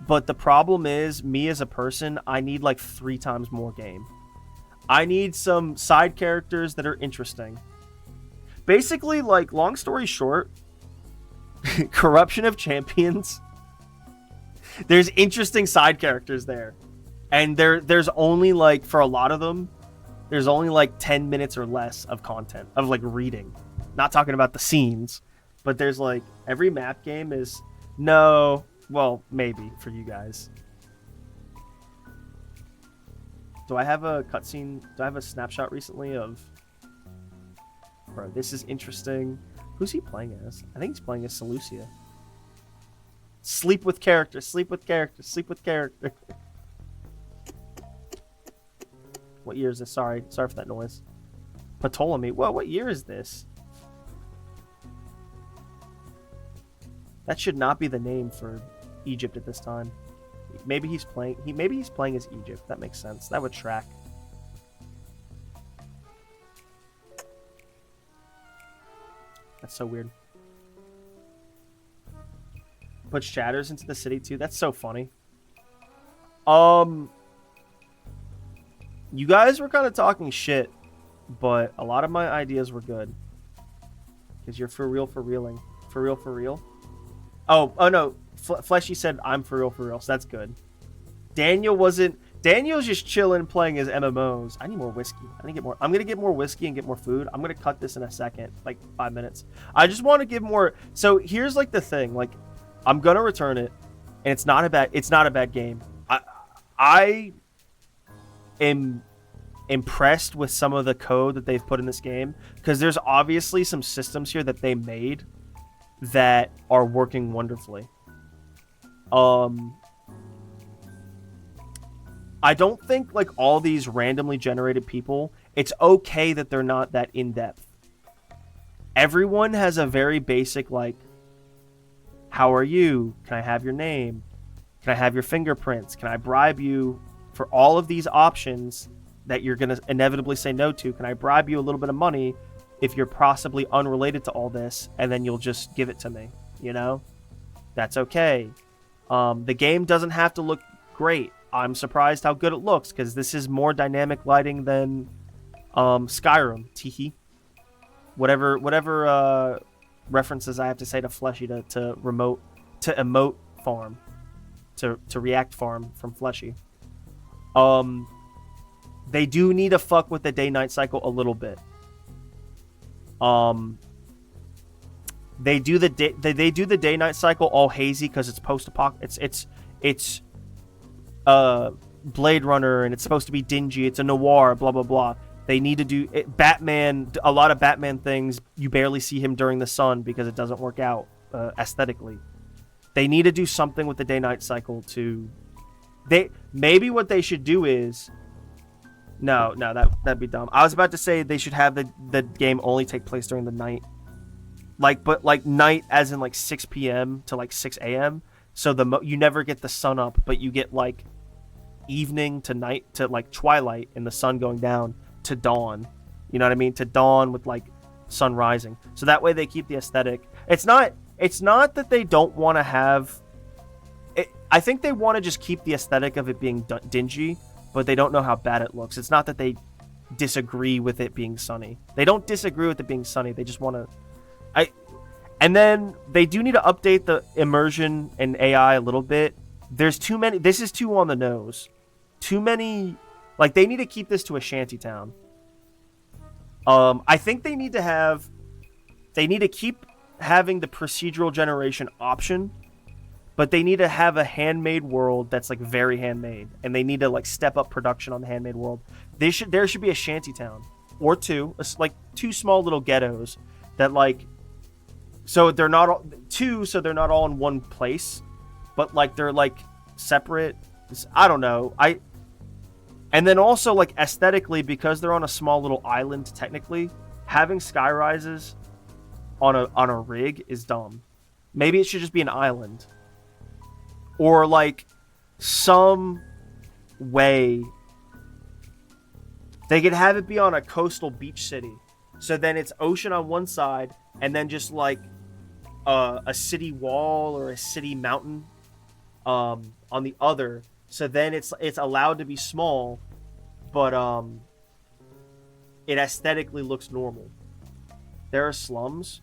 But the problem is, me as a person, I need like 3 times more game. I need some side characters that are interesting. Basically, like, long story short, Corruption of Champions. There's interesting side characters there. And there's only like, for a lot of them, there's only like 10 minutes or less of content, of like reading. Not talking about the scenes, but there's like, every map game is, no... Well, maybe for you guys. Do I have a cutscene? Do I have a snapshot recently of... Bro, this is interesting. Who's he playing as? I think he's playing as Seleucia. Sleep with character. Sleep with character. Sleep with character. What year is this? Sorry for that noise. Ptolemy. Well, what year is this? That should not be the name for Egypt at this time. Maybe he's playing. Maybe he's playing as Egypt. That makes sense. That would track. That's so weird. Puts chatters into the city too. That's so funny. You guys were kind of talking shit, but a lot of my ideas were good. Because you're for reeling. For real. Oh no. Fleshy said I'm for real, so that's good. Daniel's just chilling playing his MMOs. I need more whiskey. I'm gonna get more whiskey and get more food. I'm gonna cut this in a second, like 5 minutes. I just want to give more. So here's like the thing, like I'm gonna return it, and it's not a bad game. I am impressed with some of the code that they've put in this game, because there's obviously some systems here that they made that are working wonderfully. I don't think like all these randomly generated people, it's okay that they're not that in-depth. Everyone has a very basic like, how are you? Can I have your name? Can I have your fingerprints? Can I bribe you for all of these options that you're going to inevitably say no to? Can I bribe you a little bit of money if you're possibly unrelated to all this, and then you'll just give it to me? You know? That's okay. The game doesn't have to look great. I'm surprised how good it looks, because this is more dynamic lighting than Skyrim. Teehee. Whatever references I have to say to Fleshy to emote farm. To react farm from Fleshy. They do need to fuck with the day-night cycle a little bit. They do the day-night cycle all hazy because it's post-apoc. It's Blade Runner, and it's supposed to be dingy. It's a noir. Blah blah blah. They need to do it. Batman. A lot of Batman things, you barely see him during the sun because it doesn't work out aesthetically. They need to do something with the day-night cycle to. Maybe what they should do is. No, that'd be dumb. I was about to say they should have the game only take place during the night. But night as in like 6 p.m. to like 6 a.m. So you never get the sun up, but you get like evening to night to like twilight and the sun going down to dawn. You know what I mean? To dawn with like sun rising. So that way they keep the aesthetic. It's not that they don't want to have it. I think they want to just keep the aesthetic of it being dingy, but they don't know how bad it looks. It's not that they disagree with it being sunny. They don't disagree with it being sunny. They just want to. And then they do need to update the immersion and AI a little bit. There's too many. This is too on the nose. Too many. Like, they need to keep this to a shantytown. I think they need to keep having the procedural generation option, but they need to have a handmade world that's like very handmade, and they need to like step up production on the handmade world. There should be a shantytown or two, like two small little ghettos that like. So they're not all in one place, but like they're like separate. I don't know. And then also like aesthetically, because they're on a small little island, technically having skyrises on a rig is dumb. Maybe it should just be an island, or like some way they could have it be on a coastal beach city. So then it's ocean on one side, and then just like a city wall or a city mountain on the other. So then it's allowed to be small, but it aesthetically looks normal. There are slums.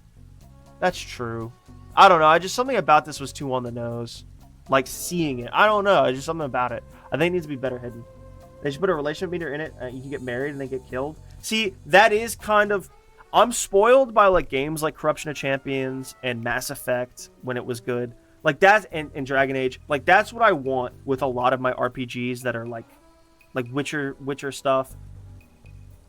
That's true. I don't know. Something about this was too on the nose. Like seeing it. I don't know. Just something about it. I think it needs to be better hidden. They should put a relationship meter in it. You can get married and they get killed. See, that is kind of. I'm spoiled by like games like Corruption of Champions and Mass Effect when it was good. Like that and Dragon Age. Like that's what I want with a lot of my RPGs that are like Witcher stuff.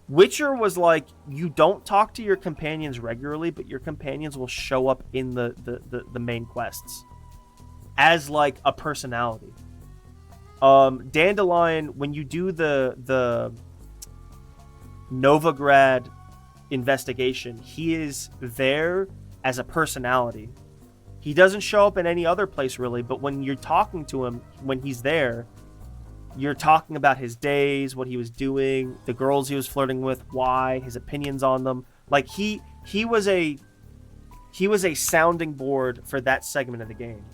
Witcher was like, you don't talk to your companions regularly, but your companions will show up in the main quests. as like a personality. Dandelion, when you do the Novigrad investigation, he is there as a personality. He doesn't show up in any other place really, but when you're talking to him, when he's there, you're talking about his days, what he was doing, the girls he was flirting with, why, his opinions on them. Like he was a sounding board for that segment of the game,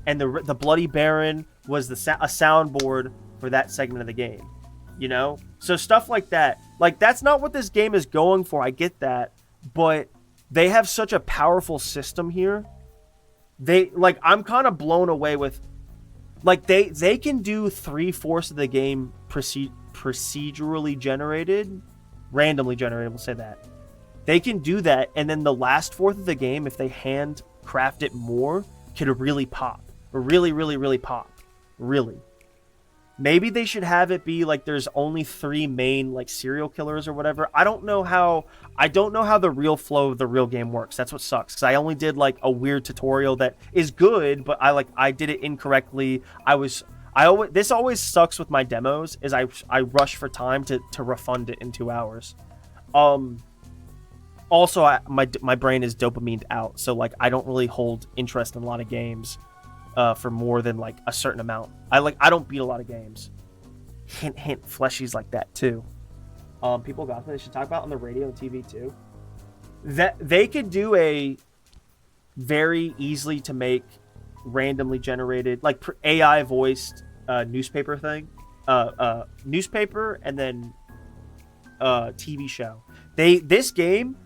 and the Bloody Baron was a soundboard for that segment of the game. You know, so stuff like that. Like that's not what this game is going for. I get that, but they have such a powerful system here. I'm kind of blown away with. Like they can do 3/4 of the game procedurally generated, randomly generated. We'll say that they can do that, and then the last fourth of the game, if they handcraft it more, could really pop, really pop, really. Maybe they should have it be like there's only 3 main like serial killers or whatever. I don't know how the real flow of the real game works. That's what sucks, because I only did like a weird tutorial that is good, but I did it incorrectly. This always sucks with my demos, is I rush for time to refund it in 2 hours. Also, my brain is dopamine out, so like I don't really hold interest in a lot of games for more than like a certain amount. I don't beat a lot of games. Hint, Fleshy's like that too. People got they should talk about on the radio and TV too. That they could do a very easily to make randomly generated like AI voiced newspaper thing, newspaper and then TV show. This game.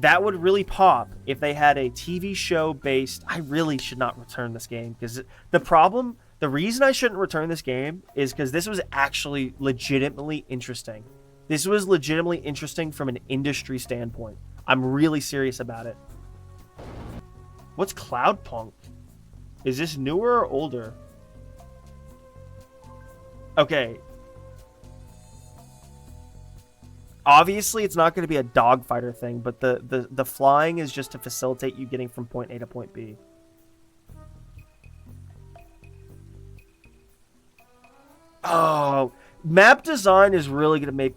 That would really pop if they had a TV show based. I really should not return this game, because the reason I shouldn't return this game is because this was actually legitimately interesting. This was legitimately interesting from an industry standpoint. I'm really serious about it. What's Cloudpunk? Is this newer or older? Okay. Obviously, it's not going to be a dogfighter thing, but the flying is just to facilitate you getting from point A to point B. Oh, map design is really going to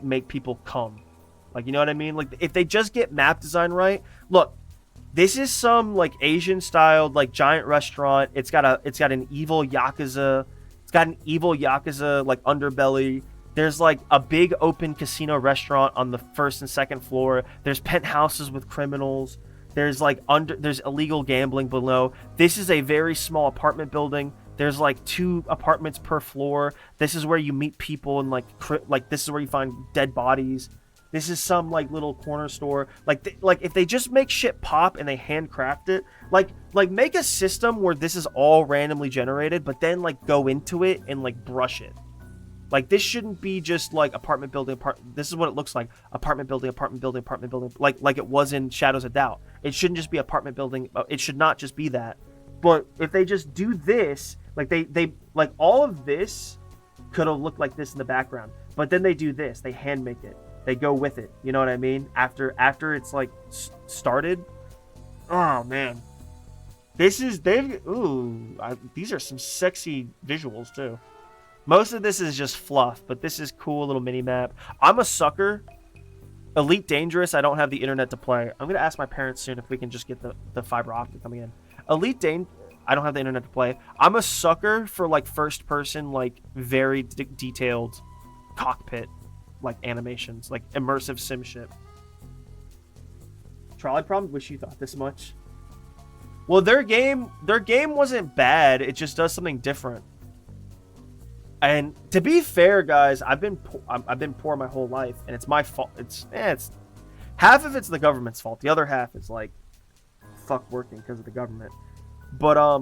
make people come. Like, you know what I mean? Like, if they just get map design right. Look, this is some like Asian styled like giant restaurant. It's got an evil yakuza. It's got an evil yakuza like underbelly. There's like a big open casino restaurant on the 1st and 2nd floor. There's penthouses with criminals. There's illegal gambling below. This is a very small apartment building. There's like 2 apartments per floor. This is where you meet people and like this is where you find dead bodies. This is some like little corner store. Like if they just make shit pop and they handcraft it, like make a system where this is all randomly generated, but then like go into it and like brush it. Like, this shouldn't be just, like, apartment building, this is what it looks like. Apartment building, like it was in Shadows of Doubt. It shouldn't just be apartment building. It should not just be that. But if they just do this, like, they like, all of this could have looked like this in the background. But then they do this. They hand make it. They go with it. You know what I mean? After it's, like, started. Oh, man. These are some sexy visuals, too. Most of this is just fluff, but this is cool little mini map. I'm a sucker. Elite Dangerous, I don't have the internet to play. I'm gonna ask my parents soon if we can just get the fiber optic coming in. I don't have the internet to play. I'm a sucker for like first person, like very detailed cockpit, like animations, like immersive sim shit. Trolley Problem, wish you thought this much. Well, their game wasn't bad. It just does something different. And to be fair, guys, I've been poor my whole life, and it's my fault. It's half of it's the government's fault. The other half is like fuck working because of the government. But I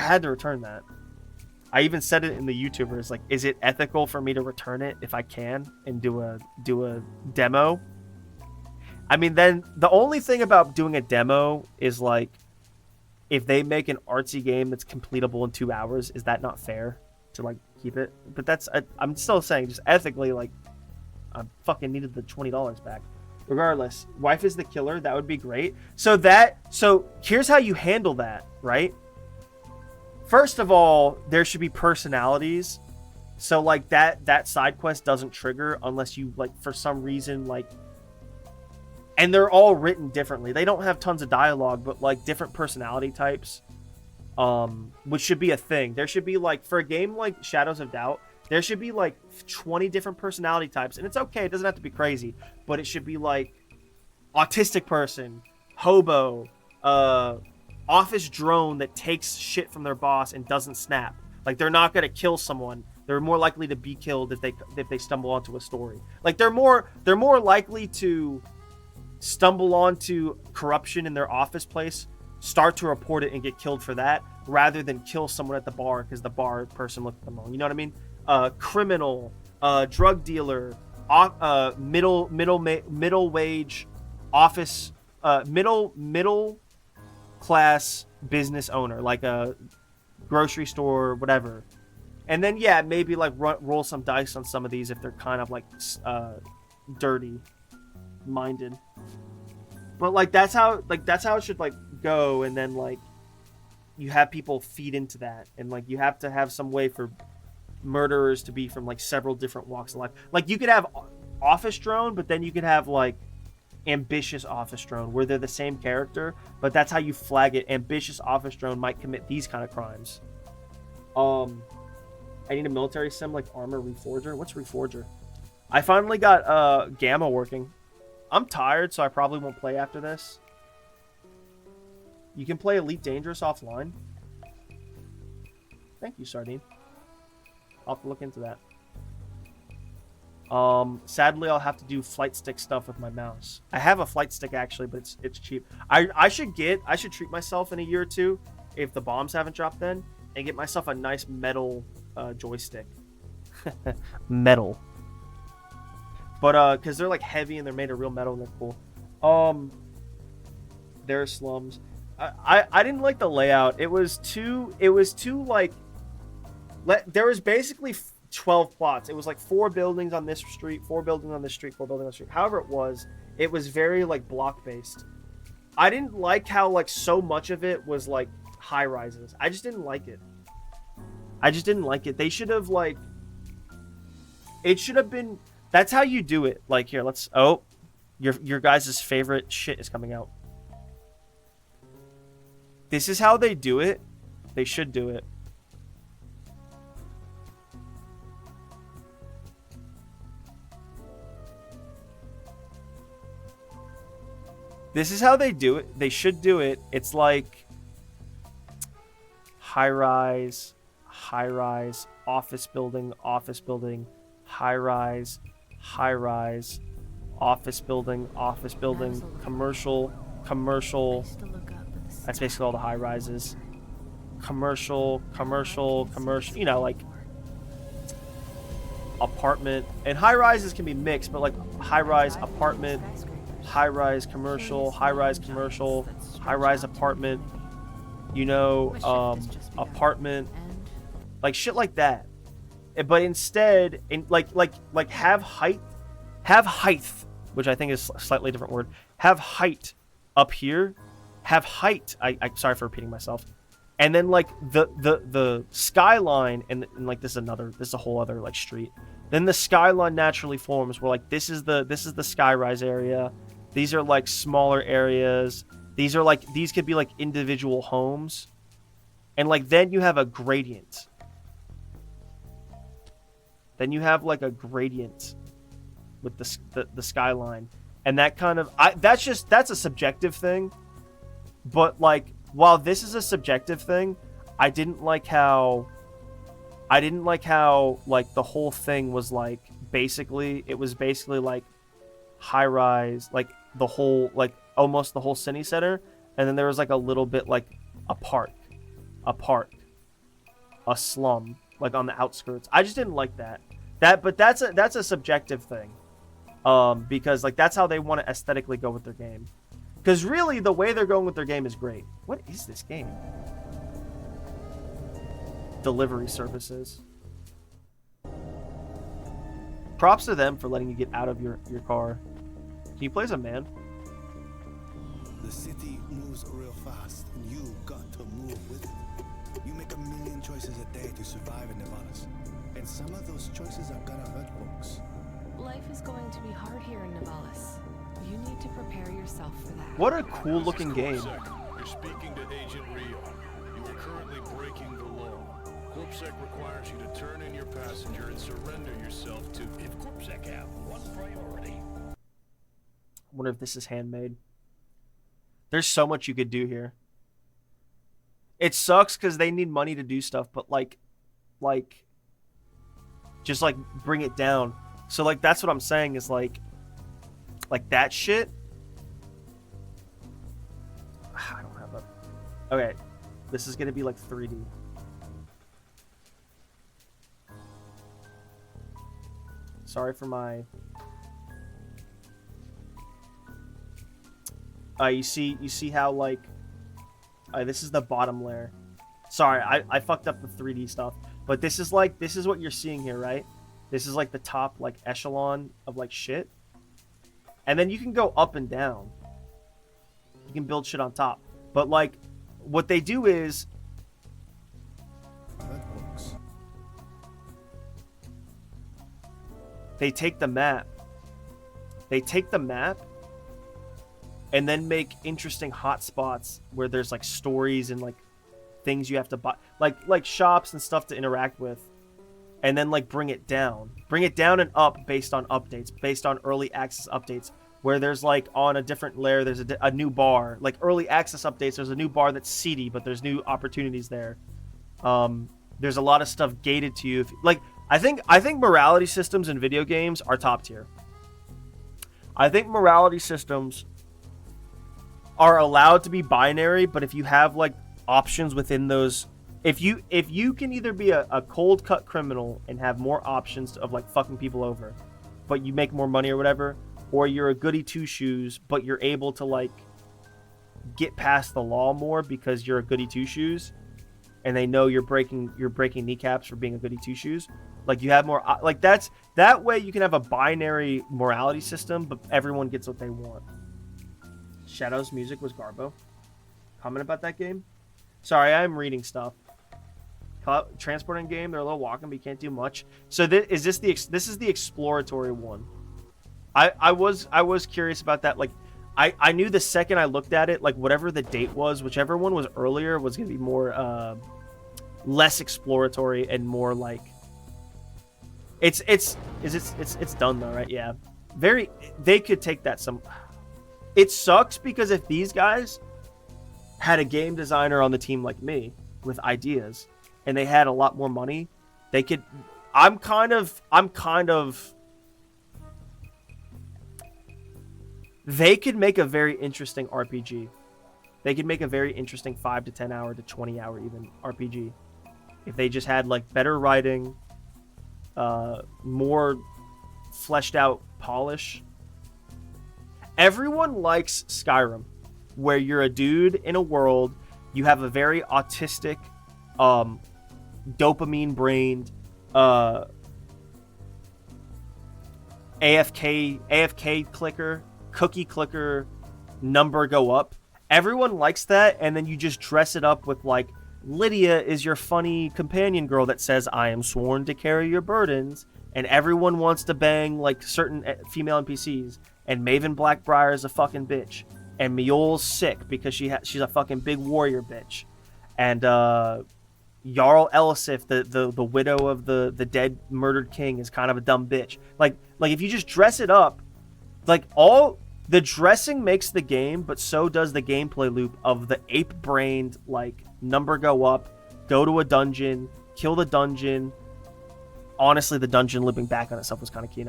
had to return that. I even said it in the YouTubers, like, is it ethical for me to return it if I can and do a demo? I mean, then the only thing about doing a demo is like, if they make an artsy game that's completable in 2 hours, is that not fair to like keep it? But I'm still saying, just ethically, like, I fucking needed the $20 back. Regardless, wife is the killer. That would be great. So here's how you handle that, right? First of all, there should be personalities. So like that side quest doesn't trigger unless you like for some reason like, and they're all written differently. They don't have tons of dialogue, but like different personality types, which should be a thing. There should be like, for a game like Shadows of Doubt, there should be like 20 different personality types, and it's okay. It doesn't have to be crazy, but it should be like autistic person, hobo, office drone that takes shit from their boss and doesn't snap. Like they're not gonna kill someone. They're more likely to be killed if they stumble onto a story. Like they're more likely to stumble onto corruption in their office place, start to report it and get killed for that, rather than kill someone at the bar because the bar person looked at them wrong. You know what I mean? Criminal, drug dealer, middle wage, office, middle class business owner, like a grocery store, whatever. And then yeah, maybe like roll some dice on some of these if they're kind of like dirty minded. But like that's how it should like go, and then like you have people feed into that, and like you have to have some way for murderers to be from like several different walks of life. Like you could have office drone, but then you could have like ambitious office drone where they're the same character, but that's how you flag it. Ambitious office drone might commit these kind of crimes. I need a military sim like Armor Reforger. What's Reforger? I finally got Gamma working. I'm tired, so I probably won't play after this. You can play Elite Dangerous offline. Thank you, Sardine. I'll have to look into that. Sadly, I'll have to do flight stick stuff with my mouse. I have a flight stick actually, but it's cheap. I should treat myself in a year or two if the bombs haven't dropped then, and get myself a nice metal joystick. Metal. But because they're like heavy and they're made of real metal and they're cool. There are slums. I didn't like the layout. It was too like there was basically 12 plots. It was like 4 buildings on this street, 4 buildings on this street, 4 buildings on this street. However it was very like block based. I didn't like how like so much of it was like high rises. I just didn't like it. They should have like, it should have been, that's how you do it. Like here, your guys' favorite shit is coming out. This is how they do it. They should do it. This is how they do it. They should do it. It's like high rise, office building, high rise, office building, commercial. That's basically all the high rises. Commercial, you know, like apartment. And high rises can be mixed, but like high rise apartment, high rise commercial, high rise apartment, you know, apartment, like shit like that. But instead, like have height, which I think is a slightly different word. Have height up here. Have height. I sorry for repeating myself. And then like the skyline, and like this is a whole other like street. Then the skyline naturally forms where like this is the skyrise area. These are like smaller areas. These could be like individual homes. And like then you have a gradient. Then you have like a gradient with the skyline. And that kind of that's a subjective thing. But like while this is a subjective thing, I didn't like how like the whole thing was like basically like high rise, like the whole, like almost the whole city center, and then there was like a little bit like a park, a slum, like on the outskirts. I just didn't like that. But that's a subjective thing, because like that's how they want to aesthetically go with their game. Because really, the way they're going with their game is great. What is this game? Delivery services. Props to them for letting you get out of your car. Can you play as a man? The city moves real fast, and you got to move with it. You make a million choices a day to survive in Nevalis, and some of those choices are gonna hurt folks. Life is going to be hard here in Nevalis. You need to prepare yourself for that. What a cool looking game. You're speaking to Agent Rio. You are currently breaking the law. Corpsec requires you to turn in your passenger and surrender yourself to... If Corpsec have one priority... I wonder if this is handmade. There's so much you could do here. It sucks because they need money to do stuff, but just like bring it down. So like that's what I'm saying is like that shit. I don't have a. Okay, this is gonna be like 3D. Sorry for my. You see how like. This is the bottom layer. Sorry, I fucked up the 3D stuff. But this is what you're seeing here, right? This is like the top like echelon of like shit. And then you can go up and down. You can build shit on top. But like what they do is they take the map. And then make interesting hotspots where there's like stories and like things you have to buy, like shops and stuff to interact with, and then like bring it down and up based on updates, based on early access updates, where there's like on a different layer there's a new bar, like early access updates. There's a new bar that's seedy, but there's new opportunities there. There's a lot of stuff gated to you. I think morality systems in video games are top tier. I think morality systems are allowed to be binary, but if you have like options within those, if you can either be a cold cut criminal and have more options of like fucking people over, but you make more money or whatever, or you're a goody two shoes but you're able to like get past the law more because you're a goody two shoes and they know you're breaking kneecaps for being a goody two shoes, like you have more like that way you can have a binary morality system but everyone gets what they want. Shadow's music was Garbo. Comment about that game? Sorry, I'm reading stuff. Transporting game, they're a little walking, but you can't do much. So this is the exploratory one. I was curious about that. Like, I knew the second I looked at it, like whatever the date was, whichever one was earlier, was gonna be more less exploratory and more like it's done though, right? Yeah, they could take that some. It sucks because if these guys had a game designer on the team like me with ideas and they had a lot more money, they could. I'm kind of. They could make a very interesting RPG. They could make a very interesting 5 to 10 hour to 20 hour even RPG if they just had like better writing, more fleshed out polish. Everyone likes Skyrim, where you're a dude in a world, you have a very autistic, dopamine-brained, AFK clicker, cookie clicker, number go up. Everyone likes that, and then you just dress it up with like, Lydia is your funny companion girl that says, I am sworn to carry your burdens, and everyone wants to bang like certain female NPCs. And Maven Blackbriar is a fucking bitch. And Mjol's sick because she's a fucking big warrior bitch. And Jarl Elisif, the widow of the dead murdered king, is kind of a dumb bitch. Like if you just dress it up, like all the dressing makes the game, but so does the gameplay loop of the ape-brained like number go up, go to a dungeon, kill the dungeon. Honestly, the dungeon looping back on itself was kind of key.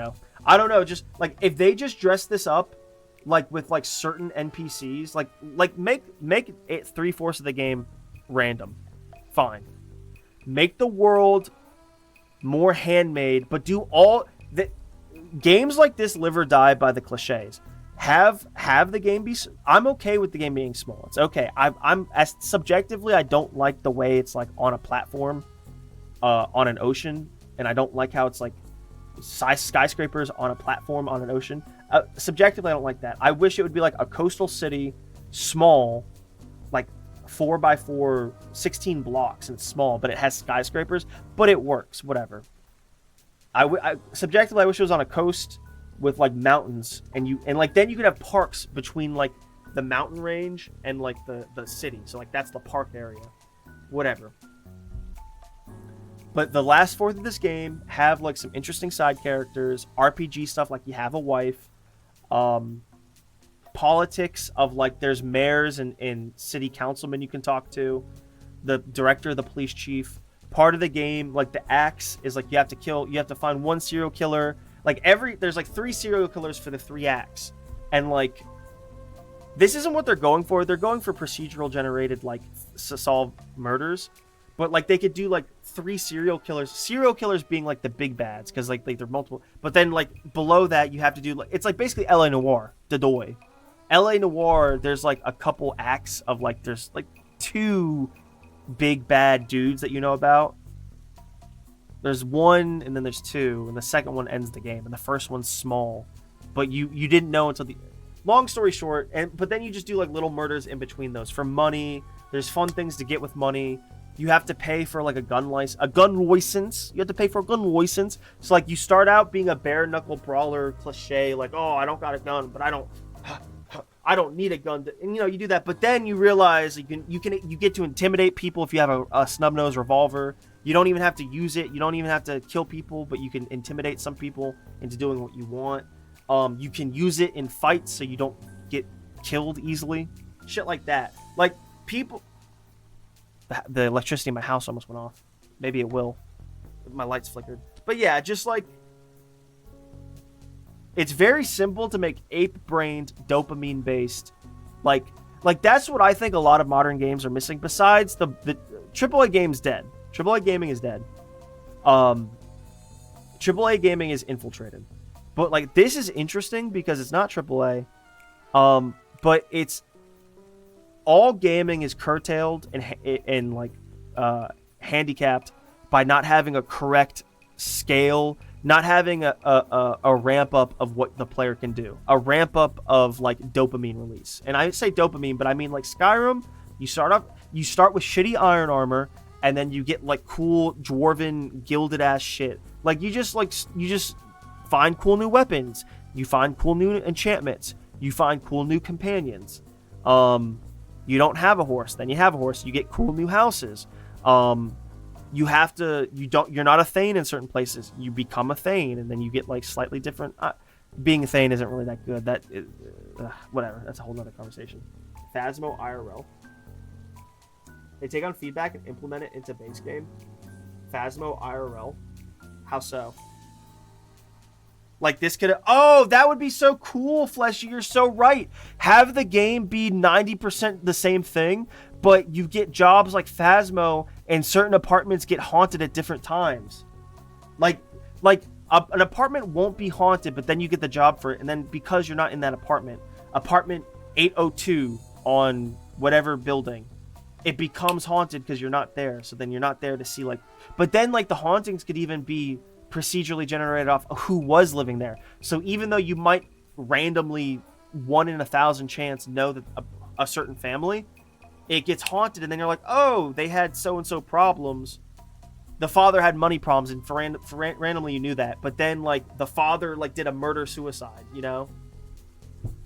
I don't know, just like if they just dress this up like with like certain NPCs, like make it 3/4 of the game random. Fine. Make the world more handmade, but do all the games like this live or die by the cliches. Have the game be. I'm okay with the game being small. It's okay. I'm as subjectively, I don't like the way it's like on a platform, on an ocean, and I don't like how it's like skyscrapers on a platform on an ocean. subjectively, I don't like that. I wish it would be like a coastal city, small, like 4x4, 16 blocks, and it's small, but it has skyscrapers, but it works, whatever. Subjectively, I wish it was on a coast with like mountains, and like then you could have parks between like the mountain range and like the city. So like that's the park area, whatever. But the last fourth of this game have like some interesting side characters, RPG stuff, like you have a wife, politics of like there's mayors and city councilmen you can talk to, the director, the police chief. Part of the game, like the axe is like you have to find one serial killer. Like there's like 3 serial killers for the 3 acts, and like this isn't what they're going for. They're going for procedural generated like solve murders, but like they could do like 3 serial killers being like the big bads because like they're multiple. But then like below that you have to do like it's like basically LA Noire, Dodoy. LA Noire, there's like a couple acts of like there's like 2 big bad dudes that you know about. There's 1 and then there's 2, and the second one ends the game, and the first one's small, but you didn't know until the long story short. But then you just do like little murders in between those for money. There's fun things to get with money. You have to pay for like a gun license. You have to pay for a gun license. So like you start out being a bare knuckle brawler cliche, like, oh, I don't got a gun, but I don't need a gun and you do that, but then you realize you get to intimidate people if you have a snub-nosed revolver. You don't even have to use it. You don't even have to kill people, but you can intimidate some people into doing what you want. You can use it in fights so you don't get killed easily. Shit like that. Like people, the electricity in my house almost went off. Maybe it will. My lights flickered. But yeah, just like it's very simple to make ape-brained, dopamine-based. Like that's what I think a lot of modern games are missing. Besides the AAA game's dead. AAA gaming is dead. AAA gaming is infiltrated. But like this is interesting because it's not AAA. But it's all gaming is curtailed and like handicapped by not having a correct scale. Not having a ramp up of what the player can do. A ramp up of like dopamine release. And I say dopamine, but I mean like Skyrim, you start with shitty iron armor, and then you get like cool dwarven gilded ass shit. Like you just find cool new weapons. You find cool new enchantments. You find cool new companions. You don't have a horse, then you have a horse. You get cool new houses. You're not a Thane in certain places. You become a Thane, and then you get like slightly different. Being a Thane isn't really that good. That is, whatever. That's a whole nother conversation. Phasmo IRL. They take on feedback and implement it into base game. Phasmo IRL. How so? Like this could. Oh, that would be so cool, Fleshy. You're so right. Have the game be 90% the same thing, but you get jobs like Phasmo, and certain apartments get haunted at different times. Like an apartment won't be haunted, but then you get the job for it, and then because you're not in that apartment 802 on whatever building, it becomes haunted because you're not there. So then you're not there to see like. But then like the hauntings could even be procedurally generated off of who was living there. So even though you might randomly 1 in 1,000 chance know that a certain family, it gets haunted, and then you're like, oh, they had so-and-so problems. The father had money problems, and randomly you knew that. But then, like, the father, like, did a murder-suicide,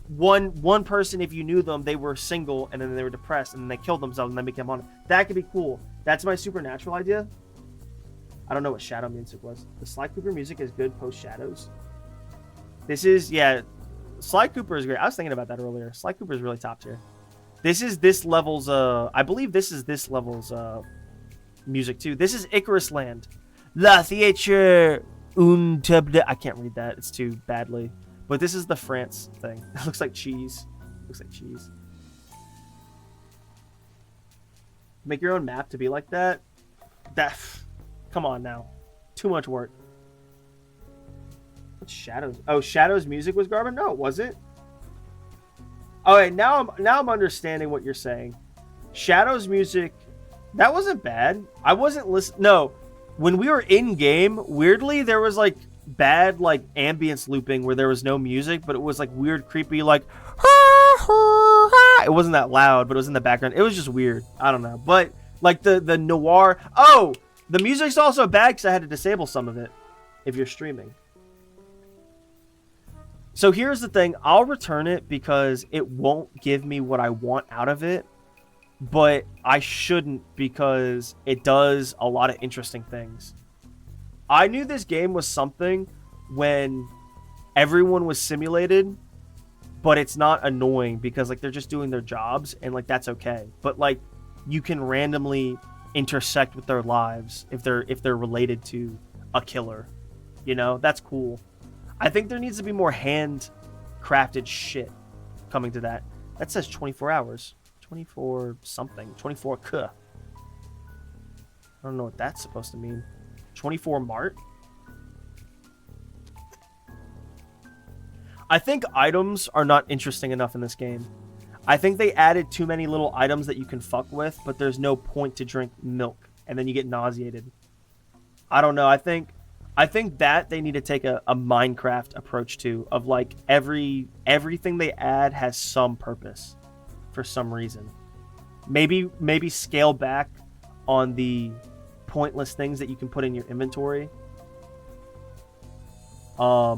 One person, if you knew them, they were single, and then they were depressed, and then they killed themselves, and then became haunted. That could be cool. That's my supernatural idea. I don't know what shadow music was. The Sly Cooper music is good post-shadows. This is, yeah, Sly Cooper is great. I was thinking about that earlier. Sly Cooper is really top tier. This is this level's, I believe this is this level's music too. This is Icarus Land. La Theatre Untable. I can't read that. It's too badly. But this is the France thing. It looks like cheese. Looks like cheese. Make your own map to be like that? Come on now. Too much work. What's Shadows? Oh, Shadows music was garbage? No, it wasn't. All right, now I'm understanding what you're saying. Shadows music, that wasn't bad. I wasn't listening. No, when we were in game, weirdly there was like bad like ambience looping where there was no music, but it was like weird, creepy, like it wasn't that loud, but it was in the background. It was just weird. I don't know, but like the noir. Oh, the music's also bad because I had to disable some of it if you're streaming. So here's the thing. I'll return it because it won't give me what I want out of it, but I shouldn't because it does a lot of interesting things. I knew this game was something when everyone was simulated, but it's not annoying because like they're just doing their jobs and like that's okay. But like you can randomly intersect with their lives if they're related to a killer. You know, that's cool. I think there needs to be more handcrafted shit coming to that. That says 24 hours. 24 something. 24 k. I don't know what that's supposed to mean. 24 Mart? I think items are not interesting enough in this game. I think they added too many little items that you can fuck with, but there's no point to drink milk, and then you get nauseated. I don't know. I think that they need to take a Minecraft approach to, of like everything they add has some purpose for some reason. Maybe scale back on the pointless things that you can put in your inventory. I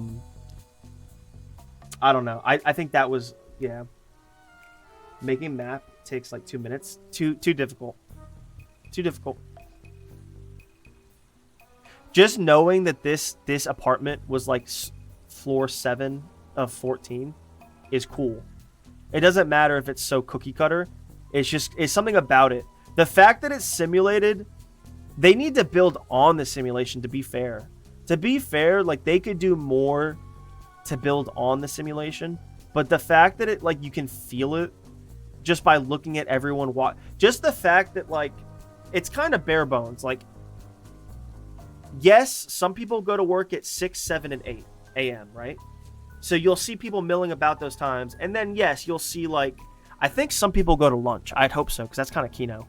don't know. I think that was, yeah. Making map takes like 2 minutes. Too difficult. Too difficult. Just knowing that this apartment was like floor 7 of 14 is cool. It doesn't matter if it's so cookie cutter. It's something about it. The fact that it's simulated, they need to build on the simulation to be fair. To be fair, like they could do more to build on the simulation, but the fact that it like you can feel it just by looking at everyone just the fact that like it's kind of bare bones. Like yes, some people go to work at 6, 7, and 8 a.m., right? So you'll see people milling about those times. And then, yes, you'll see, like, I think some people go to lunch. I'd hope so, because that's kind of Kino.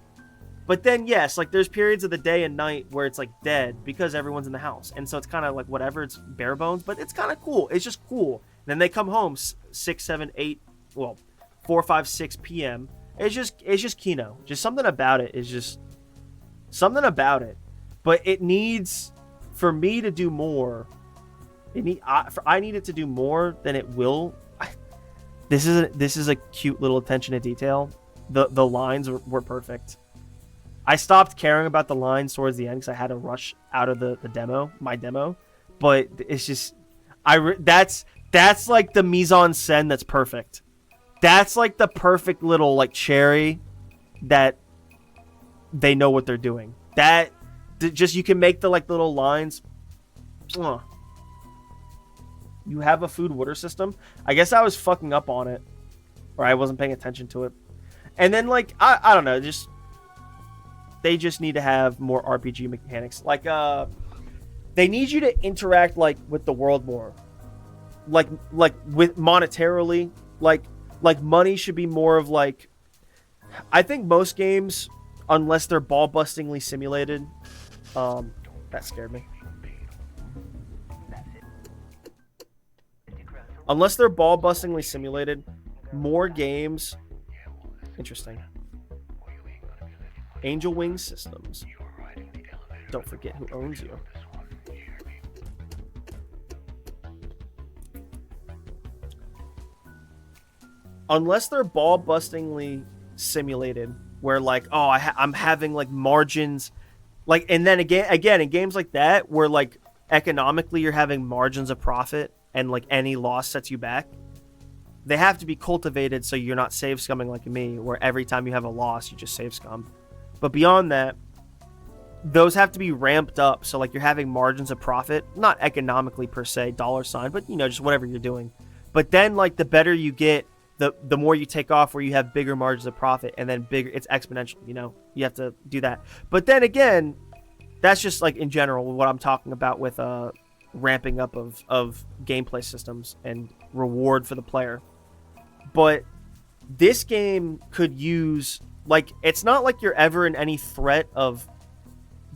But then, yes, like, there's periods of the day and night where it's, like, dead because everyone's in the house. And so it's kind of, like, whatever, it's bare bones. But it's kind of cool. It's just cool. And then they come home 6, 7, 8, well, 4, 5, 6 p.m. It's just Kino. Just something about it is just something about it. But it needs... For me to do more, I need it to do more than it will. This is a cute little attention to detail. The lines were perfect. I stopped caring about the lines towards the end because I had to rush out of the demo, my demo. But it's just, that's like the mise en scène that's perfect. That's like the perfect little like cherry that they know what they're doing. That. Just you can make the like little lines. You have a food water system. I guess I was fucking up on it, or I wasn't paying attention to it. And then like I don't know, they just need to have more RPG mechanics. Like they need you to interact like with the world more. Like with monetarily, like money should be more of like. I think most games, unless they're ball-bustingly simulated. That scared me. Unless they're ball-bustingly simulated, more games... Interesting. Angel Wing Systems. Don't forget who owns you. Unless they're ball-bustingly simulated, where like, oh, I'm having like margins... Like, and then again, in games like that, where like economically you're having margins of profit and like any loss sets you back, they have to be cultivated so you're not save scumming like me, where every time you have a loss, you just save scum. But beyond that, those have to be ramped up. So like you're having margins of profit, not economically per se, $, but you know, just whatever you're doing. But then like the better you get, the more you take off, where you have bigger margins of profit, and then bigger, it's exponential, you know, you have to do that. But then again, that's just like in general what I'm talking about with ramping up of gameplay systems and reward for the player. But this game could use, like, it's not like you're ever in any threat of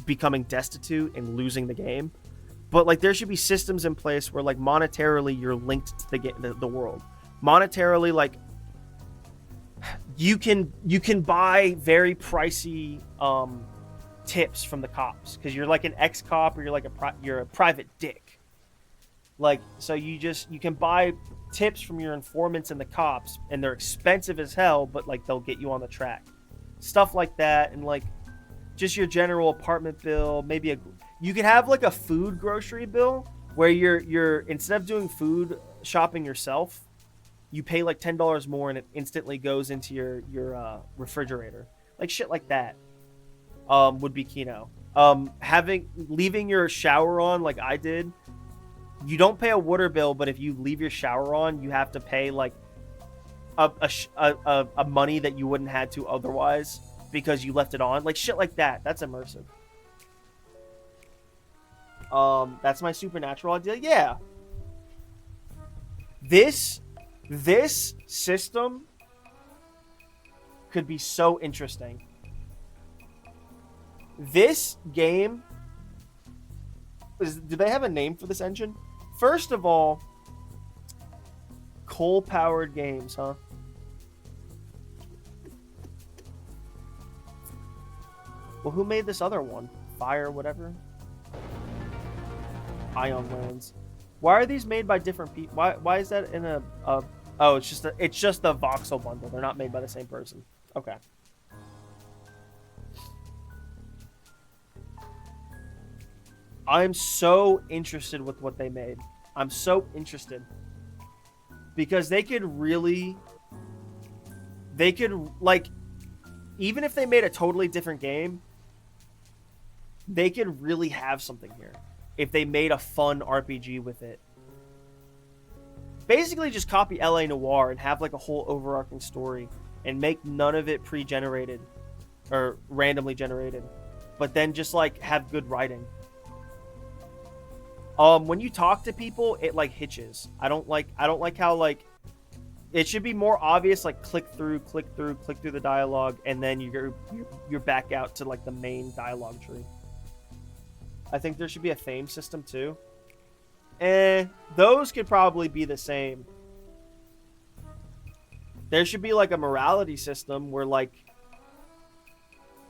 becoming destitute and losing the game, But like there should be systems in place where like monetarily you're linked to the world. Monetarily, like you can buy very pricey tips from the cops because you're like an ex-cop or you're like you're a private dick. Like so you can buy tips from your informants and the cops, and they're expensive as hell, but like they'll get you on the track. Stuff like that, and like just your general apartment bill, maybe you could have like a food grocery bill where you're instead of doing food shopping yourself, you pay like $10 more and it instantly goes into your refrigerator. Like shit like that would be Kino. Leaving your shower on like I did, you don't pay a water bill, but if you leave your shower on, you have to pay like a money that you wouldn't had to otherwise because you left it on. Like shit like that. That's immersive. That's my supernatural idea. Yeah. This system could be so interesting. This game do they have a name for this engine? First of all, coal-powered games, huh? Well, who made this other one? Fire, whatever. Ion Lands. Why are these made by different people? Why is that in a oh, it's just the voxel bundle. They're not made by the same person. Okay. I'm so interested with what they made. I'm so interested. Because they could like, even if they made a totally different game, they could really have something here. If they made a fun RPG with it. Basically just copy LA Noire and have like a whole overarching story and make none of it pre-generated or randomly generated. But then just like have good writing. When you talk to people, it like hitches. I don't like how like it should be more obvious, like click through the dialogue, and then you're back out to like the main dialogue tree. I think there should be a fame system too. Those could probably be the same. There should be like a morality system where like,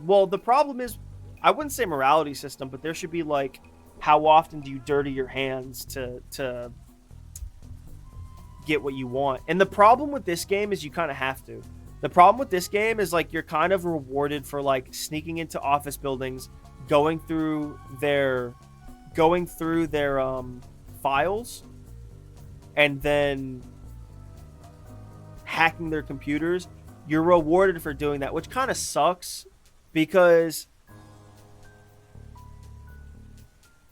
well, the problem is, I wouldn't say morality system, but there should be like, how often do you dirty your hands to get what you want? And the problem with this game is you kind of have to. The problem with this game is like you're kind of rewarded for like sneaking into office buildings, going through their files, and then hacking their computers. You're rewarded for doing that, which kind of sucks because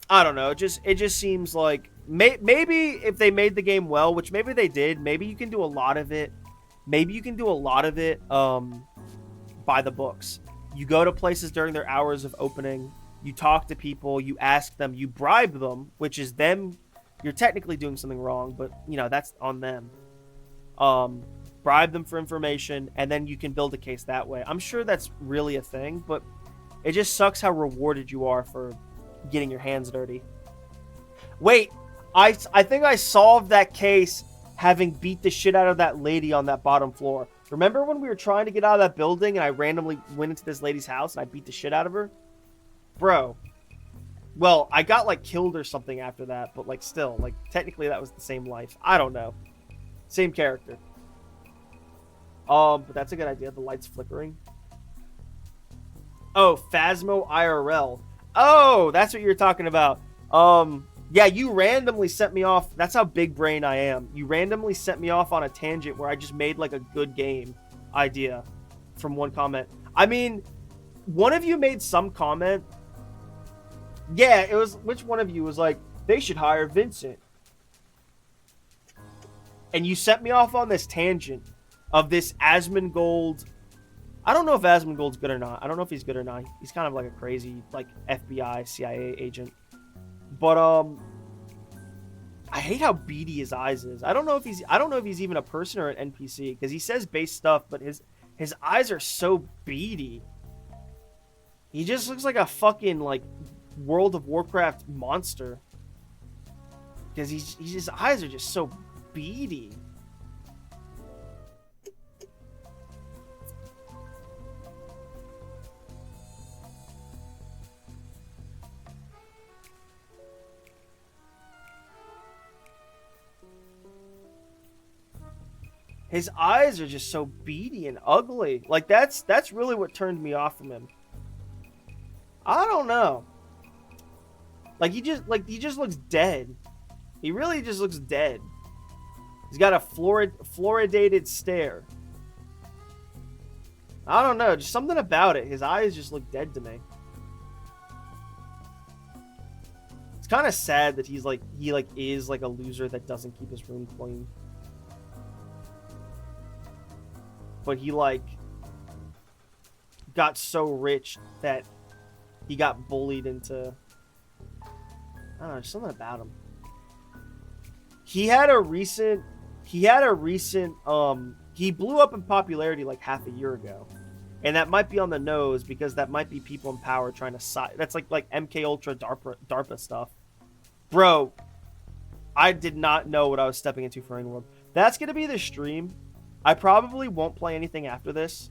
I don't know. It just seems like maybe if they made the game well, which maybe they did, maybe you can do a lot of it. Maybe you can do a lot of it by the books. You go to places during their hours of opening. You talk to people. You ask them. You bribe them, which is them. You're technically doing something wrong, but you know that's on them. Bribe them for information, and then you can build a case that way. I'm sure that's really a thing, but it just sucks how rewarded you are for getting your hands dirty. Wait, I think I solved that case having beat the shit out of that lady on that bottom floor. Remember when we were trying to get out of that building and I randomly went into this lady's house and I beat the shit out of her? Bro. Well, I got like killed or something after that, but like still, like technically that was the same life. I don't know. Same character. But that's a good idea. The light's flickering. Oh, Phasmo IRL. Oh, that's what you're talking about. Yeah, you randomly sent me off. That's how big brain I am. You randomly sent me off on a tangent where I just made like a good game idea from one comment. I mean, one of you made some comment. Yeah, it was, which one of you was like, they should hire Vincent. And you sent me off on this tangent of this Asmongold. I don't know if Asmongold's good or not. I don't know if he's good or not. He's kind of like a crazy, like FBI, CIA agent. But I hate how beady his eyes is. I don't know if he's even a person or an NPC because he says base stuff, but his eyes are so beady. He just looks like a fucking like World of Warcraft monster. Because his eyes are just so beady. His eyes are just so beady and ugly. Like that's really what turned me off from him. I don't know. Like he just looks dead. He really just looks dead. He's got a fluoridated stare. I don't know, just something about it. His eyes just look dead to me. It's kind of sad that he is like a loser that doesn't keep his room clean. But he like got so rich that he got bullied into, I don't know, just something about him. He blew up in popularity like half a year ago. And that might be on the nose because that might be people in power trying to side. That's like MK Ultra DARPA stuff. Bro, I did not know what I was stepping into for Rain World. That's going to be the stream. I probably won't play anything after this.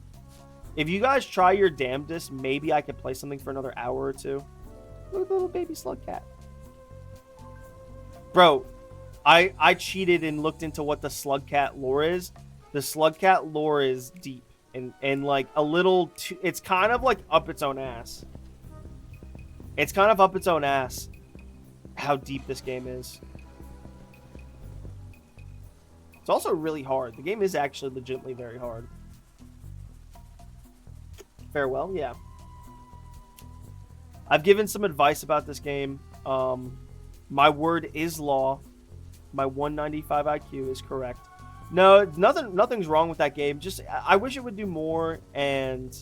If you guys try your damnedest, maybe I could play something for another hour or two. Look at the little baby slug cat. Bro, I cheated and looked into what the slug cat lore is. The slug cat lore is deep and like a little too, it's kind of like up its own ass. It's kind of up its own ass how deep this game is. It's also really hard. The game is actually legitimately very hard. Farewell, yeah. I've given some advice about this game. My word is law. My 195 IQ is correct. No, nothing's wrong with that game. Just I wish it would do more. And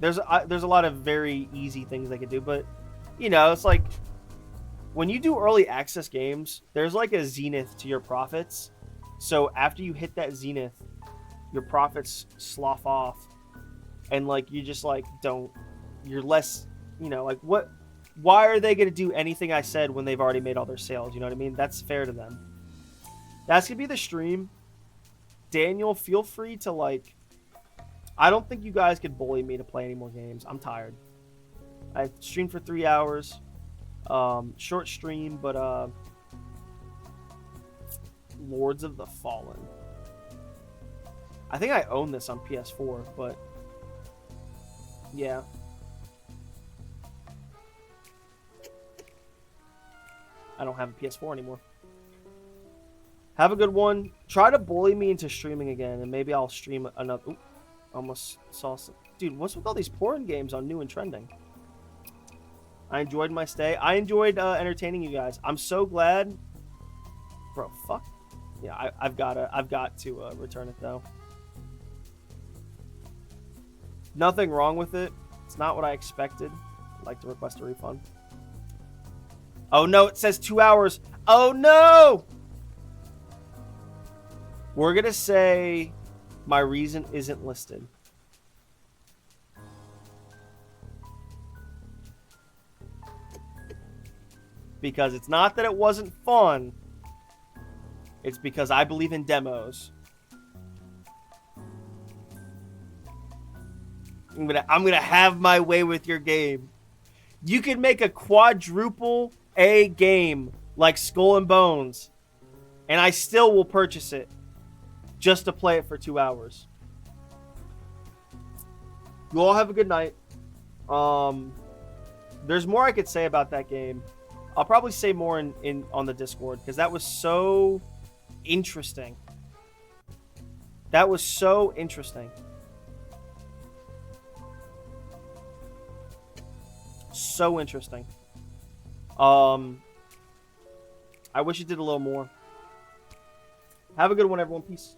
there's a lot of very easy things they could do, but you know, it's like when you do early access games, there's like a zenith to your profits. So after you hit that zenith, your profits slough off, and like you just like you're less, you know, like what? Why are they going to do anything I said when they've already made all their sales? You know what I mean? That's fair to them. That's going to be the stream. Daniel, feel free to like, I don't think you guys could bully me to play any more games. I'm tired. I streamed for 3 hours. Short stream, but Lords of the Fallen. I think I own this on PS4, but yeah. I don't have a PS4 anymore. Have a good one. Try to bully me into streaming again, and maybe I'll stream another. Oop, almost saw some. Dude, what's with all these porn games on New and Trending? I enjoyed my stay. I enjoyed entertaining you guys. I'm so glad. Bro, fuck. Yeah, I've got to return it though. Nothing wrong with it. It's not what I expected. I'd like to request a refund. Oh no, it says 2 hours. Oh no! We're gonna say my reason isn't listed. Because it's not that it wasn't fun. It's because I believe in demos. I'm gonna have my way with your game. You could make a quadruple A game like Skull and Bones, and I still will purchase it just to play it for 2 hours. You all have a good night. There's more I could say about that game. I'll probably say more on the Discord because that was so interesting. That was so interesting. So interesting. I wish it did a little more. Have a good one, everyone. Peace.